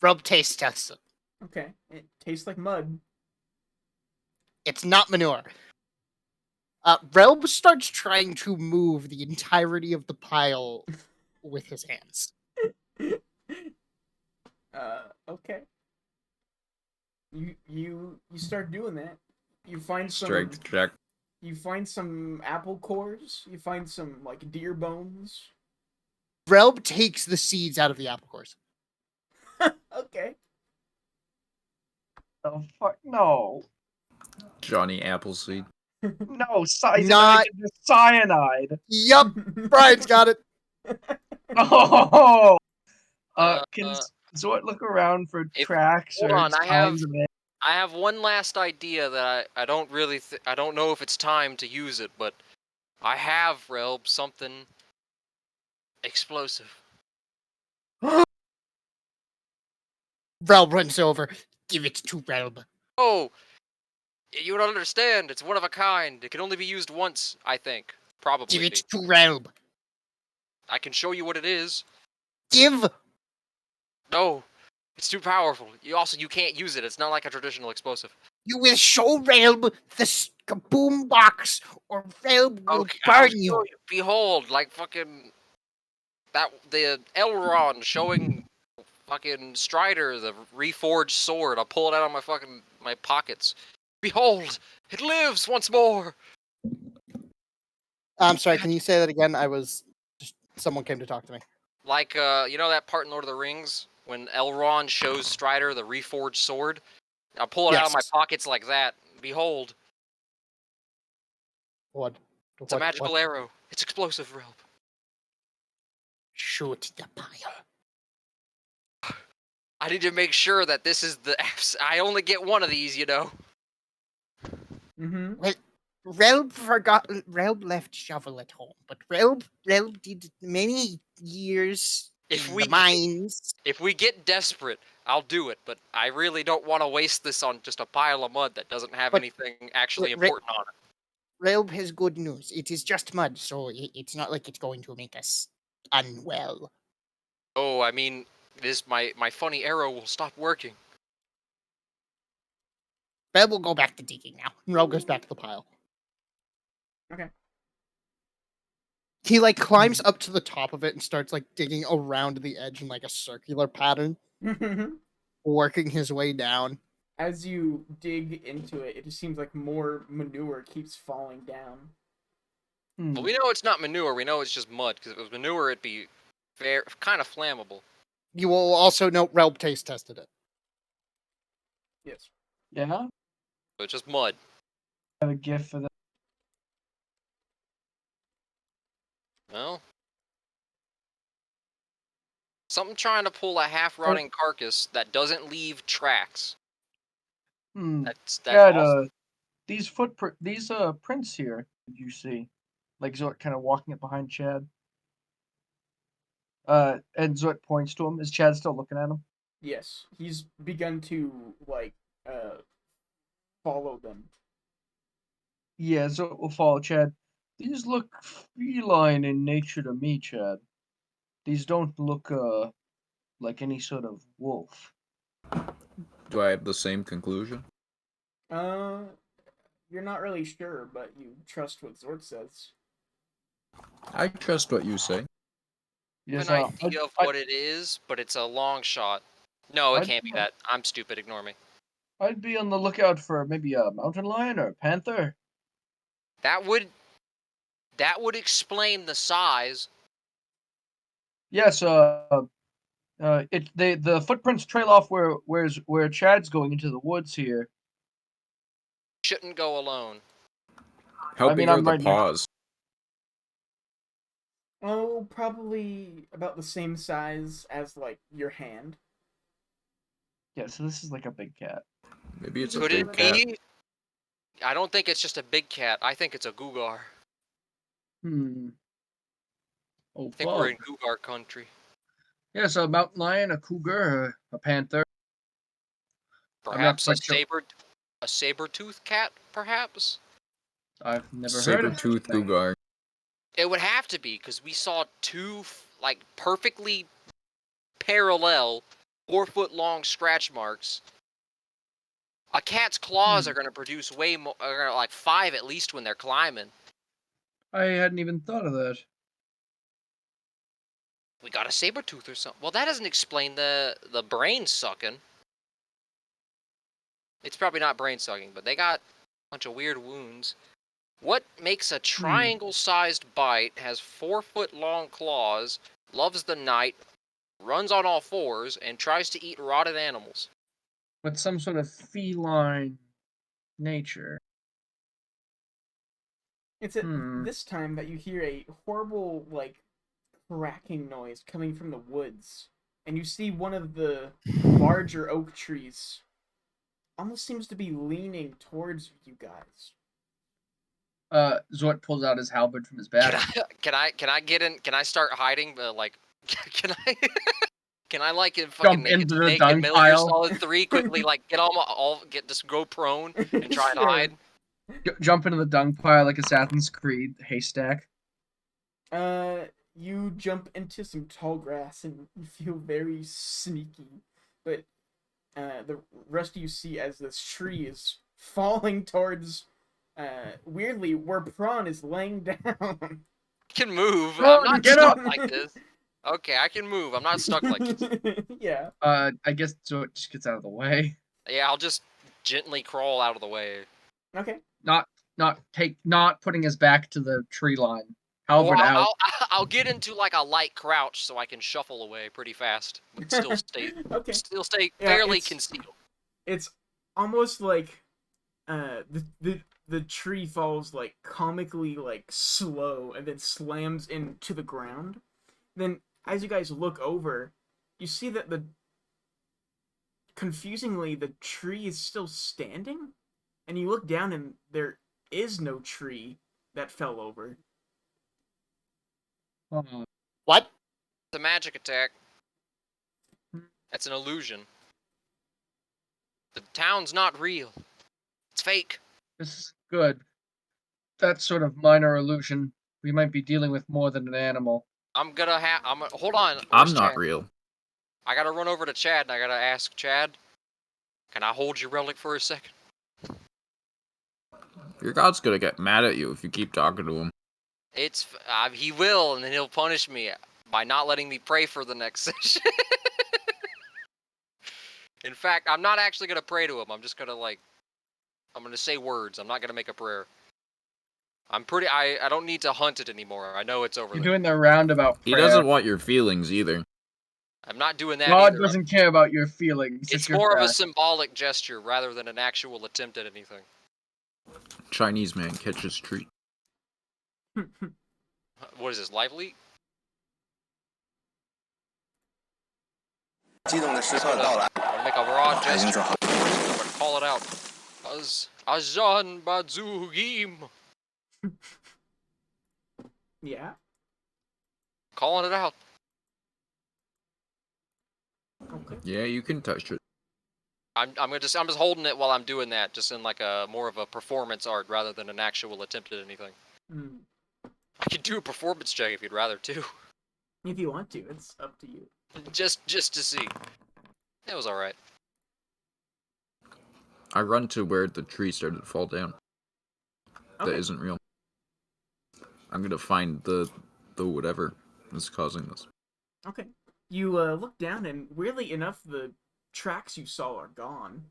Relb taste tests it. Okay, it tastes like mud. It's not manure. Relb starts trying to move the entirety of the pile with his hands. Okay. You start doing that. You find some. Strength check. You find some apple cores. You find some like deer bones. Relb takes the seeds out of the apple cores. Okay. Oh fuck no. Johnny Appleseed. No, cyanide Not- into cyanide. Yup, Brian's got it. Oh. Uh, Can uh, Zort look around for if- tracks hold or on, signs of it? I have one last idea that I don't really I don't know if it's time to use it, but I have, Relb, something explosive. Relb runs over. Give it to Relb. Oh, you don't understand. It's one of a kind. It can only be used once, I think. Probably. Give it to Relb. I can show you what it is. Give. No, it's too powerful. You can't use it. It's not like a traditional explosive. You will show Relb the kaboom box, or Relb will Okay, I'll burn show you. Behold, like fucking the Elrond showing fucking Strider the reforged sword. I'll pull it out of my pockets. Behold, it lives once more. I'm sorry, can you say that again? Someone came to talk to me. Like you know that part in Lord of the Rings when Elrond shows Strider the reforged sword? I'll pull it out of my Yes. pockets like that. Behold, What? it's a magical arrow. It's explosive, Relb. Shoot the pile. I need to make sure that this is I only get one of these, you know. Mm-hmm. Relb left shovel at home, but Relb did many years If in we the mines. If we get desperate, I'll do it, but I really don't want to waste this on just a pile of mud that doesn't have But- anything actually Re- important on it. Relb has good news. It is just mud, so it's not like it's going to make us unwell. Oh, I mean, my funny arrow will stop working. Relb will go back to digging now. Relb goes back to the pile. Okay. He climbs up to the top of it and starts digging around the edge in a circular pattern, working his way down. As you dig into it, it just seems like more manure keeps falling down. Well, we know it's not manure. We know it's just mud. Because if it was manure, it'd be kind of flammable. You will also note Relb taste tested it. Yes. Yeah? So it's just mud. I have a gift for that. Well, something trying to pull a half-rotting carcass that doesn't leave tracks. That's Chad, also... these prints here, did you see? Like Zort kind of walking up behind Chad. And Zort points to him. Is Chad still looking at him? Yes. He's begun to follow them. Yeah, Zort will follow Chad. These look feline in nature to me, Chad. These don't look like any sort of wolf. Do I have the same conclusion? You're not really sure, but you trust what Zort says. I trust what you say. I have Yes, an idea of what it is, but it's a long shot. No, it I'd can't be that. I'm stupid. Ignore me. I'd be on the lookout for maybe a mountain lion or a panther. That would explain the size. Yes, the footprints trail off where Chad's going into the woods here. Shouldn't go alone. How I big mean, are I'm the right next- paws? Oh, probably about the same size as your hand. Yeah, so this is like a big cat. Maybe it's a Could big it cat. be? I don't think it's just a big cat. I think it's a Gugar. Oh, I think we're in Gugar country. Yes, a mountain lion, a cougar, a panther. I'm not Perhaps quite sure. a saber-toothed cat, perhaps? I've never heard of Saber-toothed such a thing. cougar. It would have to be, because we saw two, perfectly parallel, 4-foot-long scratch marks A cat's claws are gonna produce way more, like 5 at least when they're climbing. I hadn't even thought of that. We got a saber tooth or something. Well, that doesn't explain the brain sucking. It's probably not brain sucking, but they got a bunch of weird wounds. What makes a triangle-sized bite, has 4-foot-long claws, loves the night, runs on all fours, and tries to eat rotted animals? With some sort of feline nature. It's at this time that you hear a horrible, like, cracking noise coming from the woods, and you see one of the larger oak trees almost seems to be leaning towards you guys. Zort pulls out his halberd from his back. Can I get in? Can I start hiding? Like, can I? Can I like Jump fucking into the naked dung Metal Gear pile. Solid 3 quickly? Like, get just go prone and try and Sure. hide. Jump into the dung pile like Assassin's Creed haystack. You jump into some tall grass and you feel very sneaky, but the rest of you see as this tree is falling towards, weirdly, where Prawn is laying down. I can move. Prawn, I'm not get stuck up! like this. Okay, I can move. I'm not stuck like this. Yeah. I guess Zort just gets out of the way. Yeah, I'll just gently crawl out of the way. Okay. Not putting his back to the tree line. Or Halberd out. I'll get into like a light crouch so I can shuffle away pretty fast, but still Okay. stay Yeah, fairly it's- concealed. It's almost like the tree falls like comically like slow and then slams into the ground. Then as you guys look over, you see that confusingly the tree is still standing, and you look down and there is no tree that fell over. What? It's a magic attack. That's an illusion. The town's not real. It's fake. This is good. That sort of minor illusion. We might be dealing with more than an animal. Hold on. I'm Where's not Chad? real. I gotta run over to Chad and I gotta ask Chad, can I hold your relic for a second? Your god's gonna get mad at you if you keep talking to him. He will, and then he'll punish me by not letting me pray for the next session. In fact, I'm not actually gonna pray to him. I'm just gonna I'm gonna say words. I'm not gonna make a prayer. I don't need to hunt it anymore. I know it's over You're there. doing the roundabout He prayer. doesn't want your feelings either. I'm not doing that God either. doesn't care about your feelings. It's your more of a facts. symbolic gesture rather than an actual attempt at anything. Chinese man catches treat. What is this, live leak? 激动的时刻到来， I'm gonna make a broad 已经 gesture. 做好。 I'm gonna call it out. Azan Bazugim. Yeah. Calling it out. Okay. Yeah, you can touch it. I'm just holding it while I'm doing that, just in like a more of a performance art rather than an actual attempt at anything. Mm. I could do a performance check if you'd rather too. If you want to, it's up to you. just to see. It was alright. I run to where the tree started to fall down. Okay. That isn't real. I'm gonna find the whatever is causing this. Okay. You look down, and weirdly enough, the tracks you saw are gone.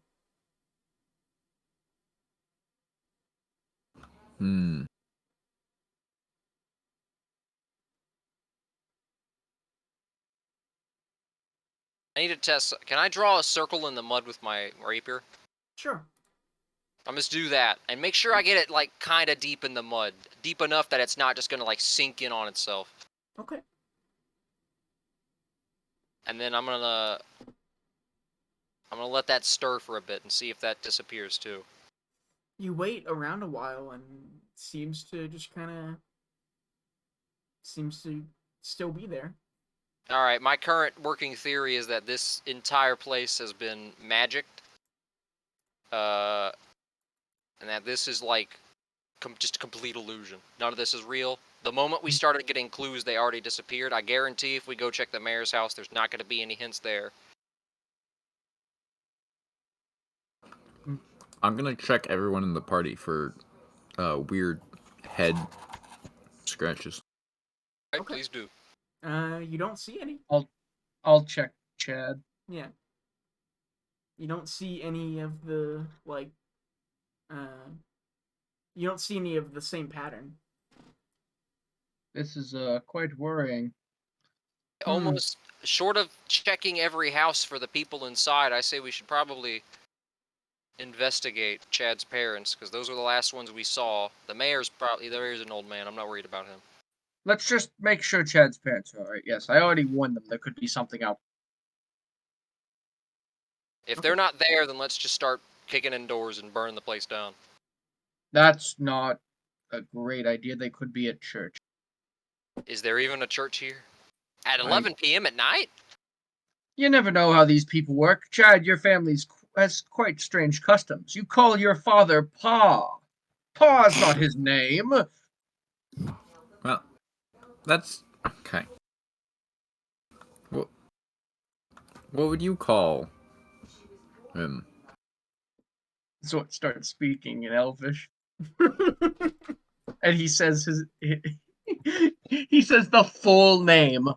Hmm. I need to test. Can I draw a circle in the mud with my rapier? Sure. I'm just do that and make sure I get it like kind of deep in the mud, deep enough that it's not just gonna like sink in on itself. Okay. And then I'm gonna let that stir for a bit and see if that disappears too. You wait around a while, and seems to just seems to still be there. All right, my current working theory is that this entire place has been magicked, and that this is like just a complete illusion. None of this is real. The moment we started getting clues, they already disappeared. I guarantee if we go check the mayor's house, there's not going to be any hints there. I'm gonna check everyone in the party for weird head scratches. Right, Okay. please do. You don't see any. I'll check Chad. Yeah. You don't see any of the like. Uh, you don't see any of the same pattern. This is quite worrying. Almost short of checking every house for the people inside, I say we should probably investigate Chad's parents, because those were the last ones we saw. The mayor's an old man. I'm not worried about him. Let's just make sure Chad's parents are alright. Yes, I already warned them. There could be something out. If they're not there, then let's just start kicking in doors and burn the place down. That's not a great idea. They could be at church. Is there even a church here? At 11 p.m. at night? You never know how these people work. Chad, your family's has quite strange customs. You call your father Pa. Pa's not his name. Well, that's okay. What would you call him? So it starts speaking in Elvish. And he says he says the full name,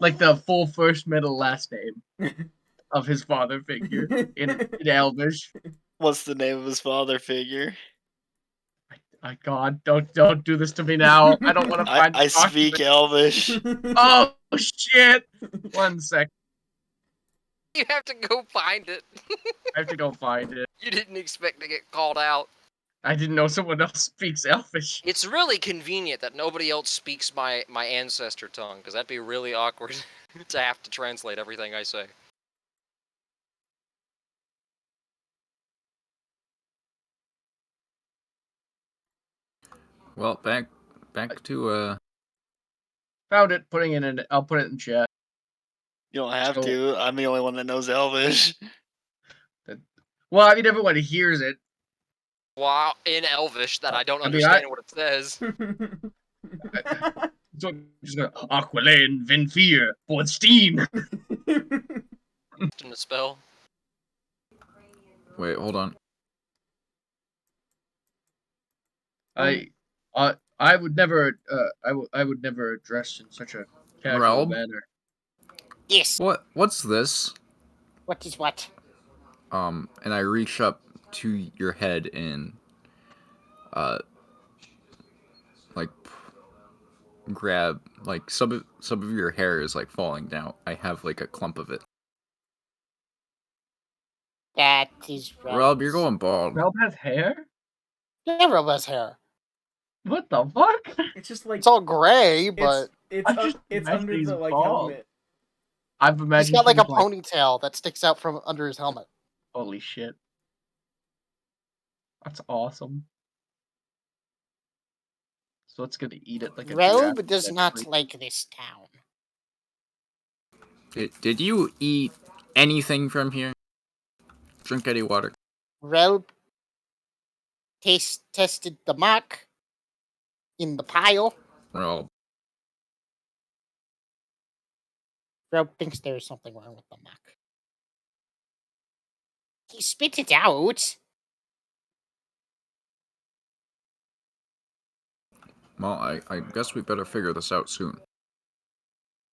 like the full first, middle, last name of his father figure in Elvish. What's the name of his father figure? My God, don't do this to me now. I don't want to find the I speak document. Elvish. Oh shit! 1 sec. You have to go find it. I have to go find it. You didn't expect to get called out. I didn't know someone else speaks Elvish. It's really convenient that nobody else speaks my ancestor tongue, because that'd be really awkward to have to translate everything I say. Well, back to Found it. I'll put it in chat. You don't have So- to. I'm the only one that knows Elvish. Well, I mean, everyone hears it. Wow, in Elvish that I don't I mean, understand what it says. So just go Aquilane, Venfir, Bordstein. In the spell. wait, hold on. I would never I would never dress in such a casual Realm? manner. Yes. What's this? What is what? And I reach up to your head and like grab like some of your hair is like falling down. I have like a clump of it. That is right. Rob, you're going bald. Relb has hair? Yeah, Rob has hair. What the fuck? It's just like It's all gray, but it's I just it's imagine under he's the like bald. helmet. I've he's imagined got like a things ponytail that sticks out from under his helmet. Holy shit. That's awesome. So it's gonna eat it like a Rob giraffe does not eventually. like this town. Did you eat anything from here? Drink any water? Rob tested the mark in the pile. Well, Rob thinks there is something wrong with the mark. He spit it out. I guess we better figure this out soon.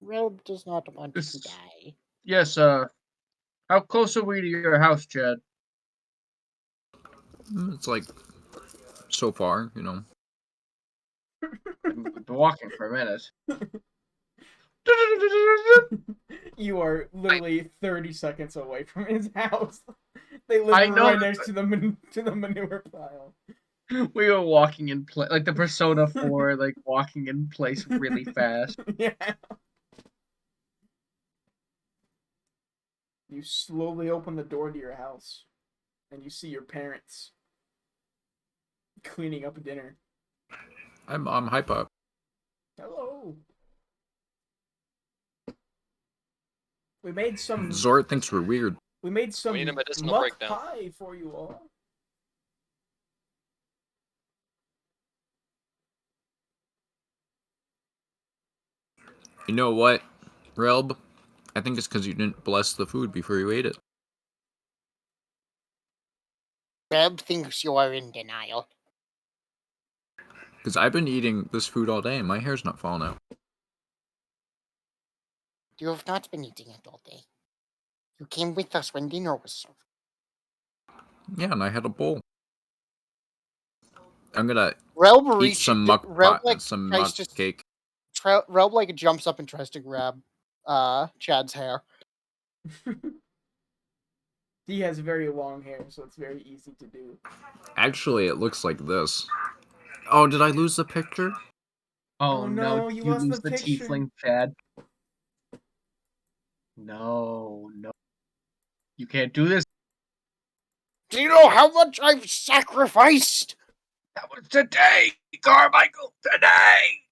Rob does not want This- to die. Yes, how close are we to your house, Chad? It's like so far, you know. I've been walking for a minute. You are literally 30 seconds away from his house. They live I know right that- next to the manure pile. We were walking in place, like the Persona 4, like walking in place really fast. Yeah. You slowly open the door to your house, and you see your parents cleaning up dinner. I'm hype up. Hello. We made some. Zort thinks we're weird. We made some We need a medicinal muck breakdown. pie for you all. You know what, Relb? I think it's because you didn't bless the food before you ate it. Reb thinks you are in denial. Because I've been eating this food all day and my hair's not falling out. You have not been eating it all day. You came with us when dinner was served. Yeah, and I had a bowl. I'm gonna Relb eat some tries muck to cake. Relb like jumps up and tries to grab Chad's hair. He has very long hair, so it's very easy to do. Actually, it looks like this. Oh, did I lose the picture? Oh, no, you lost lose the picture. tiefling Chad. No. You can't do this. Do you know how much I've sacrificed? That was today, Carmichael. Today.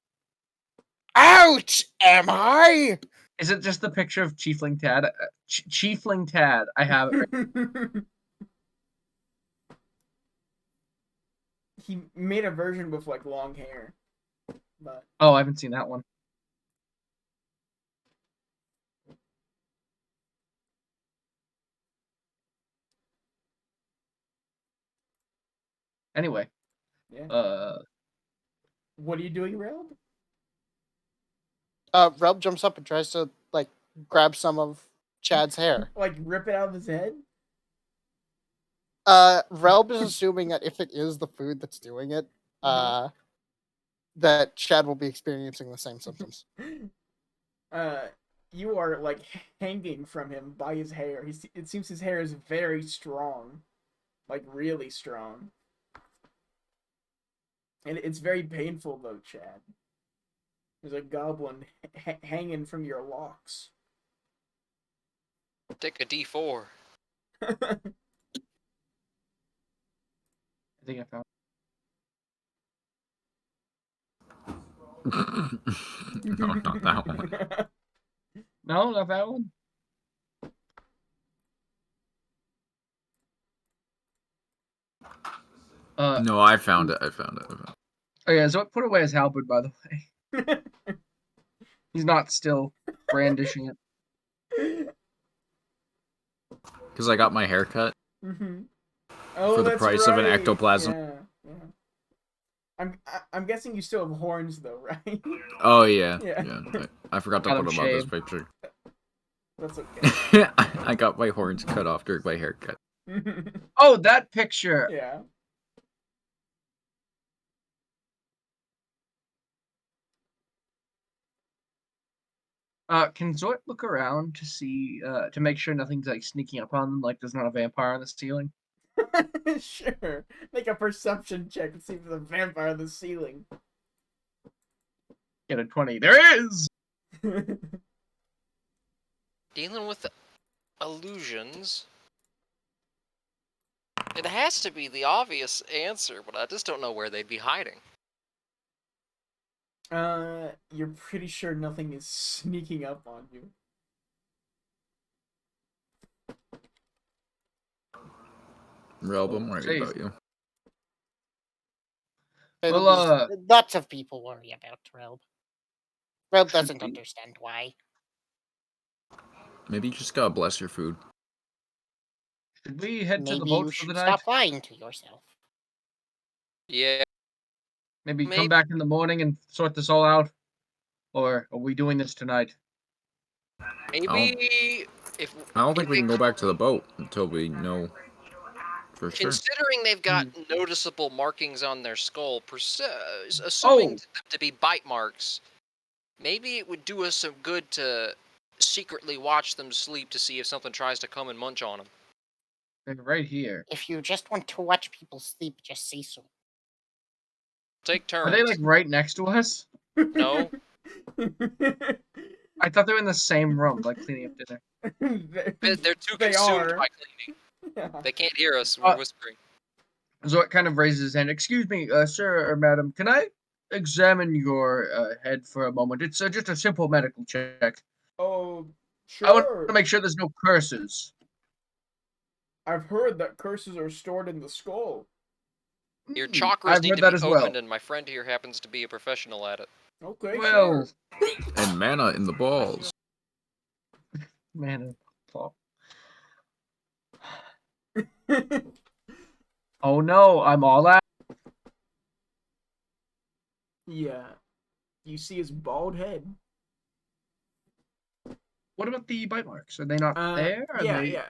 Out, am I? Is it just the picture of Chiefling Tad? Chiefling Tad. I have it right. He made a version with like long hair, but Oh, I haven't seen that one. Anyway, yeah. What are you doing, Relb? Relb jumps up and tries to like grab some of Chad's hair. Like rip it out of his head? Relb is assuming that if it is the food that's doing it, that Chad will be experiencing the same symptoms. You are like hanging from him by his hair. It seems his hair is very strong, like really strong, and it's very painful though, Chad. There's a goblin hanging from your locks. Take a D4. I think I found. No, not that one. No, not that one. No, I found it. I found it. Oh yeah, so put away his halberd, by the way. He's not still brandishing it. Because I got my hair cut Oh, for the that's price of an right. ectoplasm. Yeah. I'm guessing you still have horns though, right? Oh yeah, Yeah. yeah. I forgot to Got put him them on this shaved. picture. That's okay. I got my horns cut off during my haircut. Oh, that picture. Yeah. Can Zort look around to see, to make sure nothing's like sneaking up on them, like there's not a vampire on the ceiling? Sure. Make a perception check and see if there's a vampire on the ceiling. Get a 20. There is! Dealing with illusions. It has to be the obvious answer, but I just don't know where they'd be hiding. You're pretty sure nothing is sneaking up on you. Relb, I'm worried Jeez. about you. Well, Lots of people worry about Relb. Relb doesn't understand why. Maybe you just gotta bless your food. should we head to the Maybe boat you for should the night? stop lying to yourself. Yeah, Maybe Maybe. come back in the morning and sort this all out? Or are we doing this tonight? maybe if I don't think we can go back to the boat until we know for sure. considering they've got noticeable markings on their skull, assuming them to be bite marks, maybe it would do us some good to secretly watch them sleep to see if something tries to come and munch on them. They're right here. If you just want to watch people sleep, just say so. Take turns. Are they like right next to us? No. I thought they were in the same room, like cleaning up dinner. They're too They consumed are. by cleaning. Yeah. They can't hear us. We're whispering. Zort kind of raises his hand. Excuse me, sir or madam, can I examine your head for a moment? It's just a simple medical check. Oh, I want sure. to make sure there's no curses. I've heard that curses are stored in the skull. Your Hmm, chakras I've need read to that be as well. opened, and my friend here happens to be a professional at it. Okay, Well, And mana in the balls. man, sure. Oh no, I'm all out. Yeah, you see his bald head. What about the bite marks? Are they not there? Yeah,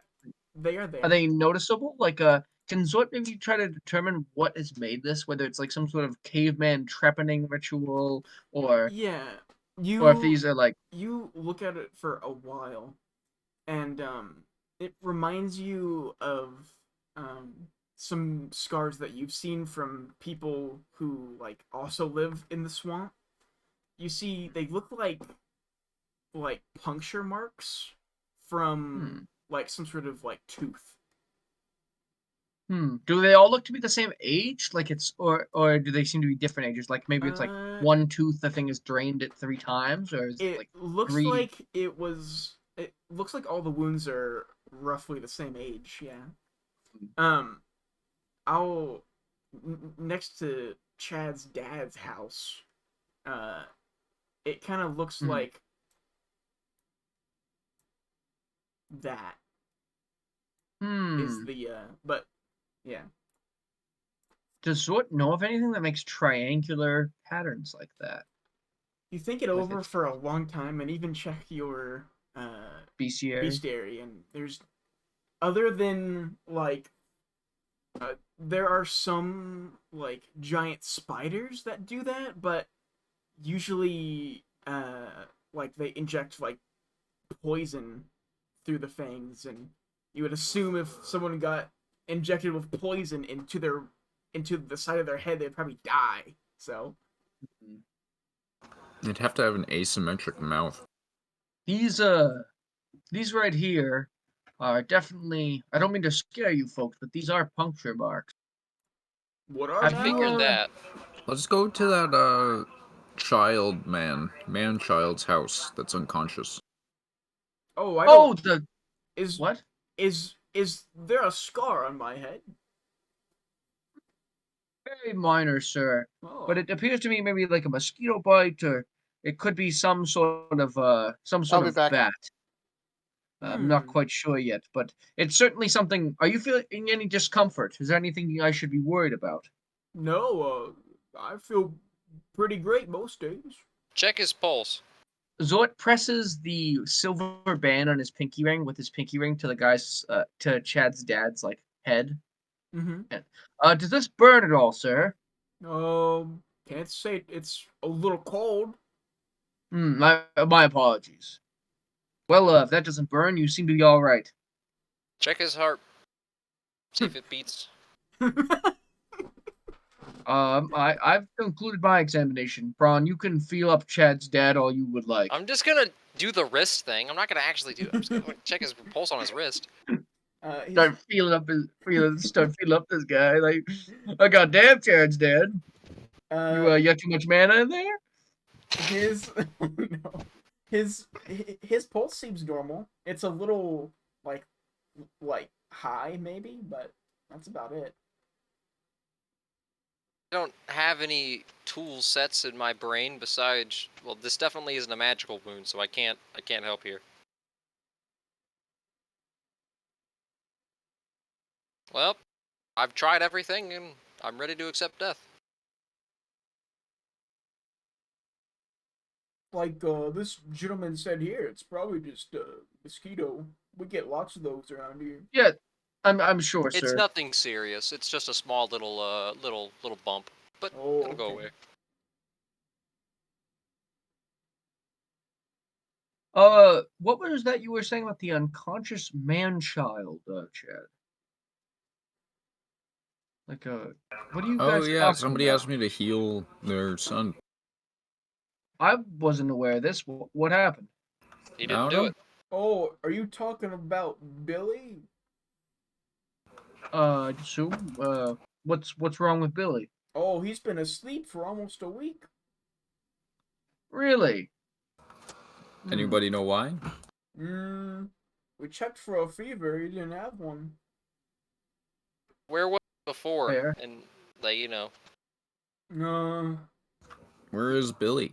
they are Are there. they noticeable? Like, can Zort maybe try to determine what has made this? Whether it's like some sort of caveman trepanning ritual, Yeah, or if you these are like, you look at it for a while, and it reminds you of um some scars that you've seen from people who like also live in the swamp. You see, they look like puncture marks from hmm, like some sort of like tooth. do they all look to be the same age? Like it's, or do they seem to be different ages? Like maybe it's like Uh, one tooth, the thing has drained it 3 times, or is it it like looks three? like it was. It looks like all the wounds are roughly the same age. Yeah. Um, I'll next to Chad's dad's house. Uh, it kind of looks Hmm. like that is Hmm. the but yeah. Does Zort know of anything that makes triangular patterns like that You think it with over its for a long time and even check your bestiary? bestiary, and there's other than like there are some like giant spiders that do that, but usually like they inject like poison through the fangs, and you would assume if someone got injected with poison into the side of their head, they'd probably die. So You'd have to have an asymmetric mouth. These these right here are definitely. I don't mean to scare you folks, but these are puncture marks. what are I Have you figured that. Let's go to that man-child's house that's unconscious. Oh, I don't. Oh, the Is what? is there a scar on my head? Very minor, sir. But Oh, it appears to me maybe like a mosquito bite, or it could be some I'll sort be of back. bat. I'm not hmm. quite sure yet, but it's certainly something. Are you feeling any discomfort? Is there anything I should be worried about? No, I feel pretty great most days. Check his pulse. Zort presses the silver band on his pinky ring with his pinky ring to the guy's to Chad's dad's like head. Mm-hmm. And, does this burn at all, sir? Can't say it's a little cold. My apologies. Well, if that doesn't burn, you seem to be all right. Check his heart. See if it beats. I've concluded my examination. Braun, you can feel up Chad's dad all you would like. I'm just gonna do the wrist thing. I'm not gonna actually do it. I'm just gonna check his pulse on his wrist. His Start feeling up this guy. Like, oh goddamn, Chad's dad. uh You got too much mana in there? his no his pulse seems normal. It's a little like high maybe, but that's about it. I don't have any tool sets in my brain besides. Well, this definitely isn't a magical wound, so I can't help here. Well, I've tried everything, and I'm ready to accept death. Like this gentleman said here, it's probably just a mosquito. We get lots of those around here. Yeah, I'm sure, It's sir. nothing serious. It's just a small little bump, but Oh, it'll go okay. away. What was that you were saying about the unconscious man-child, Chad? Like, what are you Oh guys yeah, talking somebody about? asked me to heal their son. I wasn't aware of this. What happened? He I didn't don't do know. it. Oh, are you talking about Billy? I'd assume. What's wrong with Billy? Oh, he's been asleep for almost a week. Really? Hmm. Anybody know why? We checked for a fever. He didn't have one. Where was he before? Fair. And like Uh, Where is Billy?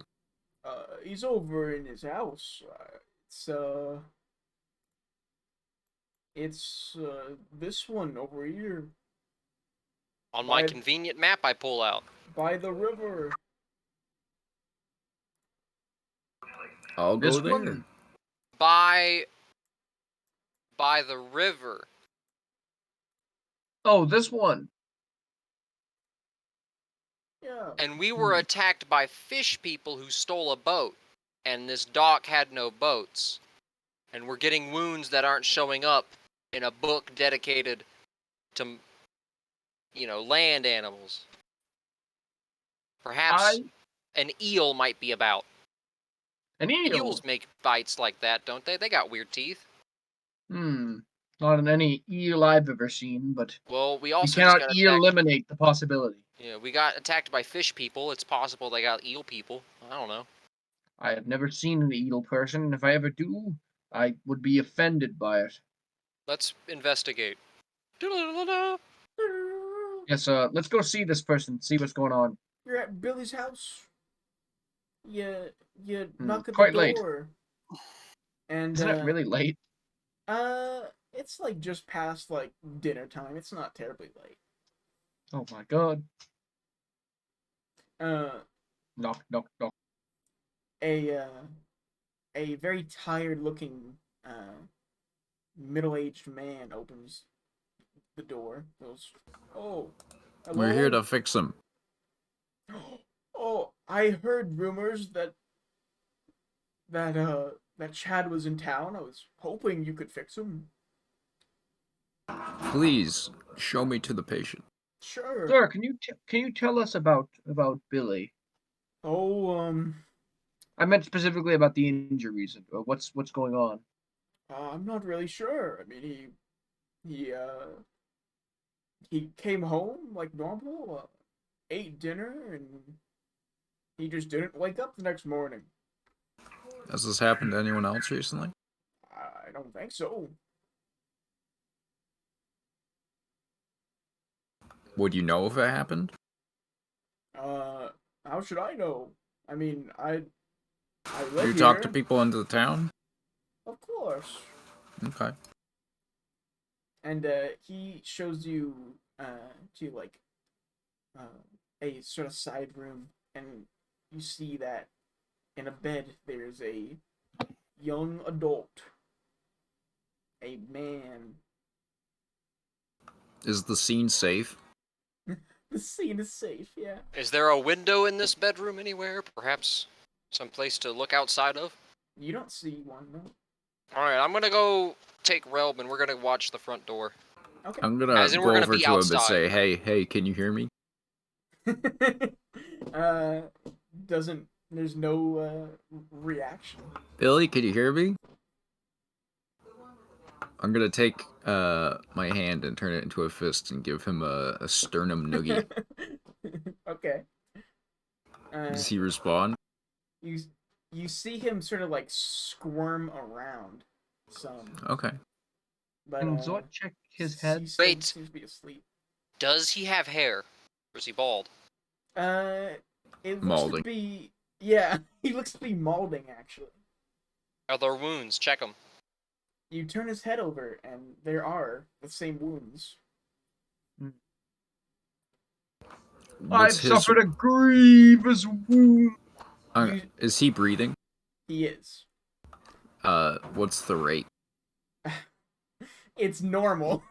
he's over in his house. It's it's this one over here. On my convenient map I pull out. By the river. I'll This go there. one? By the river. Oh, this one. Yeah. And we were attacked by fish people who stole a boat. And this dock had no boats. And we're getting wounds that aren't showing up in a book dedicated to, land animals. Perhaps an eel might be about. An eel. Eels make bites like that, don't they? They got weird teeth. Not in any eel I've ever seen, but Well, we we also just cannot got attacked. eliminate the possibility. Yeah, we got attacked by fish people. It's possible they got eel people. I don't know. I have never seen an eel person, and if I ever do, I would be offended by it. Let's investigate. Yes, let's go see this person, see what's going on. You're at Billy's house. You knock at quite the late. door. And Isn't it really late? it's like just past like dinner time. It's not terribly late. Oh my god. Knock. Knock. A very tired looking middle-aged man opens the door. Goes, "Oh, hello? We're here to fix him. Oh, I heard rumors that Chad was in town. I was hoping you could fix him." Please show me to the patient. Sure. Sir, can you tell us about Billy? Oh, I meant specifically about the injuries. What's going on? I'm not really sure. I mean, he came home like normal, ate dinner, and he just didn't wake up the next morning. Has this happened to anyone else recently? I don't think so. Would you know if it happened? How should I know? I mean, I Do live you here. talk to people in the town? Of course. Okay. And he shows you to like a sort of side room, and you see that in a bed there's a young adult, a man. Is the scene safe? The scene is safe, yeah. Is there a window in this bedroom anywhere? Perhaps some place to look outside of? You don't see one, no. Alright, I'm gonna go take Relb and we're gonna watch the front door. Okay. I'm gonna As in go we're gonna over be to him and outside. say, hey, can you hear me? There's no reaction. Billy, can you hear me? I'm gonna take my hand and turn it into a fist and give him a sternum noogie. Okay. Does he respond? You see him sort of like squirm around some. Okay. But Can Zort check his head? He still Wait. seems to be asleep. Does he have hair? Or is he bald? It looks Malding. to be, yeah, he looks to be malding actually. Are there wounds? Check them. You turn his head over, and there are the same wounds. I've suffered a grievous wound. Is he breathing? He is. What's the rate? It's normal.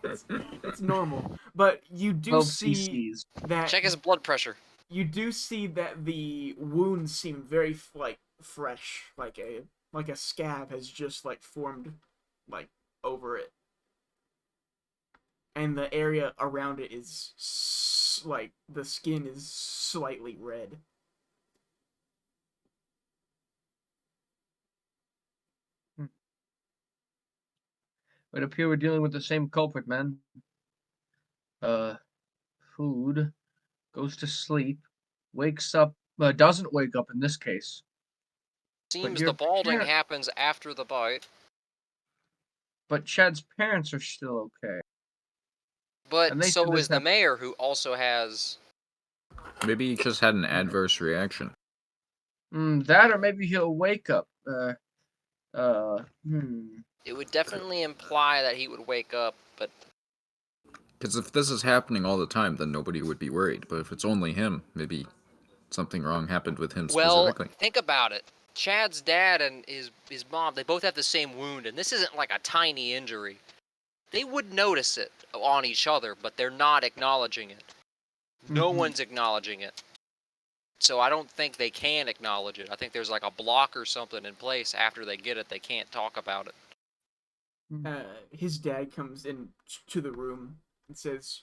it's normal, but you do 12 see cc's. that. Check his blood pressure. You do see that the wounds seem very fresh, like a scab has just like formed like over it, and the area around it is like the skin is slightly red. It appear we're dealing with the same culprit, man. Food, goes to sleep, wakes up, doesn't wake up in this case. Seems your the balding parent- happens after the bite. But Chad's parents are still okay. But And they so said this is the happened- mayor, who also has... Maybe he just had an adverse reaction. That or maybe he'll wake up. It would definitely imply that he would wake up, but Because if this is happening all the time, then nobody would be worried. But if it's only him, maybe something wrong happened with him Well, specifically. think about it. Chad's dad and his mom, they both have the same wound, and this isn't like a tiny injury. They would notice it on each other, but they're not acknowledging it. No Mhm. one's acknowledging it. So I don't think they can acknowledge it. I think there's like a block or something in place. After they get it, they can't talk about it. His dad comes in to the room and says,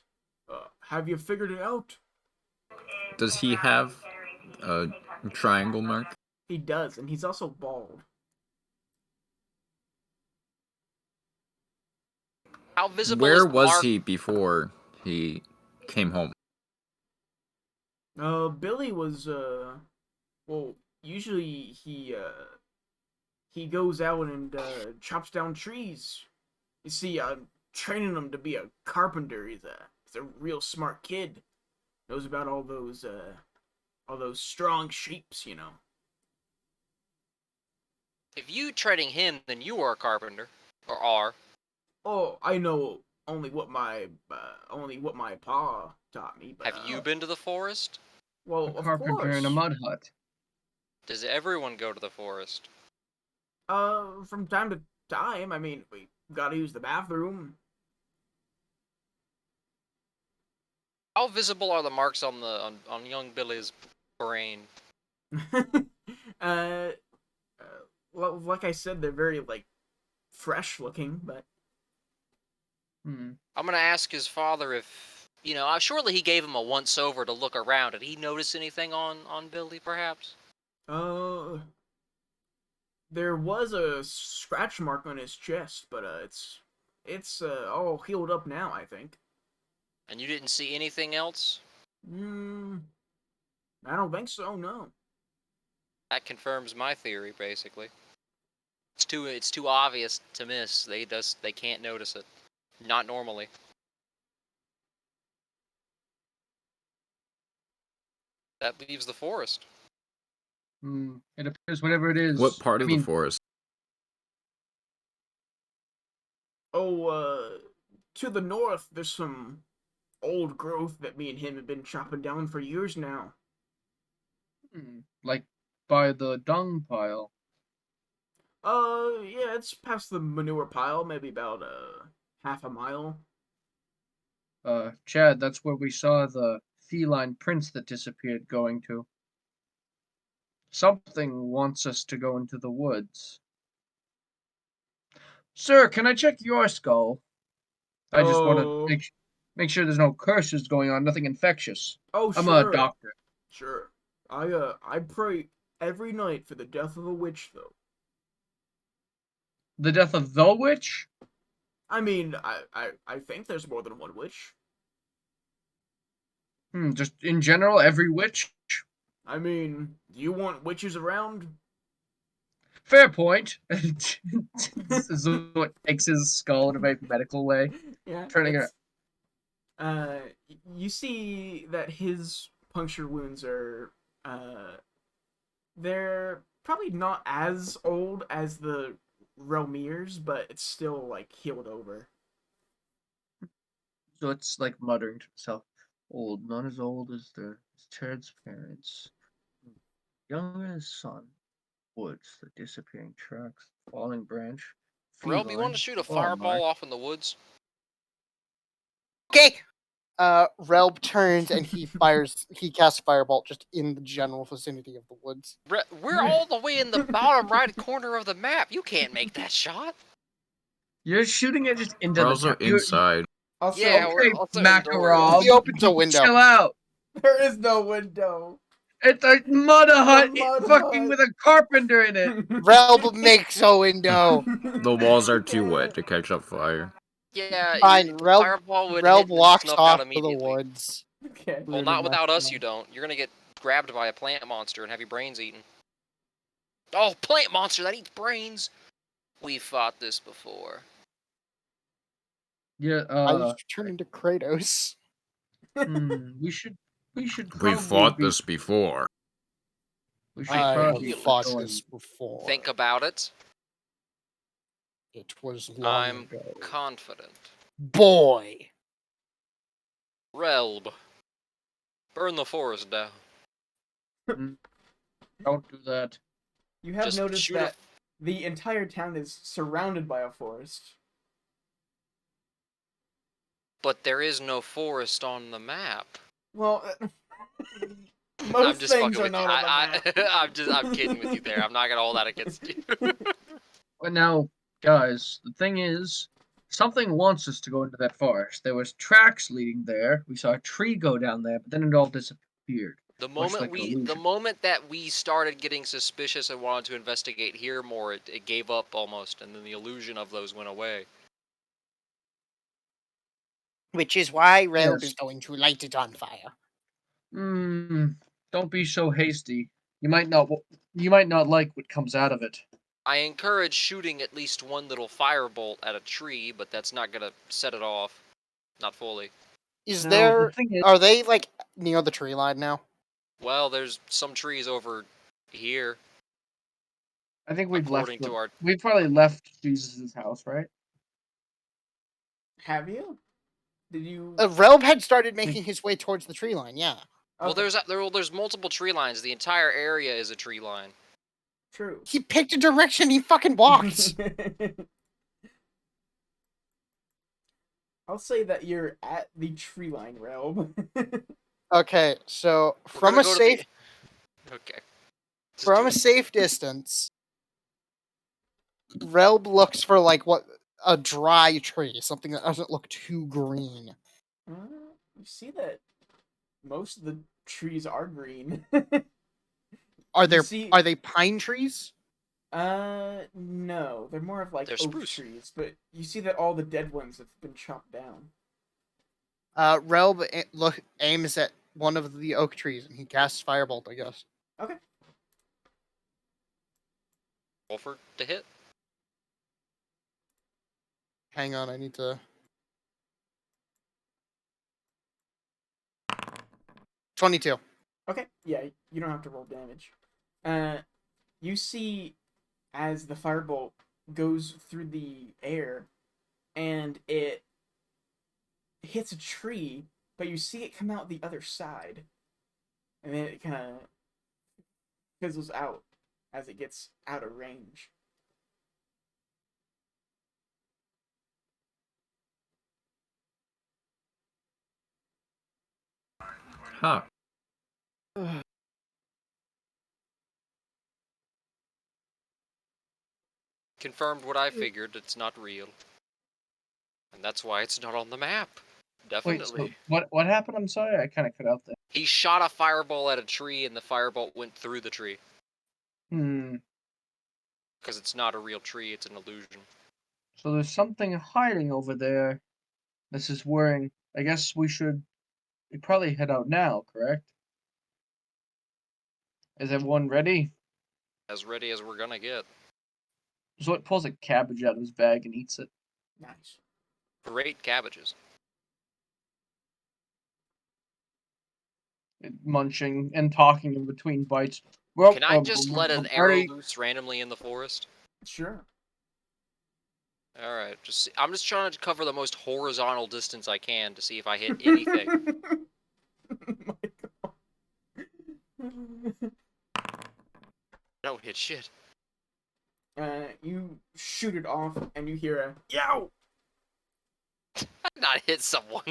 "Have you figured it out?" Does he have a triangle mark? He does, and he's also bald. How visible Where is the was mark? he before he came home? Billy was well, usually he goes out and chops down trees. You see, I'm training him to be a carpenter. He's a real smart kid. Knows about all those strong shapes, you know. If you training him, then you are a carpenter, or are. Oh, I know only what my pa taught me, but Have you been to the forest? well, A of carpenter in a course. mud hut. Does everyone go to the forest? From time to time. I mean, we gotta use the bathroom. How visible are the marks on young Billy's brain? uh, well, like I said, they're very like fresh looking, but Hmm. I'm gonna ask his father if surely he gave him a once over to look around. Did he notice anything on Billy, perhaps? uh, there was a scratch mark on his chest, but it's all healed up now, I think. And you didn't see anything else? Hmm, I don't think so. No. That confirms my theory, basically. It's too obvious to miss. They can't notice it. Not normally. That leaves the forest. It appears whatever it is. What part I of the mean, forest? Oh, to the north, there's some old growth that me and him have been chopping down for years now. like by the dung pile. Yeah, it's past the manure pile, maybe about half a mile. Chad, that's where we saw the feline prince that disappeared going to. Something wants us to go into the woods. Sir, can I check your skull? I just want to Oh, make sure there's no curses going on, nothing infectious. oh, I'm a sure, doctor. sure. I pray every night for the death of a witch, though. The death of the witch? I mean, I think there's more than one witch. Just in general, every witch? I mean, do you want witches around? Fair point. This is what takes his skull in a very medical way, Yeah, turning it. it's you see that his puncture wounds are they're probably not as old as the Relmir's, but it's still like healed over. So it's like muttering to himself. Old, not as old as Chad's parents. Young as his son. Woods, the disappearing tracks, falling branch, Relb, you want feline, to shoot a claw fireball mark. off in the woods? Okay. Relb turns and he casts Firebolt just in the general vicinity of the woods. We're all the way in the bottom right corner of the map. You can't make that shot. You're shooting it just into We're the also top. You're, inside. Also, Yeah, we're okay, also indoors. Makarov. He opens a window. Chill out. there is no window. It's a mud hut mud fucking hut. with a carpenter in it. Relb makes a window. The walls are too wet to catch up fire. Yeah, Fine, the Relb, fireball would Relb hit and walks snuff off out to the immediately. woods. Okay. Well, Rude not enough without us, to you know. don't. You're gonna get grabbed by a plant monster and have your brains eaten. Oh, plant monster that eats brains. We fought this before. Yeah, I just turn into Kratos. we should We probably fought be, this before. we should I probably have feel be fought going. this before. Think about it. It was long I'm ago. confident. Boy. Relb. Burn the forest down. Don't do that. You have Just noticed shoot that the entire town is surrounded by a forest. But there is no forest on the map. Well, I'm most just things fucking are with you. not on the map. I'm kidding with you there. I'm not gonna hold that against you. But now, guys, the thing is, something wants us to go into that forest. There was tracks leading there. We saw a tree go down there, but then it all disappeared. The Much moment like an the illusion. moment that we started getting suspicious and wanted to investigate here more, it gave up almost, and then the illusion of those went away. Which is why Relb Yes. is going to light it on fire. Don't be so hasty. You might not like what comes out of it. I encourage shooting at least one little firebolt at a tree, but that's not gonna set it off. Not fully. Is No, there? the thing is, Are they like near the tree line now? Well, there's some trees over here. I think we've left. According to our We've probably left Jesus' house, right? Have you? Did you? Relb had started making his way towards the tree line. Yeah. Well, Okay, there's multiple tree lines. The entire area is a tree line. true. He picked a direction. He fucking walked. I'll say that you're at the tree line realm. Okay, so We're from gonna a go to safe Okay. Just from do a it. safe distance, Relb looks for like a dry tree, something that doesn't look too green. You see that most of the trees are green. Are You there see- are they pine trees? No, they're more of like They're oak spruce. trees, but you see that all the dead ones have been chopped down. Relb aims at one of the oak trees and he casts firebolt, I guess. Okay. Roll for to hit. Hang on, I need to. 22. Okay, yeah, you don't have to roll damage. You see as the firebolt goes through the air and it hits a tree, but you see it come out the other side. And then it kind of fizzles out as it gets out of range. Huh. Confirmed what I figured. It's not real. And that's why it's not on the map. Wait, Definitely. so what happened? I'm sorry, I kind of cut out there. He shot a fireball at a tree and the firebolt went through the tree. Because it's not a real tree, it's an illusion. So there's something hiding over there. This is worrying. I guess we probably head out now, correct? Is everyone ready? As ready as we're gonna get. So it pulls a cabbage out of his bag and eats it, Nice. Great cabbages. munching and talking in between bites. Well, Can I just let an arrow already- loose randomly in the forest? Sure. Alright, I'm just trying to cover the most horizontal distance I can to see if I hit anything. My God. Don't hit shit. You shoot it off, and you hear a yow. I did not hit someone.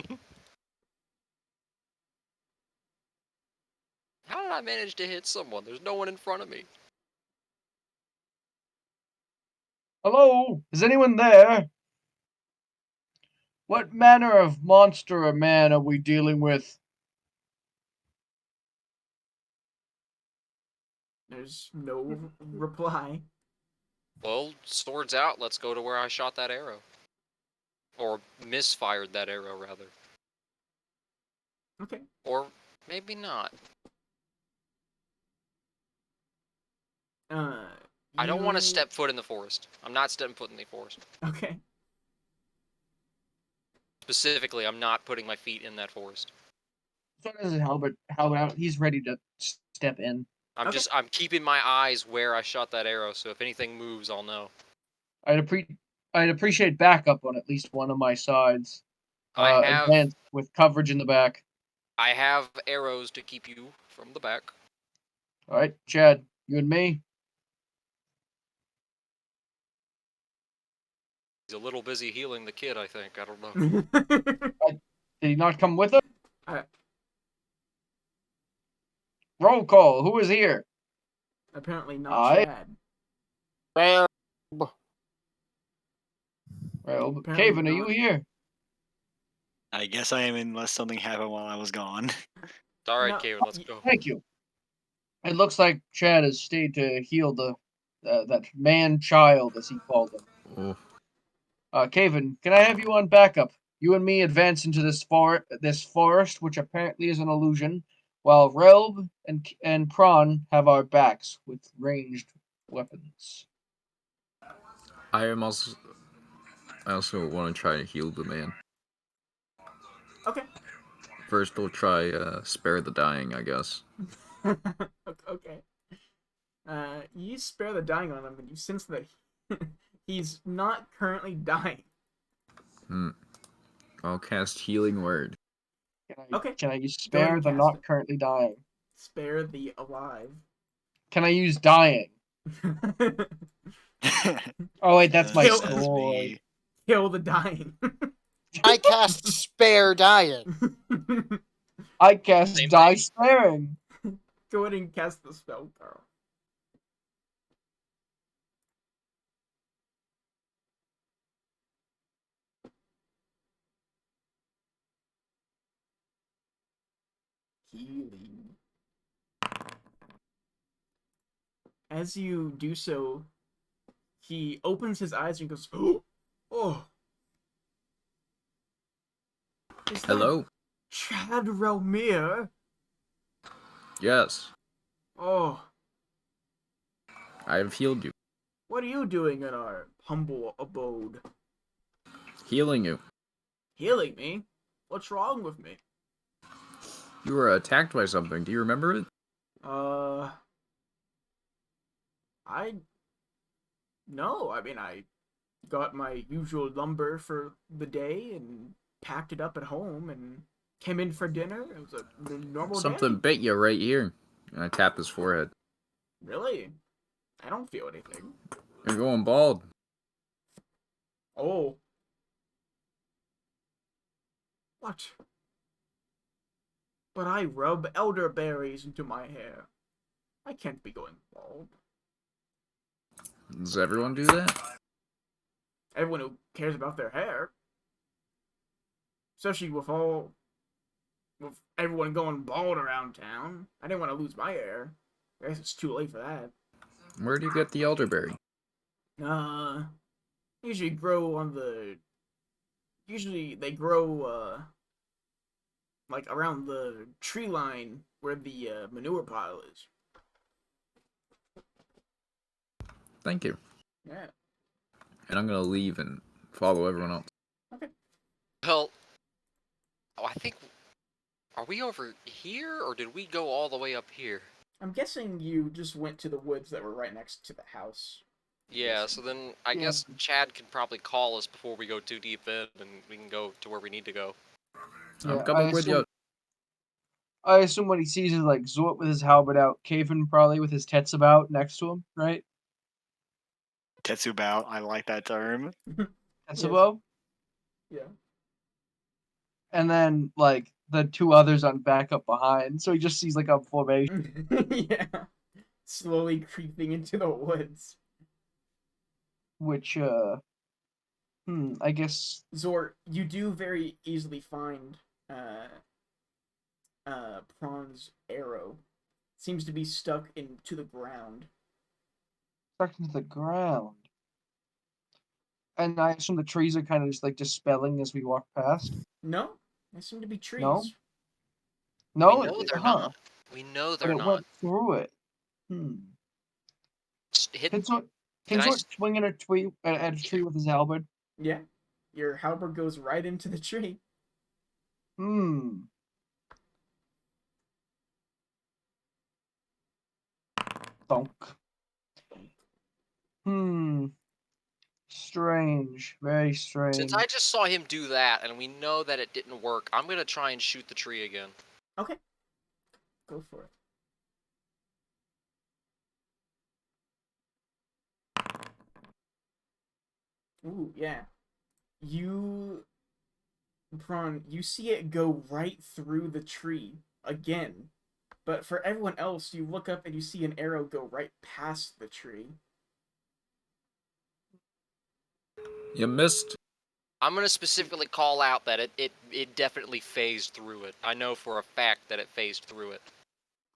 How did I manage to hit someone? There's no one in front of me. Hello? Is anyone there? What manner of monster or man are we dealing with? There's no reply. Well, swords out, let's go to where I shot that arrow. Or misfired that arrow, rather. Okay. Or maybe not. I don't want to You- step foot in the forest. I'm not stepping foot in the forest. Okay. Specifically, I'm not putting my feet in that forest. So does Halbert out. He's ready to step in. Okay. I'm keeping my eyes where I shot that arrow, so if anything moves, I'll know. I'd appreciate backup on at least one of my sides. advance with coverage in the back. I have arrows to keep you from the back. All right, Chad, you and me. He's a little busy healing the kid, I think. I don't know. Did he not come with us? Uh, Roll call. Who is here? Apparently not I- Chad. Well, Well, Apparently Caven, are you not. here? I guess I am unless something happened while I was gone. All right, No, Kaven, let's go. Thank you. It looks like Chad has stayed to heal that man-child, as he called him. Oh, Caven, can I have you on backup? You and me advance into this forest, which apparently is an illusion, while Relb and Prawn have our backs with ranged weapons. I also want to try to heal the man. Okay. First, we'll try spare the dying, I guess. Okay. You spare the dying on him, and you sense that he's not currently dying. I'll cast Healing Word. Okay. Can I use Go ahead spare and the cast not it. currently dying? Spare the alive. Can I use dying? Oh wait, that's my Kill- sword. Kill the dying. I cast spare dying. I cast Same die thing. sparing. Go ahead and cast the spell, Carl. Healing. As you do so, he opens his eyes and goes, "Oh, is that Hello? Chad Relmir? Yes, Oh, I have healed you. what are you doing in our humble abode? Healing you. Healing me? What's wrong with me? You were attacked by something. Do you remember it? I no. I mean, I got my usual lumber for the day and packed it up at home and came in for dinner. It was a normal Something day. bit you right here. And I tap his forehead. Really? I don't feel anything. You're going bald. Oh. What? But I rub elderberries into my hair. I can't be going bald. Does everyone do that? Everyone who cares about their hair. Especially with everyone going bald around town. I didn't want to lose my hair. I guess it's too late for that. Where do you get the elderberry? Uh, usually grow on the. Usually they grow like around the tree line where the manure pile is. Thank you. Yeah. And I'm gonna leave and follow everyone else. Okay. Well, I think. Are we over here, or did we go all the way up here? I'm guessing you just went to the woods that were right next to the house. Yeah, so then I Yeah. guess Chad can probably call us before we go too deep in, and we can go to where we need to go. I'm Yeah, coming with you. I assume what he sees is like Zort with his halberd out, Caven probably with his tets about next to him, right? Tetsubout, I like that term. Tetsubo. Yeah. And then like the two others on backup behind. So he just sees like a formation. Yeah. Slowly creeping into the woods. Which I guess Zor, you do very easily find Prawn's arrow. Seems to be stuck into the ground. stuck into the ground. And I assume the trees are kind of just like dispelling as we walk past. No? They seem to be trees. No? We No, know they're huh. not. We know But they're it not. went through it. Hidden. Can Can I Zort swing at a tree with his halberd? Yeah. Your halberd goes right into the tree. Donk. Strange. Very strange. Since I just saw him do that, and we know that it didn't work, I'm gonna try and shoot the tree again. Okay. Go for it. Ooh, yeah. Prawn, you see it go right through the tree again. But for everyone else, you look up and you see an arrow go right past the tree. You missed. I'm gonna specifically call out that it definitely phased through it. I know for a fact that it phased through it.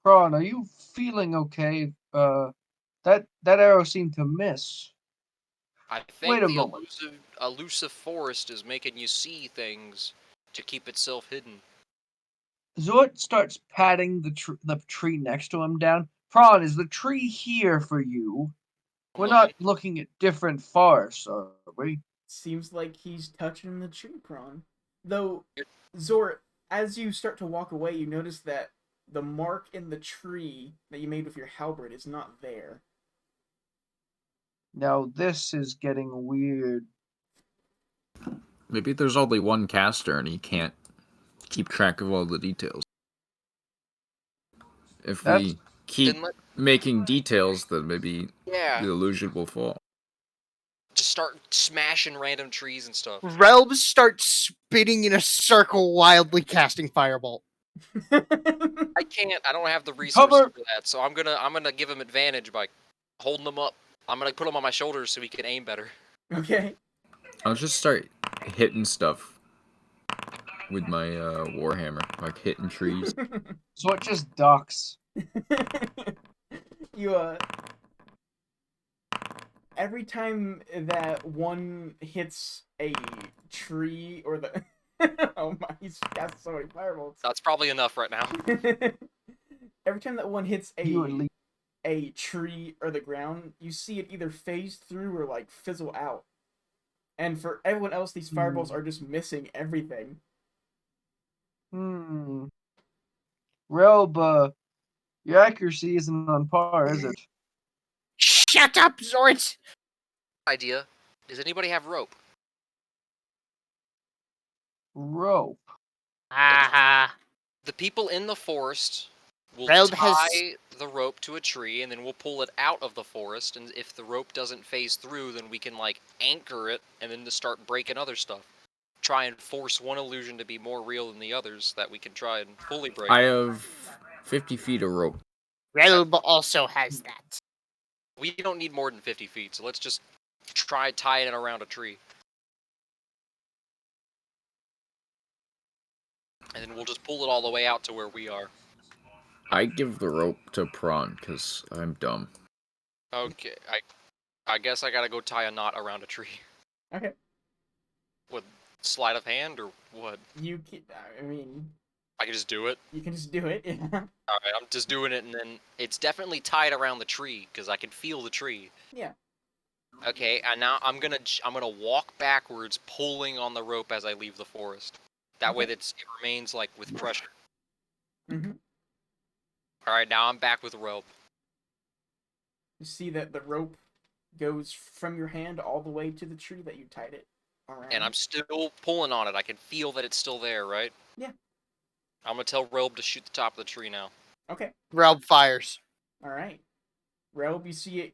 Prawn, are you feeling okay? That arrow seemed to miss. I Wait think a the moment. elusive forest is making you see things to keep itself hidden. Zort starts patting the tree next to him down. Prawn, is the tree here for you? I'm We're looking. not looking at different forests, are we? Seems like he's touching the tree, Prawn. Though, You're- Zort, as you start to walk away, you notice that the mark in the tree that you made with your halberd is not there. Now this is getting weird. Maybe there's only one caster and he can't keep track of all the details. If That's we keep Then let- making details, then maybe Yeah, the illusion will fall. just start smashing random trees and stuff. Relb starts spinning in a circle, wildly casting Firebolt. I can't. I don't have the resources Cover. for that, so I'm gonna give him advantage by holding them up. I'm gonna put them on my shoulders so he can aim better. Okay. I'll just start hitting stuff with my warhammer, like hitting trees. Zort just ducks. You every time that one hits a tree or the oh my, he's cast so many firebolts. That's probably enough right now. Every time that one hits You at least. a tree or the ground, you see it either phase through or like fizzle out. And for everyone else, these fireballs are just missing everything. Relb, your accuracy isn't on par, is it? Shut up, Zort! Idea. Does anybody have rope? Rope. Ah, The people in the forest will Relb tie has- the rope to a tree, and then we'll pull it out of the forest. And if the rope doesn't phase through, then we can like anchor it, and then just start breaking other stuff. Try and force one illusion to be more real than the others that we can try and fully break. I have 50 feet of rope. Relb also has that. We don't need more than 50 feet, so let's just try tying it around a tree. And then we'll just pull it all the way out to where we are. I give the rope to Prawn, because I'm dumb. Okay, I guess I gotta go tie a knot around a tree. Okay. With sleight of hand, or what? I mean, I can just do it? you can just do it. Yeah. Alright, I'm just doing it, and then it's definitely tied around the tree, because I can feel the tree. Yeah. Okay, and now I'm gonna walk backwards, pulling on the rope as I leave the forest. That way Okay. it remains, like, with pressure. Mm-hmm. Alright, now I'm back with rope. You see that the rope goes from your hand all the way to the tree that you tied it around. And I'm still pulling on it. I can feel that it's still there, right? Yeah. I'm gonna tell Robe to shoot the top of the tree now. Okay. Relb fires. All right. Relb, you see it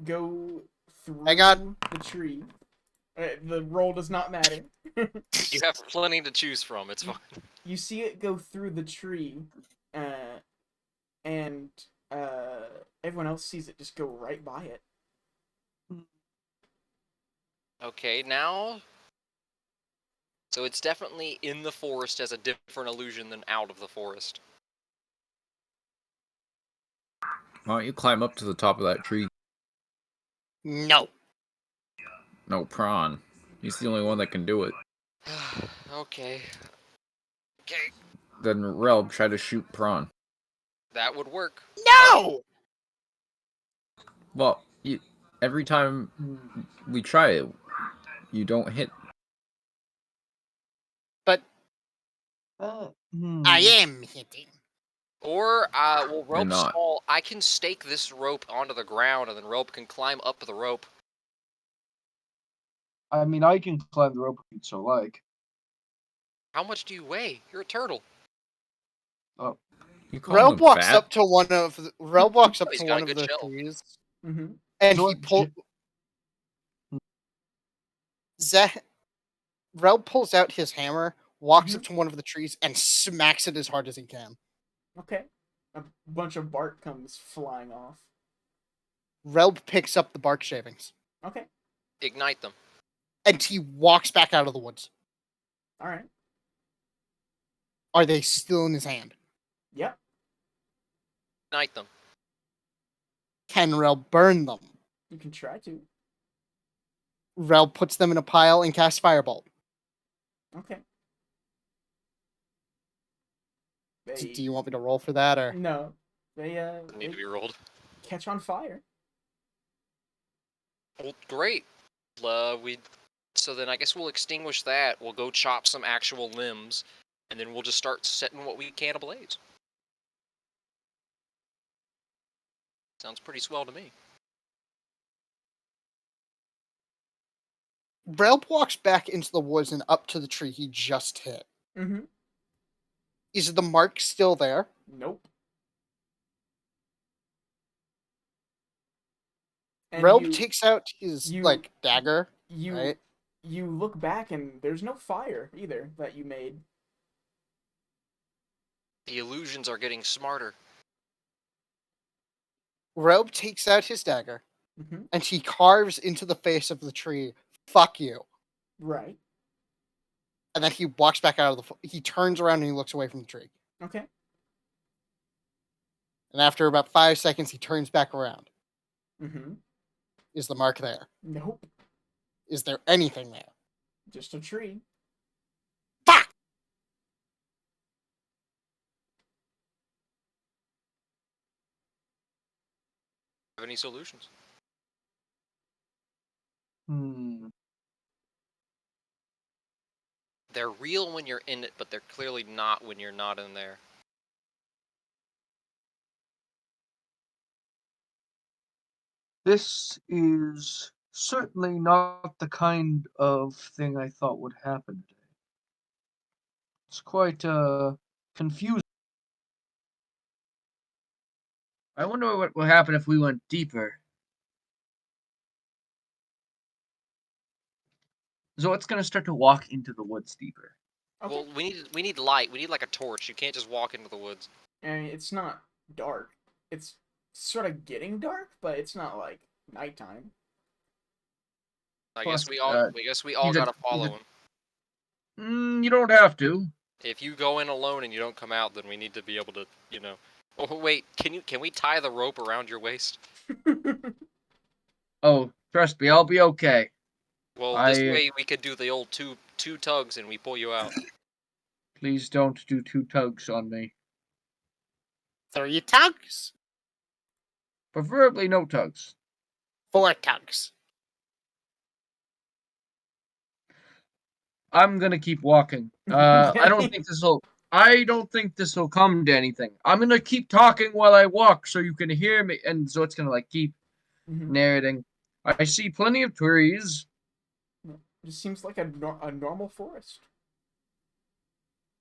go through I got- the tree. The roll does not matter. You have plenty to choose from, it's fine. You see it go through the tree, and everyone else sees it just go right by it. Okay, now... So it's definitely in the forest as a different illusion than out of the forest. Why don't you climb up to the top of that tree? No. No, Prawn. He's the only one that can do it. Okay. Okay, Then Relb, try to shoot Prawn. that would work. No! Well, every time we try it, you don't hit. But Hmm. I am hitting. Or, well, You're rope not. stall. I can stake this rope onto the ground, and then rope can climb up the rope. I mean, I can climb the rope if you'd so like. How much do you weigh? You're a turtle. Oh, You call Relb them walks fat? up to one of the, Relb walks up Oh, he's to got one a of good the shell. trees, Mm-hmm. and So he what- pull. Relb pulls out his hammer, walks up to one of the trees, and smacks it as hard as he can. Okay. A bunch of bark comes flying off. Relb picks up the bark shavings, Okay. Ignite them. and he walks back out of the woods. All right. Are they still in his hand? Yep. Ignite them. Can Relb burn them? You can try to. Relb puts them in a pile and casts Firebolt. Okay. Do you want me to roll for that, or No. They Doesn't need to be rolled. catch on fire. Well, great. So then I guess we'll extinguish that. We'll go chop some actual limbs, and then we'll just start setting what we can ablaze. Sounds pretty swell to me. Relb walks back into the woods and up to the tree he just hit? Mm-hmm. Is the mark still there? Nope. And Relb takes out his you- dagger. you right? you look back and there's no fire either that you made. The illusions are getting smarter. Relb takes out his dagger Mm-hmm. and he carves into the face of the tree, "Fuck you." Right. And then he walks back out of he turns around and he looks away from the tree. Okay. And after about 5 seconds, he turns back around. Mm-hmm. Is the mark there? Nope. Is there anything there? Just a tree. Fuck! Have any solutions? They're real when you're in it, but they're clearly not when you're not in there. This is certainly not the kind of thing I thought would happen today. It's quite confusing. I wonder what will happen if we went deeper. So it's gonna start to walk into the woods deeper. Okay. Well, we need light. We need like a torch. You can't just walk into the woods. I mean, it's not dark. It's sort of getting dark, but it's not like nighttime. I Plus, guess we all he's a- gotta he's follow a- him. You don't have to. If you go in alone and you don't come out, then we need to be able to, you know. Oh wait, can we tie the rope around your waist? Oh, trust me, I'll be okay. Well, this way we could do the old two tugs and we pull you out. Please don't do 2 tugs on me. 3 tugs? Preferably no tugs. 4 tugs. I'm gonna keep walking. I don't think this will come to anything. I'm gonna keep talking while I walk so you can hear me, and so it's gonna keep Mhm. narrating. I see plenty of trees. Just seems like a normal forest.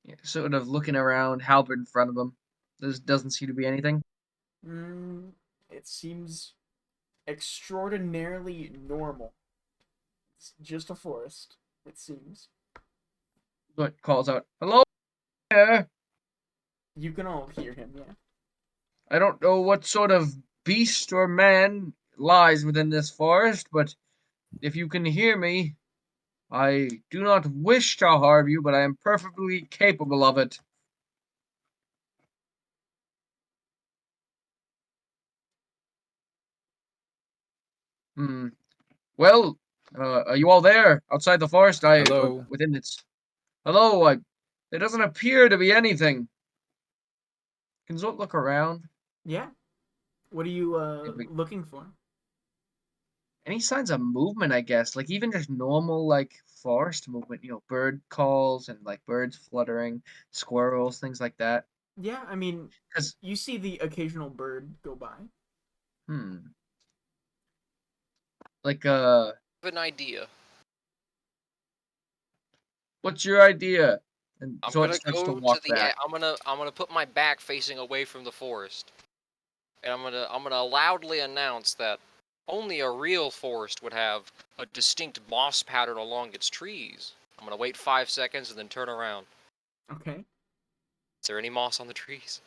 Yeah, sort of looking around, halberd in front of him. There doesn't seem to be anything. It seems extraordinarily normal. It's just a forest, it seems. But calls out, "Hello there." You can all hear him, yeah. I don't know what sort of beast or man lies within this forest, but if you can hear me, I do not wish to harm you, but I am perfectly capable of it. Hmm. Well, are you all there outside the forest? Hello? Within its. Hello. There doesn't appear to be anything. Can Zot look around? Yeah. What are you Maybe- looking for? Any signs of movement? I guess, even just normal forest movement. Bird calls and birds fluttering, squirrels, things like that. Yeah, I mean, 'Cause you see the occasional bird go by. like I have an idea. What's your idea? And I'm Zort gonna starts to go walk to the. back. I'm gonna put my back facing away from the forest, and I'm gonna loudly announce that only a real forest would have a distinct moss pattern along its trees. I'm gonna wait 5 seconds and then turn around. Okay. Is there any moss on the trees?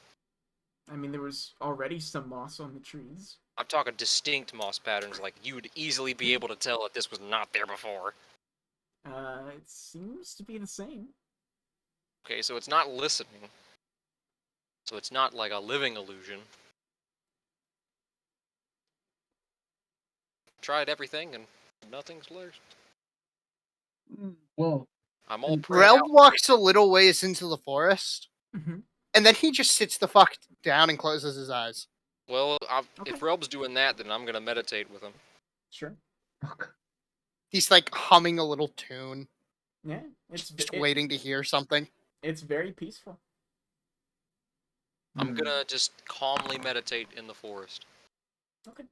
I mean, there was already some moss on the trees. I'm talking distinct moss patterns, like you would easily be able to tell that this was not there before. It seems to be the same. Okay, so it's not listening. So it's not like a living illusion. Tried everything and nothing's worse. Whoa. I'm all Mm, prayed Relm out. walks a little ways into the forest, Mm-hmm. and then he just sits the fuck down and closes his eyes. Well, Okay. if Relb's doing that, then I'm gonna meditate with him. Sure. He's like humming a little tune, Yeah, it's just waiting to hear something. it's very peaceful. I'm gonna just calmly meditate in the forest. Okay.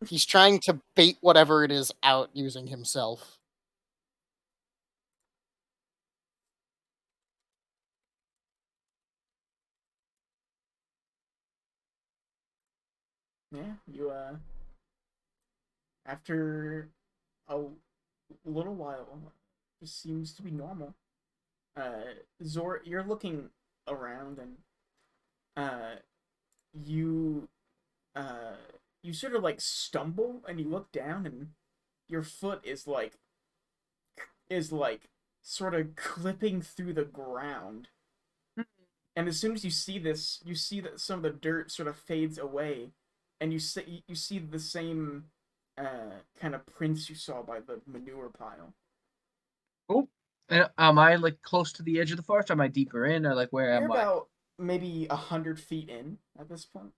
He's trying to bait whatever it is out using himself. Yeah, you after a little while, it seems to be normal. Zor, you're looking around and uh you uh you sort of like stumble and you look down and your foot is like sort of clipping through the ground. And as soon as you see this, you see that some of the dirt sort of fades away, and you see the same kind of prints you saw by the manure pile. Oh, am I like close to the edge of the forest? Or am I deeper in, or like where You're am I? about maybe 100 feet in at this point.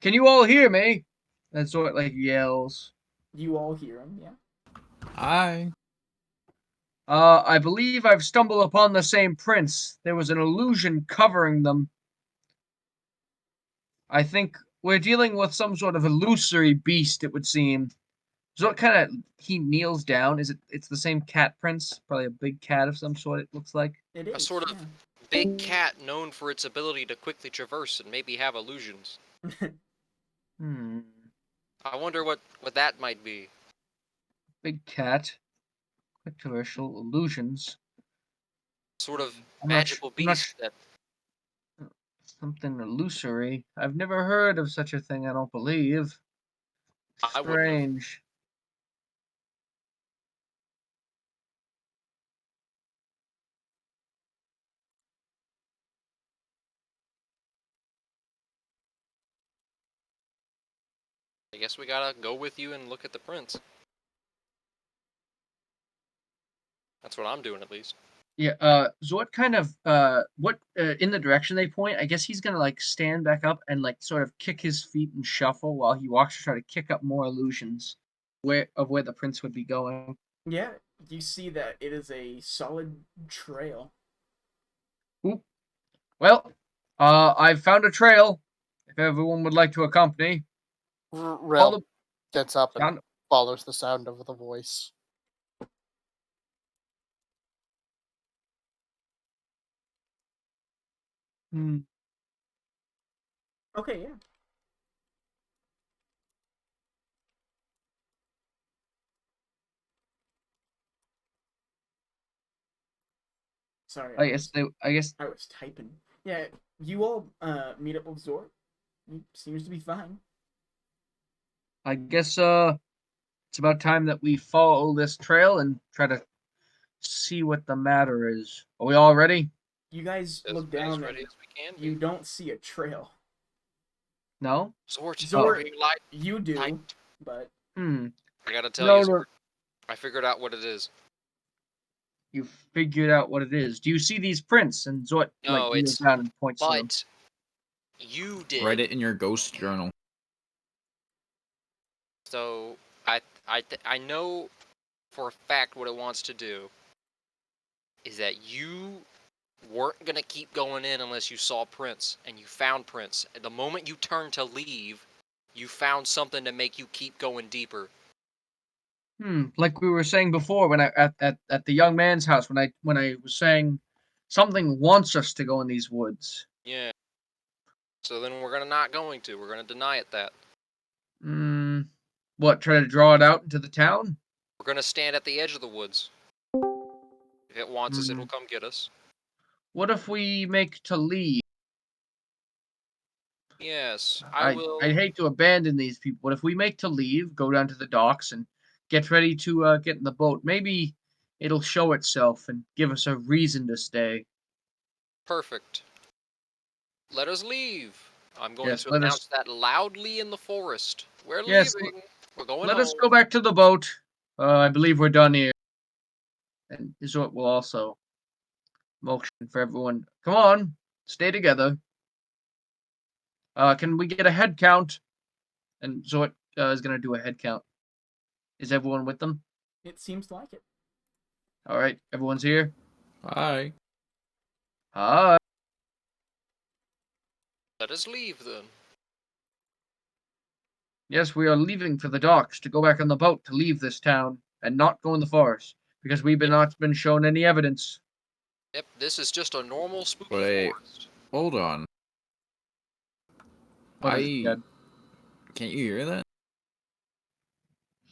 Can you all hear me? And Zort like yells. You all hear him, yeah. Hi. I believe I've stumbled upon the same prints. There was an illusion covering them. I think we're dealing with some sort of illusory beast, it would seem. So it kind of he kneels down. It's the same cat prince, probably a big cat of some sort. It looks like. It A is. sort of big cat known for its ability to quickly traverse and maybe have illusions. Hmm. I wonder what that might be. Big cat. Controversial illusions. Sort of I'm not. magical I'm not. beast that Something illusory. I've never heard of such a thing. I don't believe. I wouldn't have. Strange. I guess we gotta go with you and look at the prints. That's what I'm doing at least. Yeah. Zort kind of. What? In the direction they point. I guess he's gonna like stand back up and like sort of kick his feet and shuffle while he walks to try to kick up more illusions, where the prince would be going. Yeah, you see that it is a solid trail. Oop. Well, I've found a trail. If everyone would like to accompany, all Relm the gets up and sound. follows the sound of the voice. Hmm. Okay, yeah. Sorry, I guess they. I guess. I was typing. Yeah, you all meet up with Zor. He seems to be fine. I guess. It's about time that we follow this trail and try to see what the matter is. Are we all ready? You guys As look down ready and as we can you be. don't see a trail. No. Zort, Zort, are you light? you do, but Hmm. I gotta tell No, you, no. Zort. I figured out what it is. You figured out what it is. Do you see these prints? And Zort like No, kneels it's down and points to them. but you did. Write it in your ghost journal. So I know for a fact what it wants to do is that you weren't gonna keep going in unless you saw Prince and you found Prince. And the moment you turned to leave, you found something to make you keep going deeper. Like we were saying before, when I at the young man's house, when I was saying something wants us to go in these woods. Yeah. So then we're not going to. We're gonna deny it that. What? Try to draw it out into the town? We're gonna stand at the edge of the woods. If it wants us, it'll come get us. What if we make to leave? Yes, I will. I'd hate to abandon these people, but if we make to leave, go down to the docks and get ready to get in the boat, maybe it'll show itself and give us a reason to stay. Perfect. Let us leave. I'm going Yes, to let us. announce that loudly in the forest. We're Yes, leaving. We're going let home. us go back to the boat. I believe we're done here. And Zort will also motion for everyone. Come on, stay together. Can we get a head count? And Zort is gonna do a head count. Is everyone with them? It seems like it. All right, everyone's here. Hi. Hi. Let us leave then. Yes, we are leaving for the docks to go back on the boat to leave this town and not go in the forest because we've Yep. not been shown any evidence. Yep, this is just a normal spooky Wait. forest. Hold on. What is it, Chad? Can't you hear that?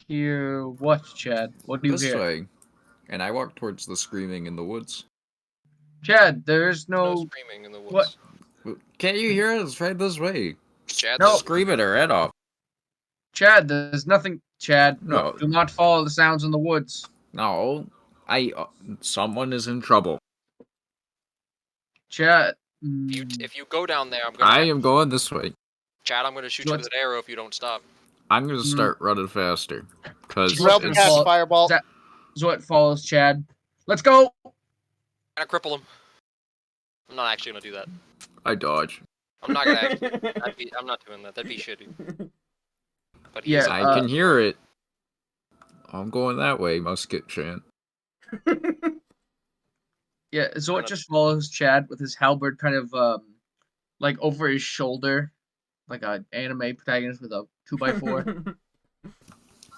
Hear what, Chad? What do you This hear? way. And I walk towards the screaming in the woods. Chad, there's No no. screaming in the What? woods. Can't you hear it? It's right this way. Chad, No. Scream at her head off. Chad, there's nothing. Chad, No. do not follow the sounds in the woods. No. Someone is in trouble. Chad. If you go down there, I am going this way. Chad, I'm gonna shoot you with an arrow if you don't stop. I'm going to start running faster. Because Zort Rub cast fireball. Zort follows Chad. Let's go! I'm gonna cripple him. I'm not actually gonna do that. I dodge. I'm not gonna actually. I'm not doing that. That'd be shitty. But he is. Yeah, I can hear it. I'm going that way, Musket Chan. Yeah, Zort just follows Chad with his halberd kind of like over his shoulder, like an anime protagonist with a 2x4.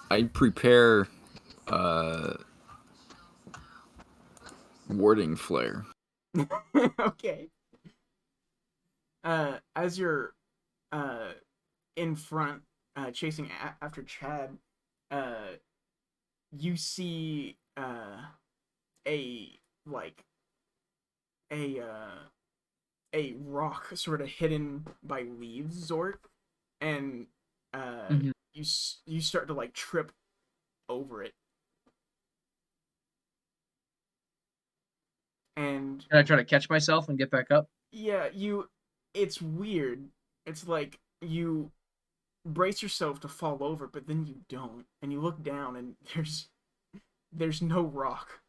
I prepare warding flare. Okay. As you're in front, chasing after Chad, you see a like a rock sort of hidden by leaves, Zort, and Mhm. you start to like trip over it. And Can I try to catch myself and get back up? yeah, it's weird. It's like you brace yourself to fall over, but then you don't, and you look down and there's no rock.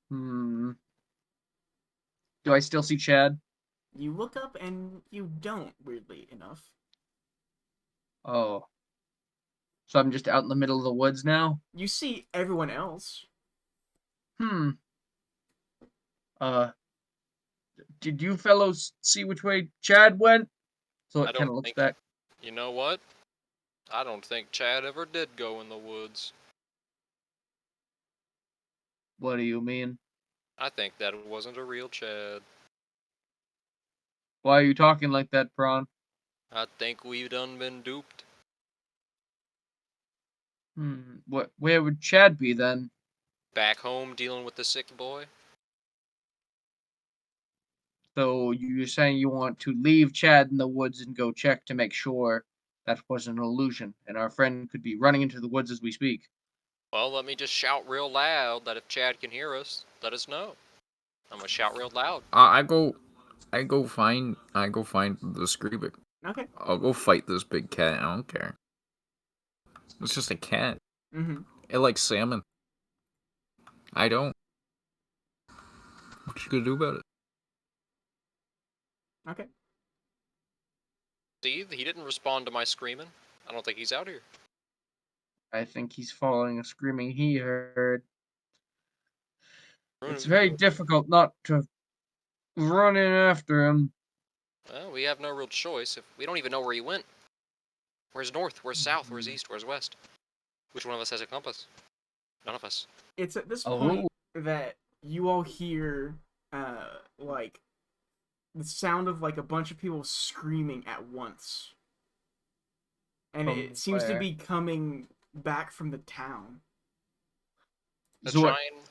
Do I still see Chad? You look up and you don't, weirdly enough. Oh. So I'm just out in the middle of the woods now? You see everyone else. Did you fellows see which way Chad went? So I it kind don't of looks think. back. You know what? I don't think Chad ever did go in the woods. What do you mean? I think that wasn't a real Chad. Why are you talking like that, Prawn? I think we've done been duped. Where would Chad be then? Back home dealing with the sick boy. So you're saying you want to leave Chad in the woods and go check to make sure that wasn't an illusion, and our friend could be running into the woods as we speak. Well, let me just shout real loud that if Chad can hear us, let us know. I'm gonna shout real loud. I go find the screaming. Okay. I'll go fight this big cat. I don't care. It's just a cat. Mm-hmm. It likes salmon. I don't. What you gonna do about it? Okay. See, he didn't respond to my screaming. I don't think he's out here. I think he's following a screaming he heard. It's very difficult not to run in after him. Well, we have no real choice. If we don't even know where he went. Where's north? Where's south? Where's east? Where's west? Which one of us has a compass? None of us. It's at this Oh. point that you all hear, like, the sound of, like, a bunch of people screaming at once. And From it seems to where? be coming back from the town. The Zort, giant.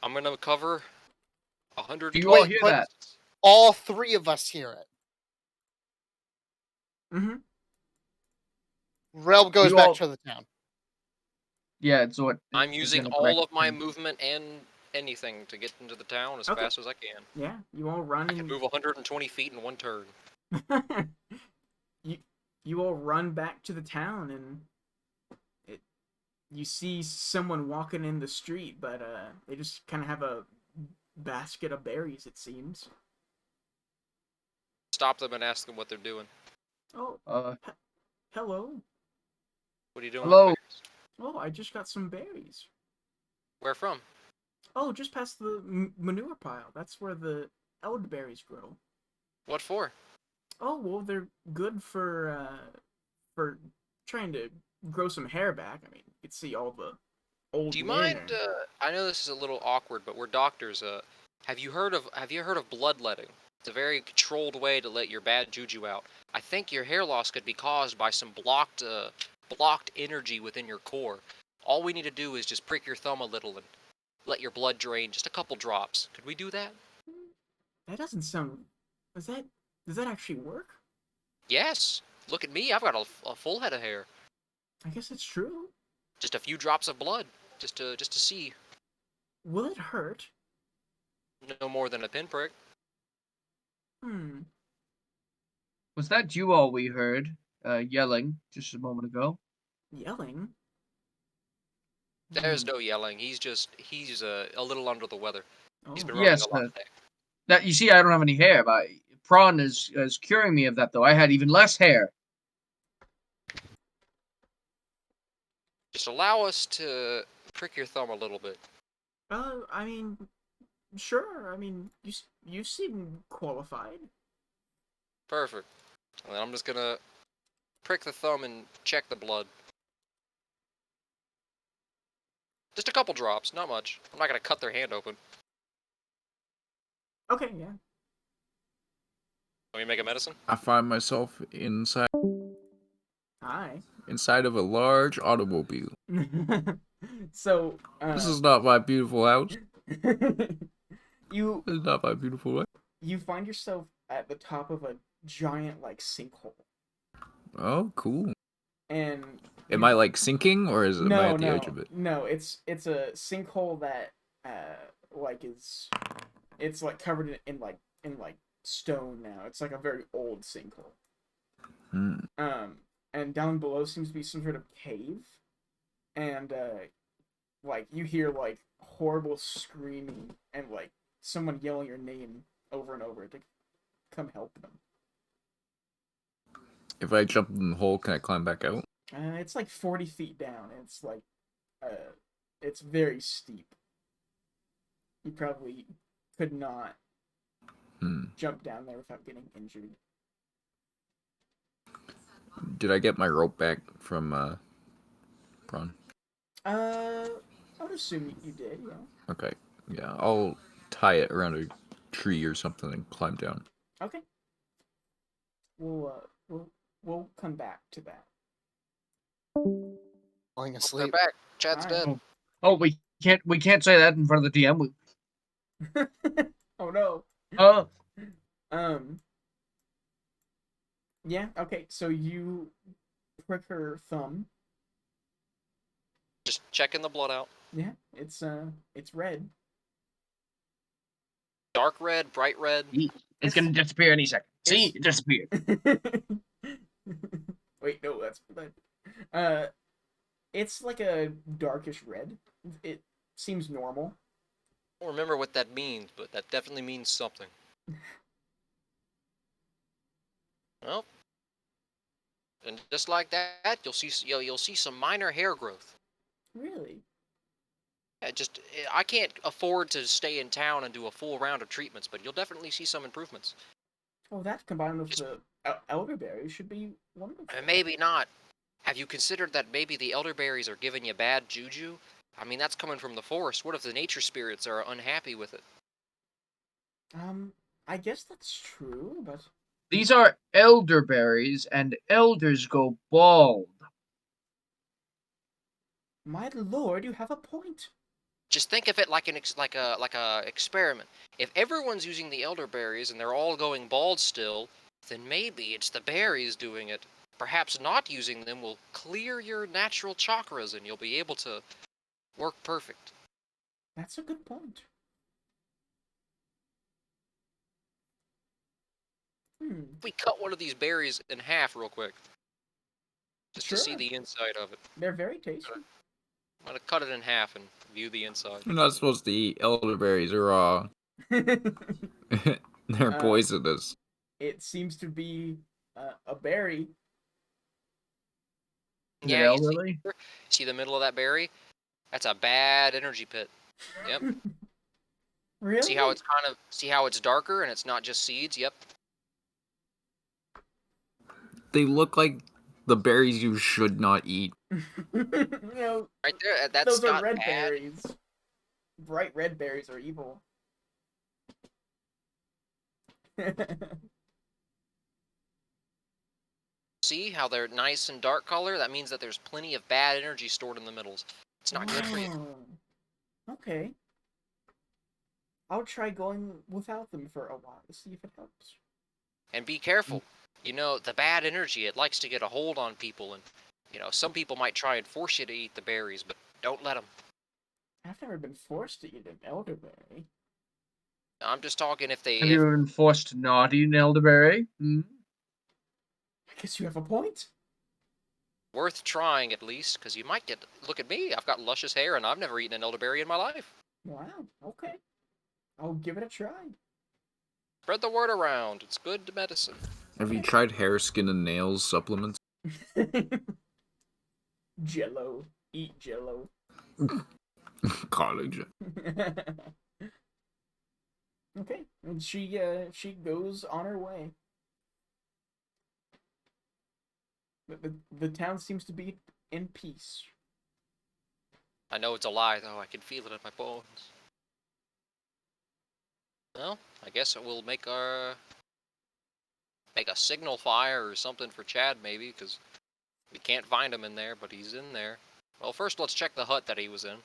I'm gonna cover do 120. you all Wait, hear but- that? All three of us hear it. Mm-hmm. Rel goes You back all- to the town. Yeah, Zort. I'm is using gonna all correct of my him. movement and anything to get into the town as Okay. fast as I can. Yeah, you all run I can and move 120 feet in one turn. you all run back to the town, and you see someone walking in the street, but they just kind of have a basket of berries, it seems. Stop them and ask them what they're doing. Oh, Uh, hello. What are you doing Hello. with the bears? Oh, I just got some berries. Where from? Oh, just past the manure pile. That's where the elderberries grow. What for? Oh, well, they're good for trying to grow some hair back. I mean, you can see all the old Do you hair. mind? I know this is a little awkward, but we're doctors. Have you heard of bloodletting? It's a very controlled way to let your bad juju out. I think your hair loss could be caused by some blocked energy within your core. All we need to do is just prick your thumb a little and let your blood drain just a couple drops. Could we do that? That doesn't sound. Does that actually work? Yes. Look at me. I've got a full head of hair. I guess it's true. Just a few drops of blood, just to see. Will it hurt? No more than a pinprick. Hmm. was that you all we heard yelling just a moment ago? Yelling? There's no yelling. He's a little under the weather. He's Oh. been running Yes, a lot today. That you see, I don't have any hair, but Prawn is curing me of that though. I had even less hair. Just allow us to prick your thumb a little bit. I mean, sure. I mean, you seem qualified. Perfect. And then I'm just gonna prick the thumb and check the blood. Just a couple drops, not much. I'm not gonna cut their hand open. Okay, yeah. Let me make a medicine. I find myself inside Hi. of a large automobile. So, This is not my beautiful house. you This is not my beautiful life. you find yourself at the top of a giant like sinkhole, Oh, cool. and Am I like sinking, or am I at the edge of it? No, it's a sinkhole that like it's like covered in like stone now. It's like a very old sinkhole. Hmm. And down below seems to be some sort of cave, and like you hear like horrible screaming and like someone yelling your name over and over to come help them. If I jump in the hole, can I climb back out? It's like 40 feet down. And it's like it's very steep. You probably could not jump down there without getting injured. Did I get my rope back from Prawn? I would assume you did, yeah. Okay. Yeah, I'll tie it around a tree or something and climb down. Okay. We'll come back to that. Falling They're asleep. back. Chad's Alright. dead. Oh, we can't say that in front of the DM. Oh no. Oh, Yeah, okay, so you prick her thumb. Just checking the blood out. Yeah, it's red. Dark red, bright red. it's gonna disappear any second. See, It's- it disappeared. Wait, no, that's blood. It's like a darkish red. It seems normal. I don't remember what that means, but that definitely means something. Well, and just like that, you'll see some minor hair growth. Really? I can't afford to stay in town and do a full round of treatments, but you'll definitely see some improvements. Oh, that combined with the elderberry should be wonderful. Maybe not. Have you considered that maybe the elderberries are giving you bad juju? I mean, that's coming from the forest. What if the nature spirits are unhappy with it? I guess that's true, but These are elderberries, and elders go bald. my lord, you have a point. Just think of it like like a experiment. If everyone's using the elderberries and they're all going bald still, then maybe it's the berries doing it. Perhaps not using them will clear your natural chakras and you'll be able to work perfect. That's a good point. If we cut one of these berries in half real quick, just to see Sure. the inside of it. They're very tasty. I'm gonna cut it in half and view the inside. You're not supposed to eat elderberries raw. They're Uh, poisonous. It seems to be a berry. Is it Yeah, you elderly? see the middle of that berry? That's a bad energy pit. Yep. Really? See how it's darker and it's not just seeds? Yep. They look like the berries you should not eat. You Right there. That's those are not red bad. berries. Bright red berries are evil. See how they're nice and dark color? That means that there's plenty of bad energy stored in the middles. It's not good for you. Oh, okay. I'll try going without them for a while to see if it helps. And be careful. You know, the bad energy, it likes to get a hold on people. And, you know, some people might try and force you to eat the berries, but don't let them. I've never been forced to eat an elderberry. I'm just talking if they... Have you ever been forced to not eat an elderberry? Hmm? I guess you have a point. Worth trying at least, because you might get... Look at me, I've got luscious hair and I've never eaten an elderberry in my life. Wow, okay. I'll give it a try. Spread the word around. It's good medicine. Have you tried hair, skin, and nails supplements? Jello. Eat Jello. College. Okay, and she goes on her way. The town seems to be in peace. I know it's a lie, though. I can feel it in my bones. Well, I guess we'll make a signal fire or something for Chad, maybe, because we can't find him in there, but he's in there. Well, first let's check the hut that he was in.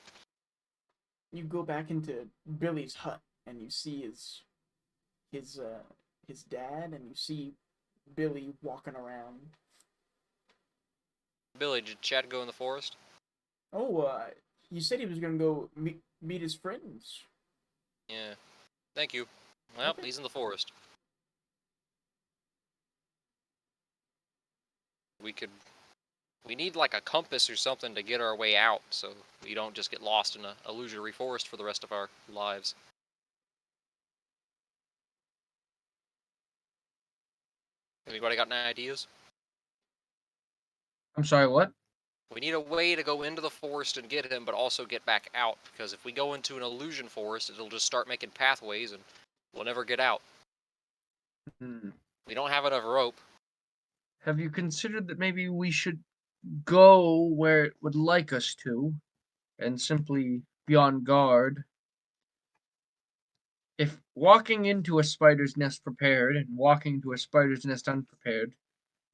You go back into Billy's hut and you see his dad, and you see Billy walking around. Billy, did Chad go in the forest? Oh, you said he was gonna go meet his friends. Yeah. Thank you. Well, Okay. he's in the forest. We need like a compass or something to get our way out, so we don't just get lost in a illusory forest for the rest of our lives. Anybody got any ideas? I'm sorry, what? We need a way to go into the forest and get him, but also get back out, because if we go into an illusion forest, it'll just start making pathways, and we'll never get out. Hmm. We don't have enough rope. Have you considered that maybe we should go where it would like us to, and simply be on guard? If walking into a spider's nest prepared and walking to a spider's nest unprepared,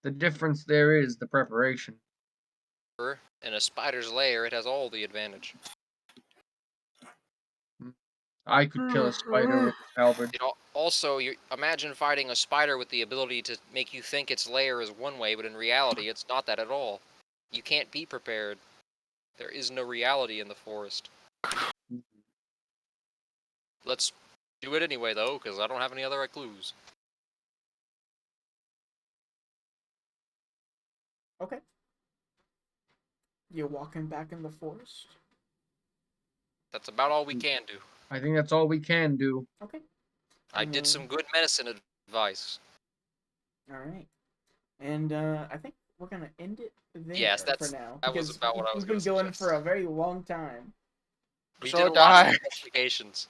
the difference there is the preparation. In a spider's lair, it has all the advantage. I could kill a spider with a halberd. Also, you imagine fighting a spider with the ability to make you think its lair is one way, but in reality, it's not that at all. You can't be prepared. There is no reality in the forest. Let's do it anyway, though, because I don't have any other clues. Okay. You're walking back in the forest. That's about all we can do. I think that's all we can do. Okay. I did some good medicine advice. All right. And I think we're gonna end it there Yes, for now. that was because about what I was we've been gonna going suggest. for a very long time. We So did a lot of die. investigations.